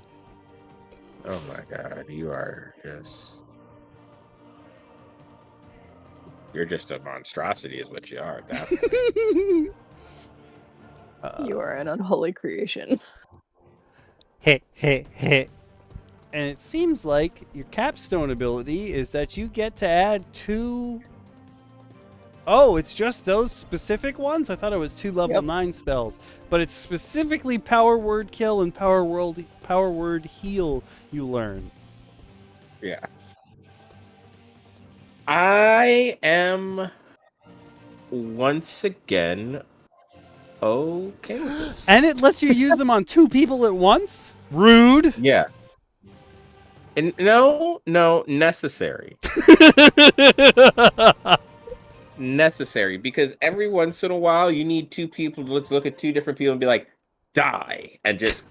Oh my god, you are just... You're just a monstrosity is what you are at that point. You are an unholy creation. Hey. And it seems like your capstone ability is that you get to add 2... Oh, it's just those specific ones? I thought it was 2 level 9 spells. But it's specifically Power Word Kill and Power Word Heal you learn. Yeah. I am once again okay with this. And it lets you use them on 2 people at once? Rude. Yeah. And no, necessary. Necessary, because every once in a while you need 2 people to look at 2 different people and be like, die, and just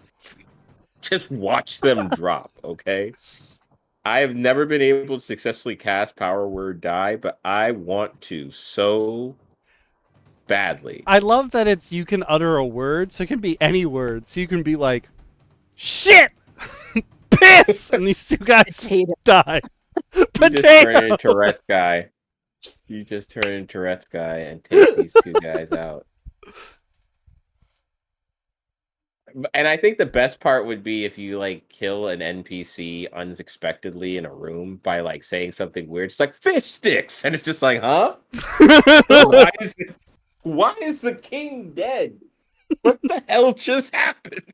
watch them drop, okay? I have never been able to successfully cast Power Word Die, but I want to so badly. I love that it's you can utter a word, so it can be any word. So you can be like, shit, piss, and these 2 guys die. Potato. You just turn into Tourette's guy and take these 2 guys out. And I think the best part would be if you like kill an NPC unexpectedly in a room by like saying something weird. It's like fish sticks, and it's just like, huh? Why is the king dead? What the hell just happened?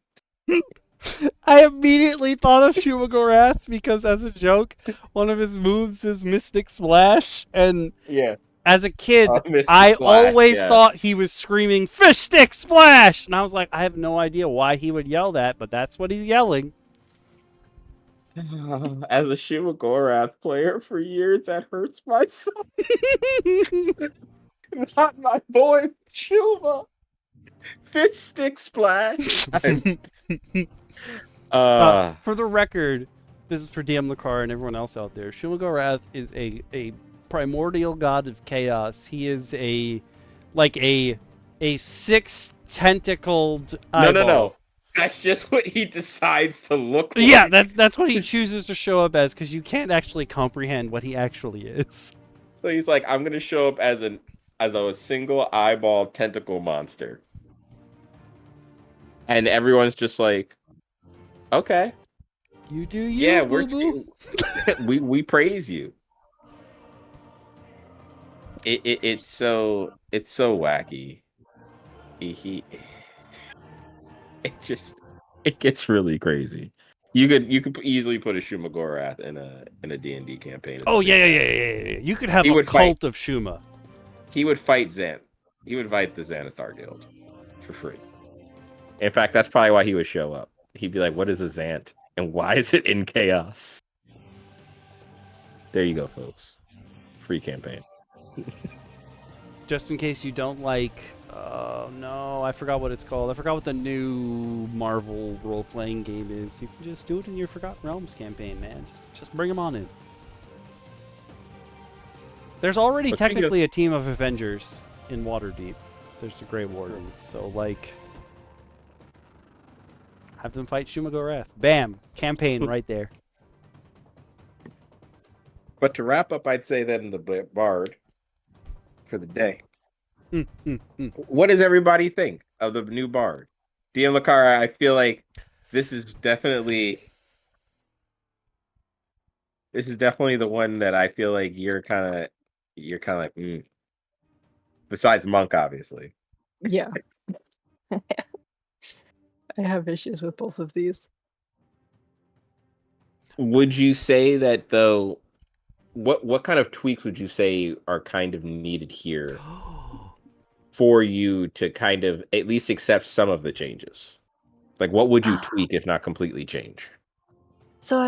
I immediately thought of Shumagorath because, as a joke, one of his moves is Mystic Splash, and as a kid, I always thought he was screaming, "Fish stick splash!" And I was like, I have no idea why he would yell that, but that's what he's yelling. As a Shumagorath player for years, that hurts my soul. Not my boy Shuma. Fish stick splash. For the record, this is for DM Lacara and everyone else out there. Shumagorath is a primordial god of chaos. He is a 6-tentacled eyeball. No. That's just what he decides to look like. Yeah, that's what he chooses to show up as, because you can't actually comprehend what he actually is. So he's like, I'm gonna show up as a single eyeball tentacle monster. And everyone's just like, okay. You do you. Yeah, boo-boo. we praise you. It's so wacky. It gets really crazy. You could easily put a Shumagorath in a D&D campaign. Oh yeah. You could have a cult of Shuma. He would fight Xan. He would fight the Xanathar Guild for free. In fact, that's probably why he would show up. He'd be like, "What is a Xant, and why is it in chaos?" There you go, folks. Free campaign. Just in case you don't like, no, I forgot what it's called. I forgot what the new Marvel role-playing game is. You can just do it in your Forgotten Realms campaign, man. Just bring them on in. There's already technically a team of Avengers in Waterdeep. There's the Grey Wardens, so have them fight Shumagorath. Bam! Campaign right there. But to wrap up, I'd say that in the Bard for the day. What does everybody think of the new Bard? DM Lacara, I feel like this is definitely the one that I feel like you're kind of like, Besides Monk, obviously. Yeah. I have issues with both of these. Would you say that though? What kind of tweaks would you say are kind of needed here for you to kind of at least accept some of the changes? Like, what would you tweak if not completely change? So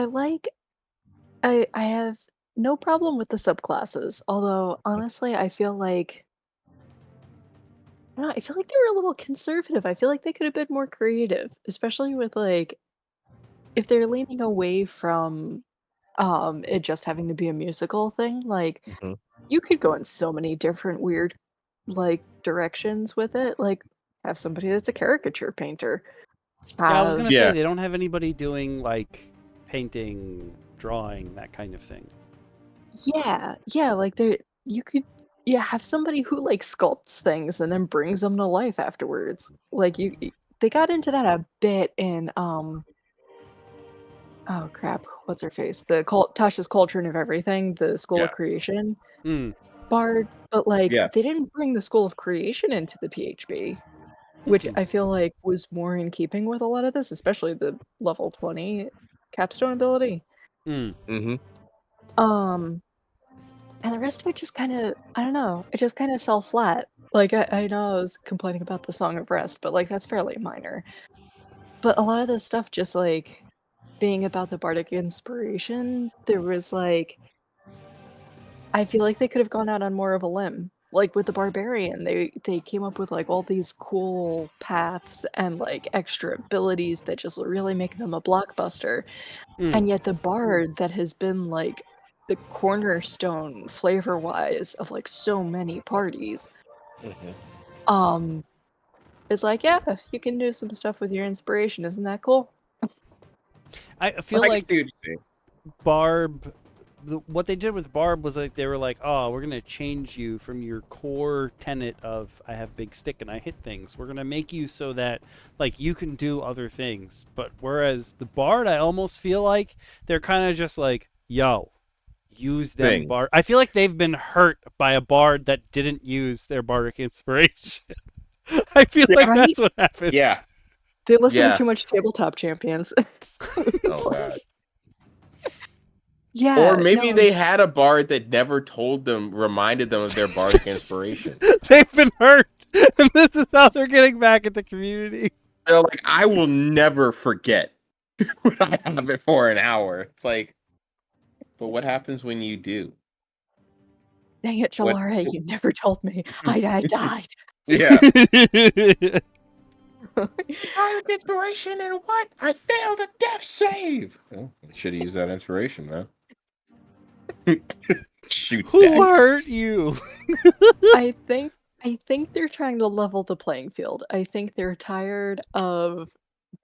I have no problem with the subclasses, although honestly I feel like they were a little conservative. I feel like they could have been more creative, especially with if they're leaning away from it just having to be a musical thing. You could go in so many different weird directions with it. Have somebody that's a caricature painter. Yeah, I was gonna say they don't have anybody doing painting, drawing, that kind of thing. Yeah, you could have somebody who sculpts things and then brings them to life afterwards. They got into that a bit in oh crap, what's her face? Tasha's Cauldron of Everything, the School of Creation Bard, but they didn't bring the School of Creation into the PHB, which I feel like was more in keeping with a lot of this, especially the level 20 capstone ability. And the rest of it just kind of, I don't know, it just kind of fell flat. I know I was complaining about the Song of Rest, but that's fairly minor. But a lot of this stuff just being about the bardic inspiration, there was I feel like they could have gone out on more of a limb. With the Barbarian, they came up with all these cool paths and extra abilities that just really make them a blockbuster. And yet the Bard that has been the cornerstone flavor-wise of so many parties, is you can do some stuff with your inspiration. Isn't that cool? I feel like Barb, what they did with Barb was they were oh, we're gonna change you from your core tenet of I have big stick and I hit things. We're gonna make you so that you can do other things. But whereas the Bard, I almost feel like they're kind of just yo, use them Bard. I feel like they've been hurt by a Bard that didn't use their bardic inspiration. I feel like that's what happened. Yeah. They listen to too much Tabletop Champions. Oh god. Yeah. Or maybe they had a Bard that never reminded them of their bardic inspiration. They've been hurt, and this is how they're getting back at the community. They're I will never forget when I have it for an hour. It's like, but what happens when you do? Dang it, What? Lacara, you never told me. I died. Yeah. Mm. Out of inspiration and what? I failed a death save. Well, I should have used that inspiration, though. Shoots Who daggers. hurt you? I think they're trying to level the playing field. I think they're tired of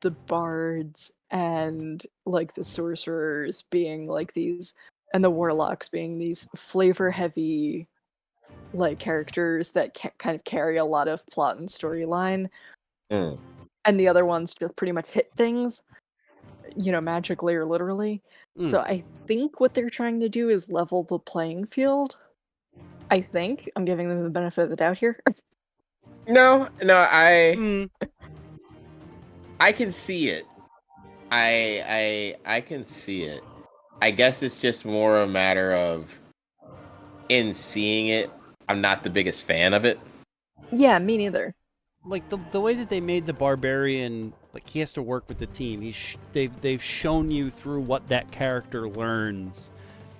the bards and like the sorcerers being like these, and the warlocks being these flavor heavy like characters that kind of carry a lot of plot and storyline, Mm. and the other ones just pretty much hit things, magically or literally. So I think what they're trying to do is level the playing field. I think I'm giving them the benefit of the doubt here. No, Mm. I can see it. I can see it. I guess it's just more a matter of in seeing it, I'm not the biggest fan of it. Yeah, me neither. Like the way that they made the barbarian, like he has to work with the team. They've shown you through what that character learns,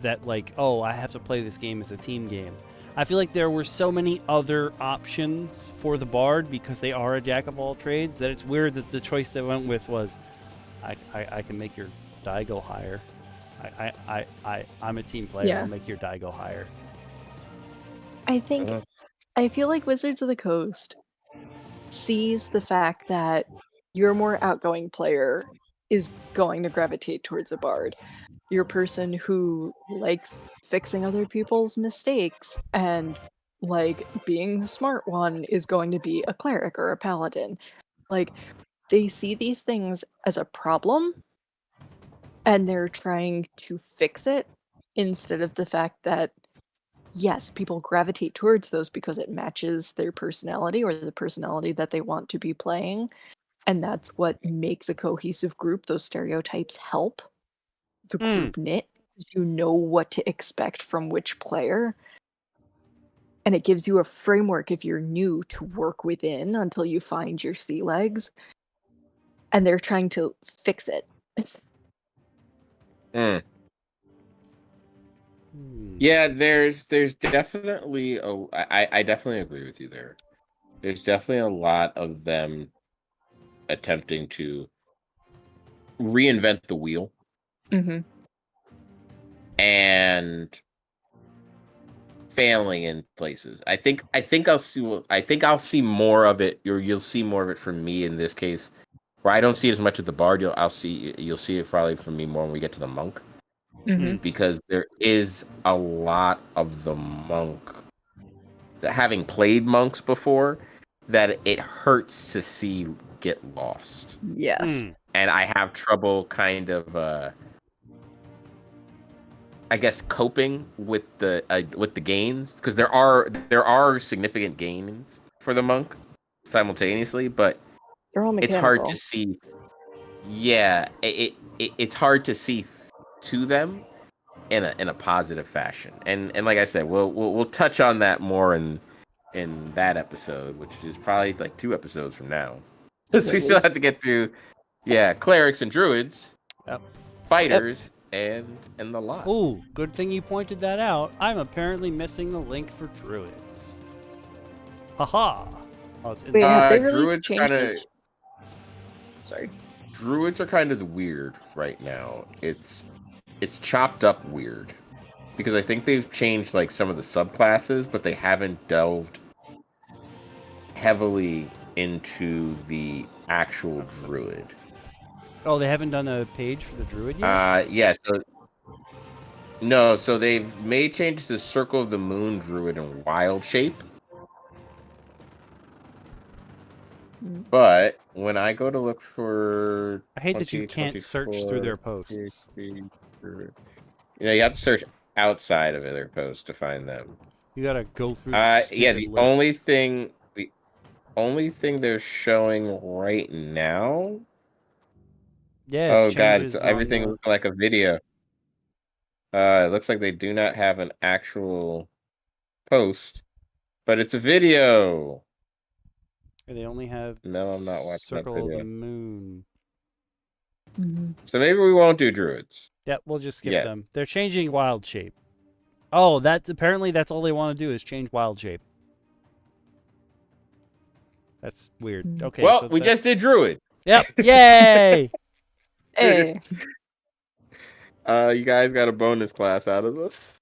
that like, oh, I have to play this game as a team game. I feel like there were so many other options for the bard because they are a jack of all trades that it's weird that the choice they went with was, I can make your die go higher. I'm a team player. Yeah. I'll make your die go higher. I feel like Wizards of the Coast sees the fact that your more outgoing player is going to gravitate towards a bard. Your person who likes fixing other people's mistakes and like being the smart one is going to be a cleric or a paladin. Like they see these things as a problem and they're trying to fix it instead of the fact that yes, people gravitate towards those because it matches their personality or the personality that they want to be playing. And that's what makes a cohesive group. Those stereotypes help the group knit. You know what to expect from which player. And it gives you a framework if you're new to work within until you find your sea legs. And they're trying to fix it. Yeah, there's definitely I definitely agree with you there. There's definitely a lot of them attempting to reinvent the wheel. Mm-hmm. And failing in places. I think I'll see more of it. You'll see more of it from me in this case. Where I don't see as much of the bard, you'll see it probably from me more when we get to the monk. Mm-hmm. Because there is a lot of the monk, having played monks before, that it hurts to see get lost. Yes. And I have trouble kind of I guess coping with the gains, because there are significant gains for the monk simultaneously, but they're all mechanical. It's hard to see. Yeah, it's hard to see to them in a positive fashion, and like I said, we'll touch on that more in that episode, which is probably like 2 episodes from now, because we still have to get through, clerics and druids, fighters, and the lot. Oh, good thing you pointed that out. I'm apparently missing the link for druids. Haha. Oh, it's in Wait, have they really druids changed this? Sorry. Druids are kind of weird right now. It's chopped up weird, because I think they've changed like some of the subclasses, but they haven't delved heavily into the actual druid. Oh, they haven't done a page for the druid yet? Yeah, so they've made changes to Circle of the Moon druid and Wildshape. But when I go to look for, I hate that you can't search through their posts. You have to search outside of their posts to find them. You gotta go through the only thing they're showing right now. Yeah. Oh god, it's everything looks like a video. It looks like they do not have an actual post, but it's a video. They only have I'm not watching Circle that of video. the Moon. So maybe we won't do druids. Yep, we'll just skip Yeah. them. They're changing Wildshape. Oh, apparently that's all they want to do is change Wildshape. That's weird. Okay, Well, so we just did druid. Yep. Yay! Hey. You guys got a bonus class out of this.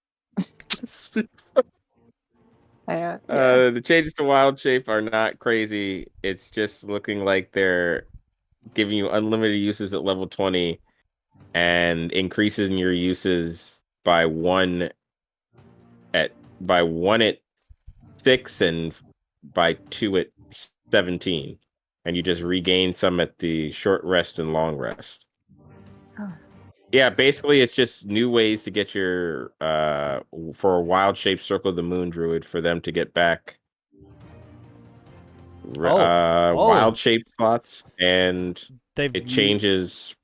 Yeah. The changes to Wildshape are not crazy. It's just looking like they're giving you unlimited uses at level 20 and increasing your uses by one at 6 and by 2 at 17. And you just regain some at the short rest and long rest. Oh. Yeah, basically it's just new ways to get your for a Wildshape Circle of the Moon Druid for them to get back Wildshape slots, and it changes.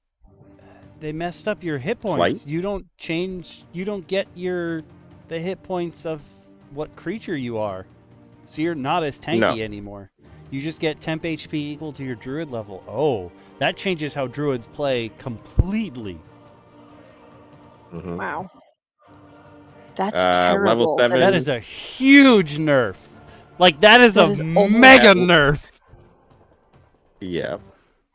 They messed up your hit points. Flight? You don't get the hit points of what creature you are. So you're not as tanky anymore. You just get temp HP equal to your druid level. Oh, that changes how druids play completely. Mm-hmm. Wow. That's terrible. Level 7. That is a huge nerf. Like, that is a mega nerf. Yeah.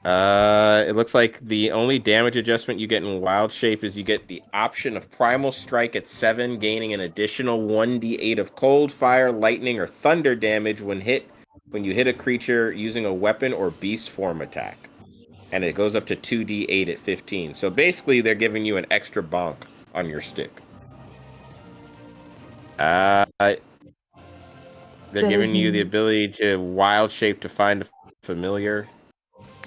It looks like the only damage adjustment you get in Wildshape is you get the option of Primal Strike at 7, gaining an additional 1d8 of cold, fire, lightning, or thunder damage when you hit a creature using a weapon or beast form attack. And it goes up to 2d8 at 15. So basically, they're giving you an extra bonk on your stick. They're giving you the ability to Wildshape to find a familiar.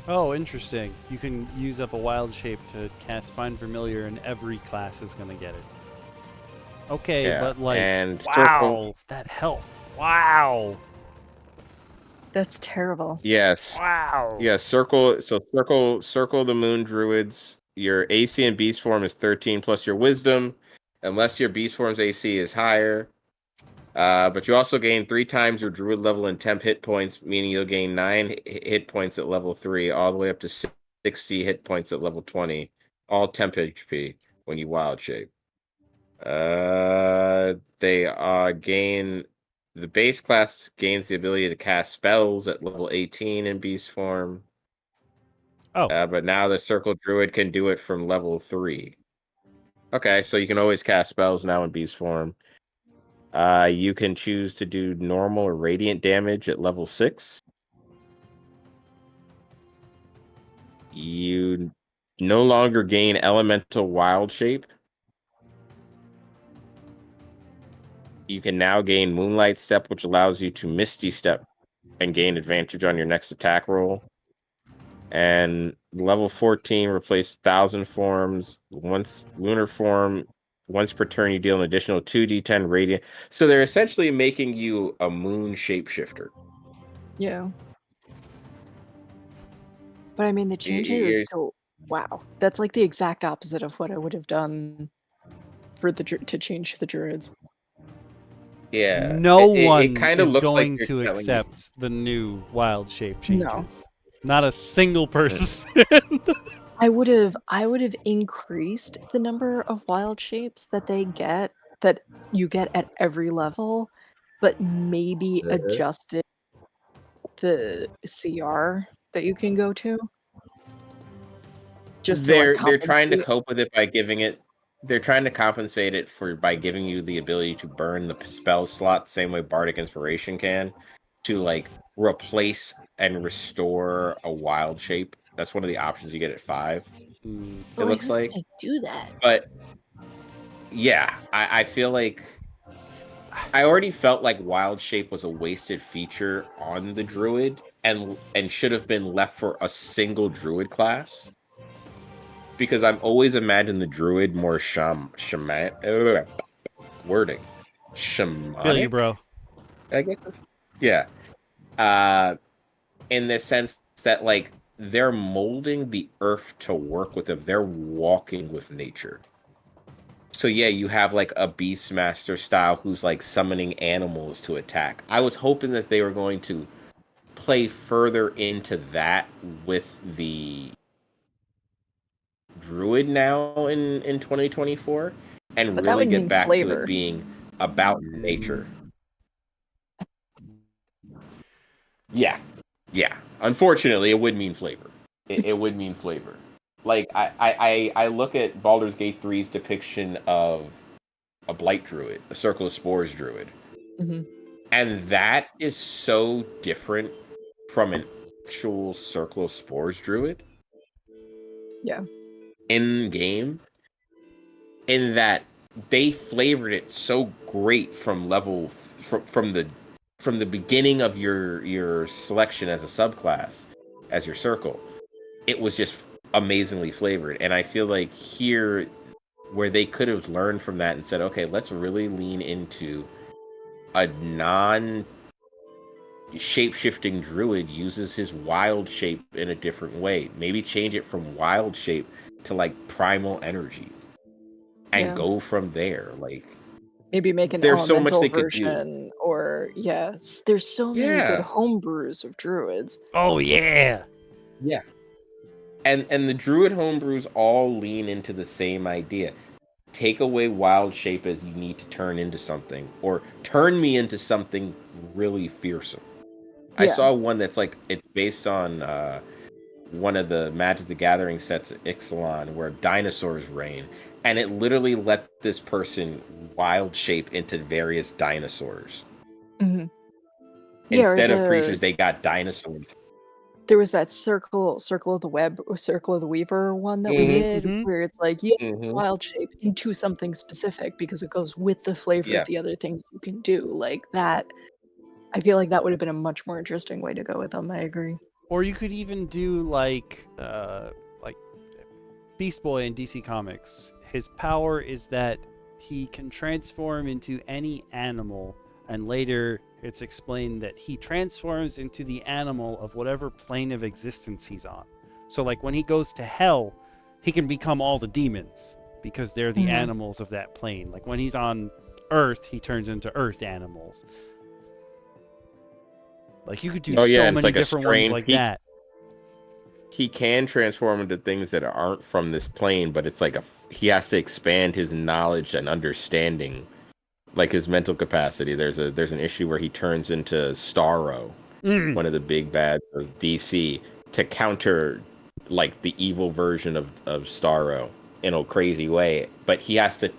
Oh, interesting. You can use up a Wildshape to cast Find Familiar, and every class is going to get it. Okay, Yeah, but like, and wow, that health. Wow. That's terrible. Yes. Wow. Yeah, circle the Moon Druids. Your AC and beast form is 13 plus your wisdom, unless your beast form's AC is higher. But you also gain 3 times your druid level and temp hit points, meaning you'll gain 9 hit points at level 3, all the way up to 60 hit points at level 20, all temp HP when you Wildshape. The base class gains the ability to cast spells at level 18 in beast form. Oh. But now the Circle Druid can do it from level 3. Okay, so you can always cast spells now in beast form. You can choose to do normal or radiant damage at level 6. You no longer gain elemental Wildshape. You can now gain Moonlight Step, which allows you to Misty Step and gain advantage on your next attack roll. And level 14, replace 1,000 forms. Once lunar form, once per turn, you deal an additional 2d10 radiant. So they're essentially making you a moon shapeshifter. Yeah. But I mean, the changes to wow, that's like the exact opposite of what I would have done for to change the druids. Yeah. No one kind of is looks going like to accept the new Wildshape changes. No. Not a single person. I would have increased the number of Wildshapes that you get at every level, but maybe adjusted the CR that you can go to. Just they're trying to cope with it by they're trying to compensate it by giving you the ability to burn the spell slot the same way Bardic Inspiration can, to like replace and restore a Wildshape. That's one of the options you get at 5. It looks like. Gonna do that? But yeah, I feel like I already felt like Wildshape was a wasted feature on the Druid and should have been left for a single Druid class. Because I've always imagined the Druid more shamanic. Feel you, bro. I guess. Yeah. In the sense that like they're molding the earth to work with them. They're walking with nature. So yeah, you have like a Beastmaster style who's like summoning animals to attack. I was hoping that they were going to play further into that with the druid now in 2024 and But that really would get mean back to flavor. it being about nature. Yeah. Unfortunately, it would mean flavor. It would mean flavor. Like I look at Baldur's Gate 3's depiction of a blight druid, a circle of spores druid. Mm-hmm. And that is so different from an actual circle of spores druid. Yeah. In game, in that they flavored it so great from the beginning of your selection as a subclass, as your circle. It was just amazingly flavored, and I feel like here, where they could have learned from that and said, okay, let's really lean into a non shape-shifting druid uses his wild shape in a different way. Maybe change it from wild shape to like primal energy and go from there. Like, maybe make an there's so much elemental they could do. version, or yes, there's so many good homebrews of druids. Oh yeah. And the druid homebrews all lean into the same idea. Take away wild shape as you need to turn into something, or turn me into something really fearsome. I saw one that's like, it's based on one of the Magic the Gathering sets at Ixalan where dinosaurs reign, and it literally let this person wild shape into various dinosaurs. Mm-hmm. Instead of creatures, they got dinosaurs. There was that circle of the web, or circle of the weaver one that we did, where it's like wild shape into something specific because it goes with the flavor of the other things you can do. Like that, I feel like that would have been a much more interesting way to go with them. I agree. Or you could even do like Beast Boy in DC Comics. His power is that he can transform into any animal, and later it's explained that he transforms into the animal of whatever plane of existence he's on. So like when he goes to hell, he can become all the demons because they're the animals of that plane. Like when he's on Earth, he turns into Earth animals. Like you could do so many different ones like that. He can transform into things that aren't from this plane, but it's like he has to expand his knowledge and understanding, like his mental capacity. There's an issue where he turns into Starro, one of the big bads of DC, to counter like the evil version of Starro in a crazy way. But he has to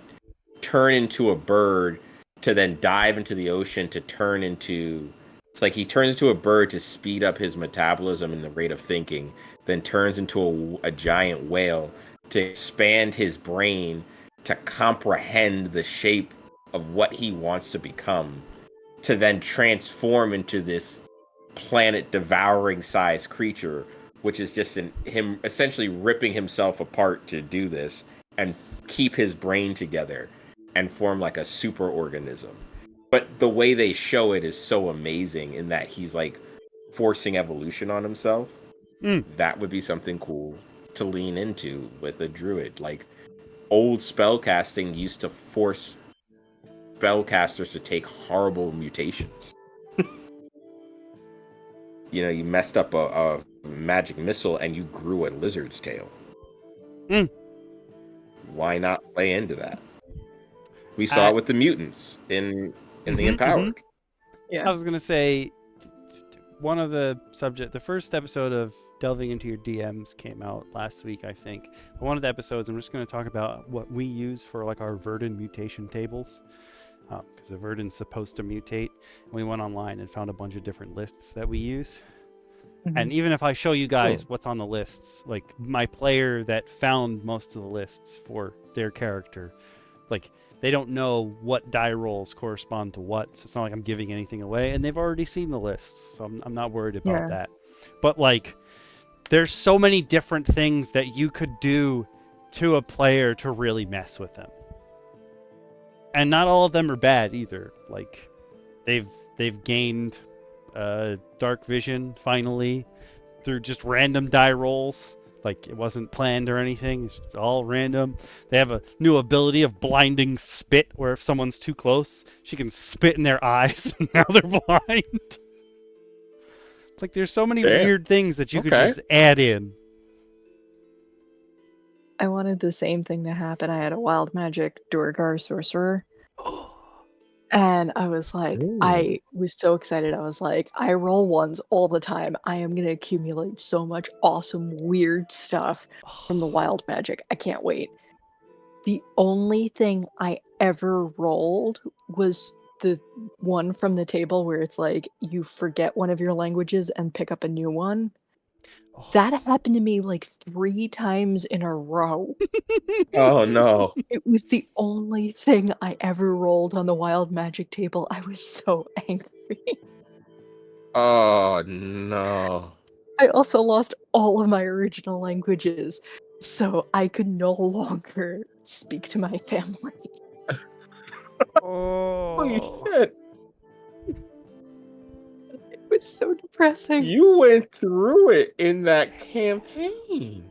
turn into a bird to then dive into the ocean to turn into... It's like he turns into a bird to speed up his metabolism and the rate of thinking, then turns into a giant whale to expand his brain to comprehend the shape of what he wants to become, to then transform into this planet-devouring size creature, which is just him essentially ripping himself apart to do this and keep his brain together and form like a super organism. But the way they show it is so amazing in that he's like forcing evolution on himself. That would be something cool to lean into with a druid. Like old spellcasting used to force spellcasters to take horrible mutations. You messed up a magic missile and you grew a lizard's tail. Why not play into that? We saw it with the mutants in the Empowered. Yeah. I was gonna say, one of the first episode of Delving Into Your DMs came out last week, I think. But one of the episodes, I'm just gonna talk about what we use for like our Verdant mutation tables, because the Verdant's supposed to mutate. And we went online and found a bunch of different lists that we use. And even if I show you guys what's on the lists, like my player that found most of the lists for their character, like they don't know what die rolls correspond to what, so it's not like I'm giving anything away, and they've already seen the lists, so I'm not worried about that. But like, there's so many different things that you could do to a player to really mess with them, and not all of them are bad either. Like, they've gained dark vision finally through just random die rolls. Like, it wasn't planned or anything. It's all random. They have a new ability of blinding spit, where if someone's too close, she can spit in their eyes, and now they're blind. Like, there's so many weird things that you could just add in. I wanted the same thing to happen. I had a wild magic Duergar sorcerer. And I was like, I was so excited. I was like, I roll ones all the time. I am going to accumulate so much awesome, weird stuff from the wild magic. I can't wait. The only thing I ever rolled was the one from the table where it's like you forget one of your languages and pick up a new one. That happened to me like 3 times in a row. Oh no. It was the only thing I ever rolled on the wild magic table. I was so angry. Oh no. I also lost all of my original languages, so I could no longer speak to my family. Holy Oh. shit. It was so depressing. You went through it in that campaign.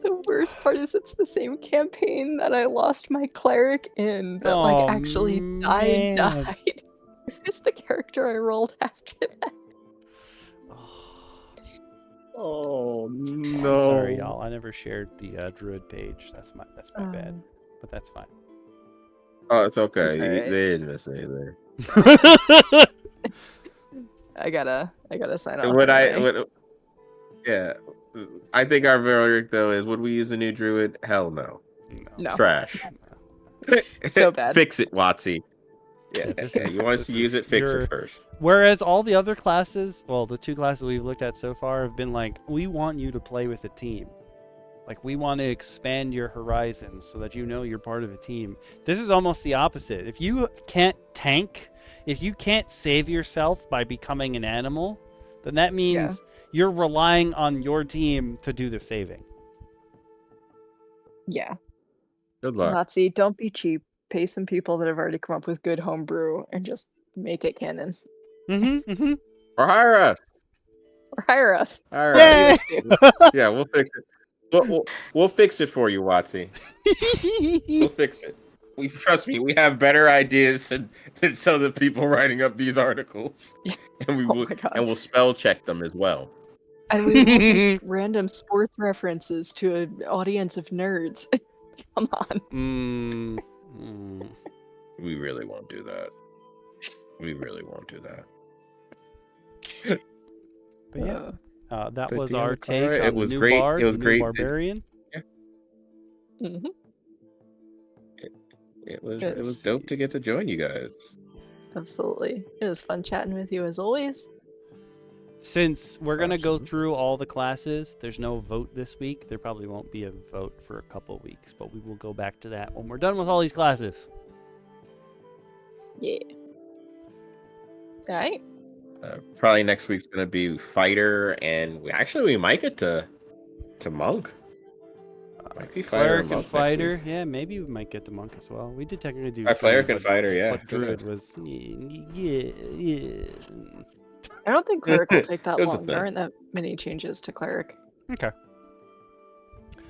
The worst part is it's the same campaign that I lost my cleric in that like Oh, actually man. died. It's the character I rolled after that. Oh no. I'm sorry, y'all. I never shared the Druid page. That's my bad. But that's fine. Oh, it's okay. It's all right. They didn't miss anything. I gotta sign off. Yeah. I think our verdict though is, would we use a new Druid? Hell no. No. Trash. So bad. Fix it, Watsy. Yeah, you want us to use it, fix it first. Whereas all the other classes, well, the 2 classes we've looked at so far have been like, we want you to play with a team. Like, we want to expand your horizons so that you know you're part of a team. This is almost the opposite. If you can't tank, if you can't save yourself by becoming an animal, then that means you're relying on your team to do the saving. Yeah. Good luck. Nazi, don't be cheap. Pay some people that have already come up with good homebrew and just make it canon. Or hire us. Or hire us. All right. Yeah, we'll fix it. We'll fix it for you, Watsy. We'll fix it. Trust me, we have better ideas than some of the people writing up these articles, and we'll spell check them as well. And we will make random sports references to an audience of nerds. Come on. We really won't do that. We really won't do that. But yeah, that was DM our Lacara, take on it was the new great. Bard, It was the great. new Barbarian. It was dope to get to join you guys. Absolutely. It was fun chatting with you as always. Since we're going to go through all the classes, there's no vote this week. There probably won't be a vote for a couple of weeks, but we will go back to that when we're done with all these classes. Yeah. All right. Probably next week's going to be Fighter, and we might get to Monk. Might be Fighter Cleric and Fighter. Yeah, maybe we might get to Monk as well. We did technically do Cleric and Fighter, yeah. But Druid was... Yeah. I don't think Cleric will take that long. There aren't that many changes to Cleric. Okay.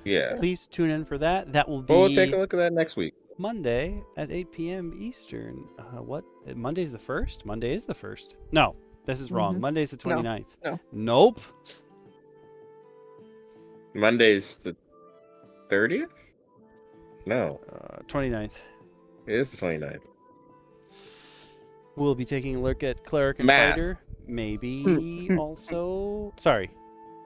Yeah. So please tune in for that. That will be... We'll take a look at that next week. Monday at 8 p.m. Eastern. What? Monday's the 1st? Monday is the 1st. No, this is wrong. Monday's the 29th. No. Nope. Monday's the 30th? No. 29th. It is the 29th. We'll be taking a look at Cleric and Fighter. Maybe also... Sorry.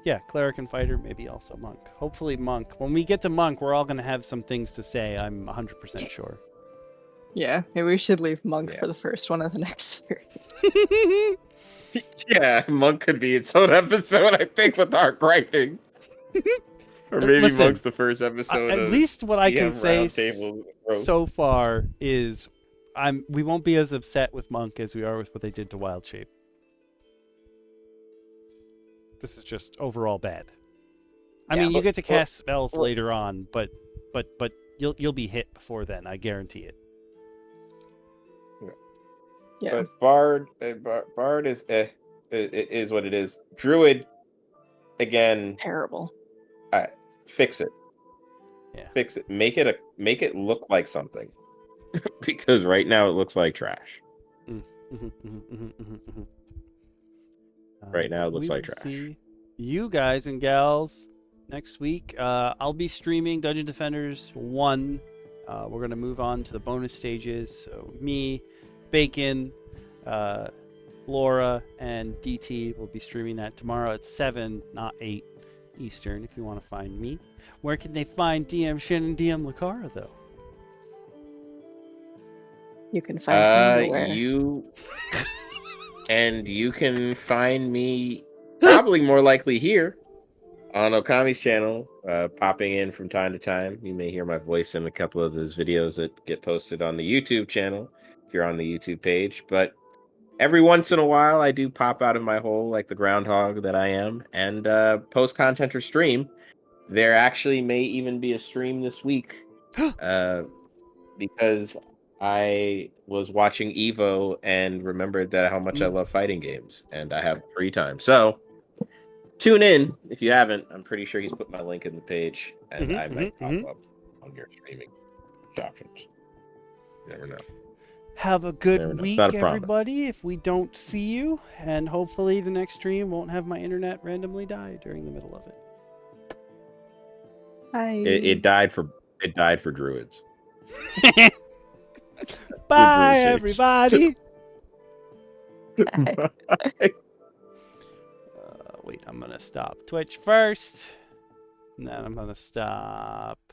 Yeah, Cleric and Fighter, maybe also Monk. Hopefully Monk. When we get to Monk, we're all going to have some things to say. I'm 100% sure. Yeah, maybe we should leave Monk for the first one of the next series. Yeah, Monk could be its own episode, I think, with our griping. Or maybe Listen, Monk's the first episode. At least what I can say Roundtable so far is we won't be as upset with Monk as we are with what they did to Wildshape. This is just overall bad. I mean, you get to cast spells later on, but you'll be hit before then. I guarantee it. Yeah. But Bard is it is what it is. Druid, again, terrible. Fix it. Yeah. Fix it. Make it look like something. Because right now it looks like trash. Right now it looks like trash. See you guys and gals next week. I'll be streaming Dungeon Defenders 1. We're going to move on to the bonus stages. So me, Bacon, Laura, and DT will be streaming that tomorrow at 7, not 8 Eastern, if you want to find me. Where can they find DM Shin and DM Lacara, though? You can find me anywhere. You can find me probably more likely here on Okami's channel, popping in from time to time. You may hear my voice in a couple of those videos that get posted on the YouTube channel if you're on the YouTube page. But every once in a while, I do pop out of my hole like the groundhog that I am and post content or stream. There actually may even be a stream this week because I was watching Evo and remembered that how much I love fighting games and I have free time. So tune in if you haven't. I'm pretty sure he's put my link in the page and I might pop up on your streaming options. You never know. Have a good week, everybody, if we don't see you. And hopefully the next stream won't have my internet randomly die during the middle of it. Hi. It died for Druids. Bye, everybody. Bye. Wait, I'm going to stop Twitch first. And then I'm going to stop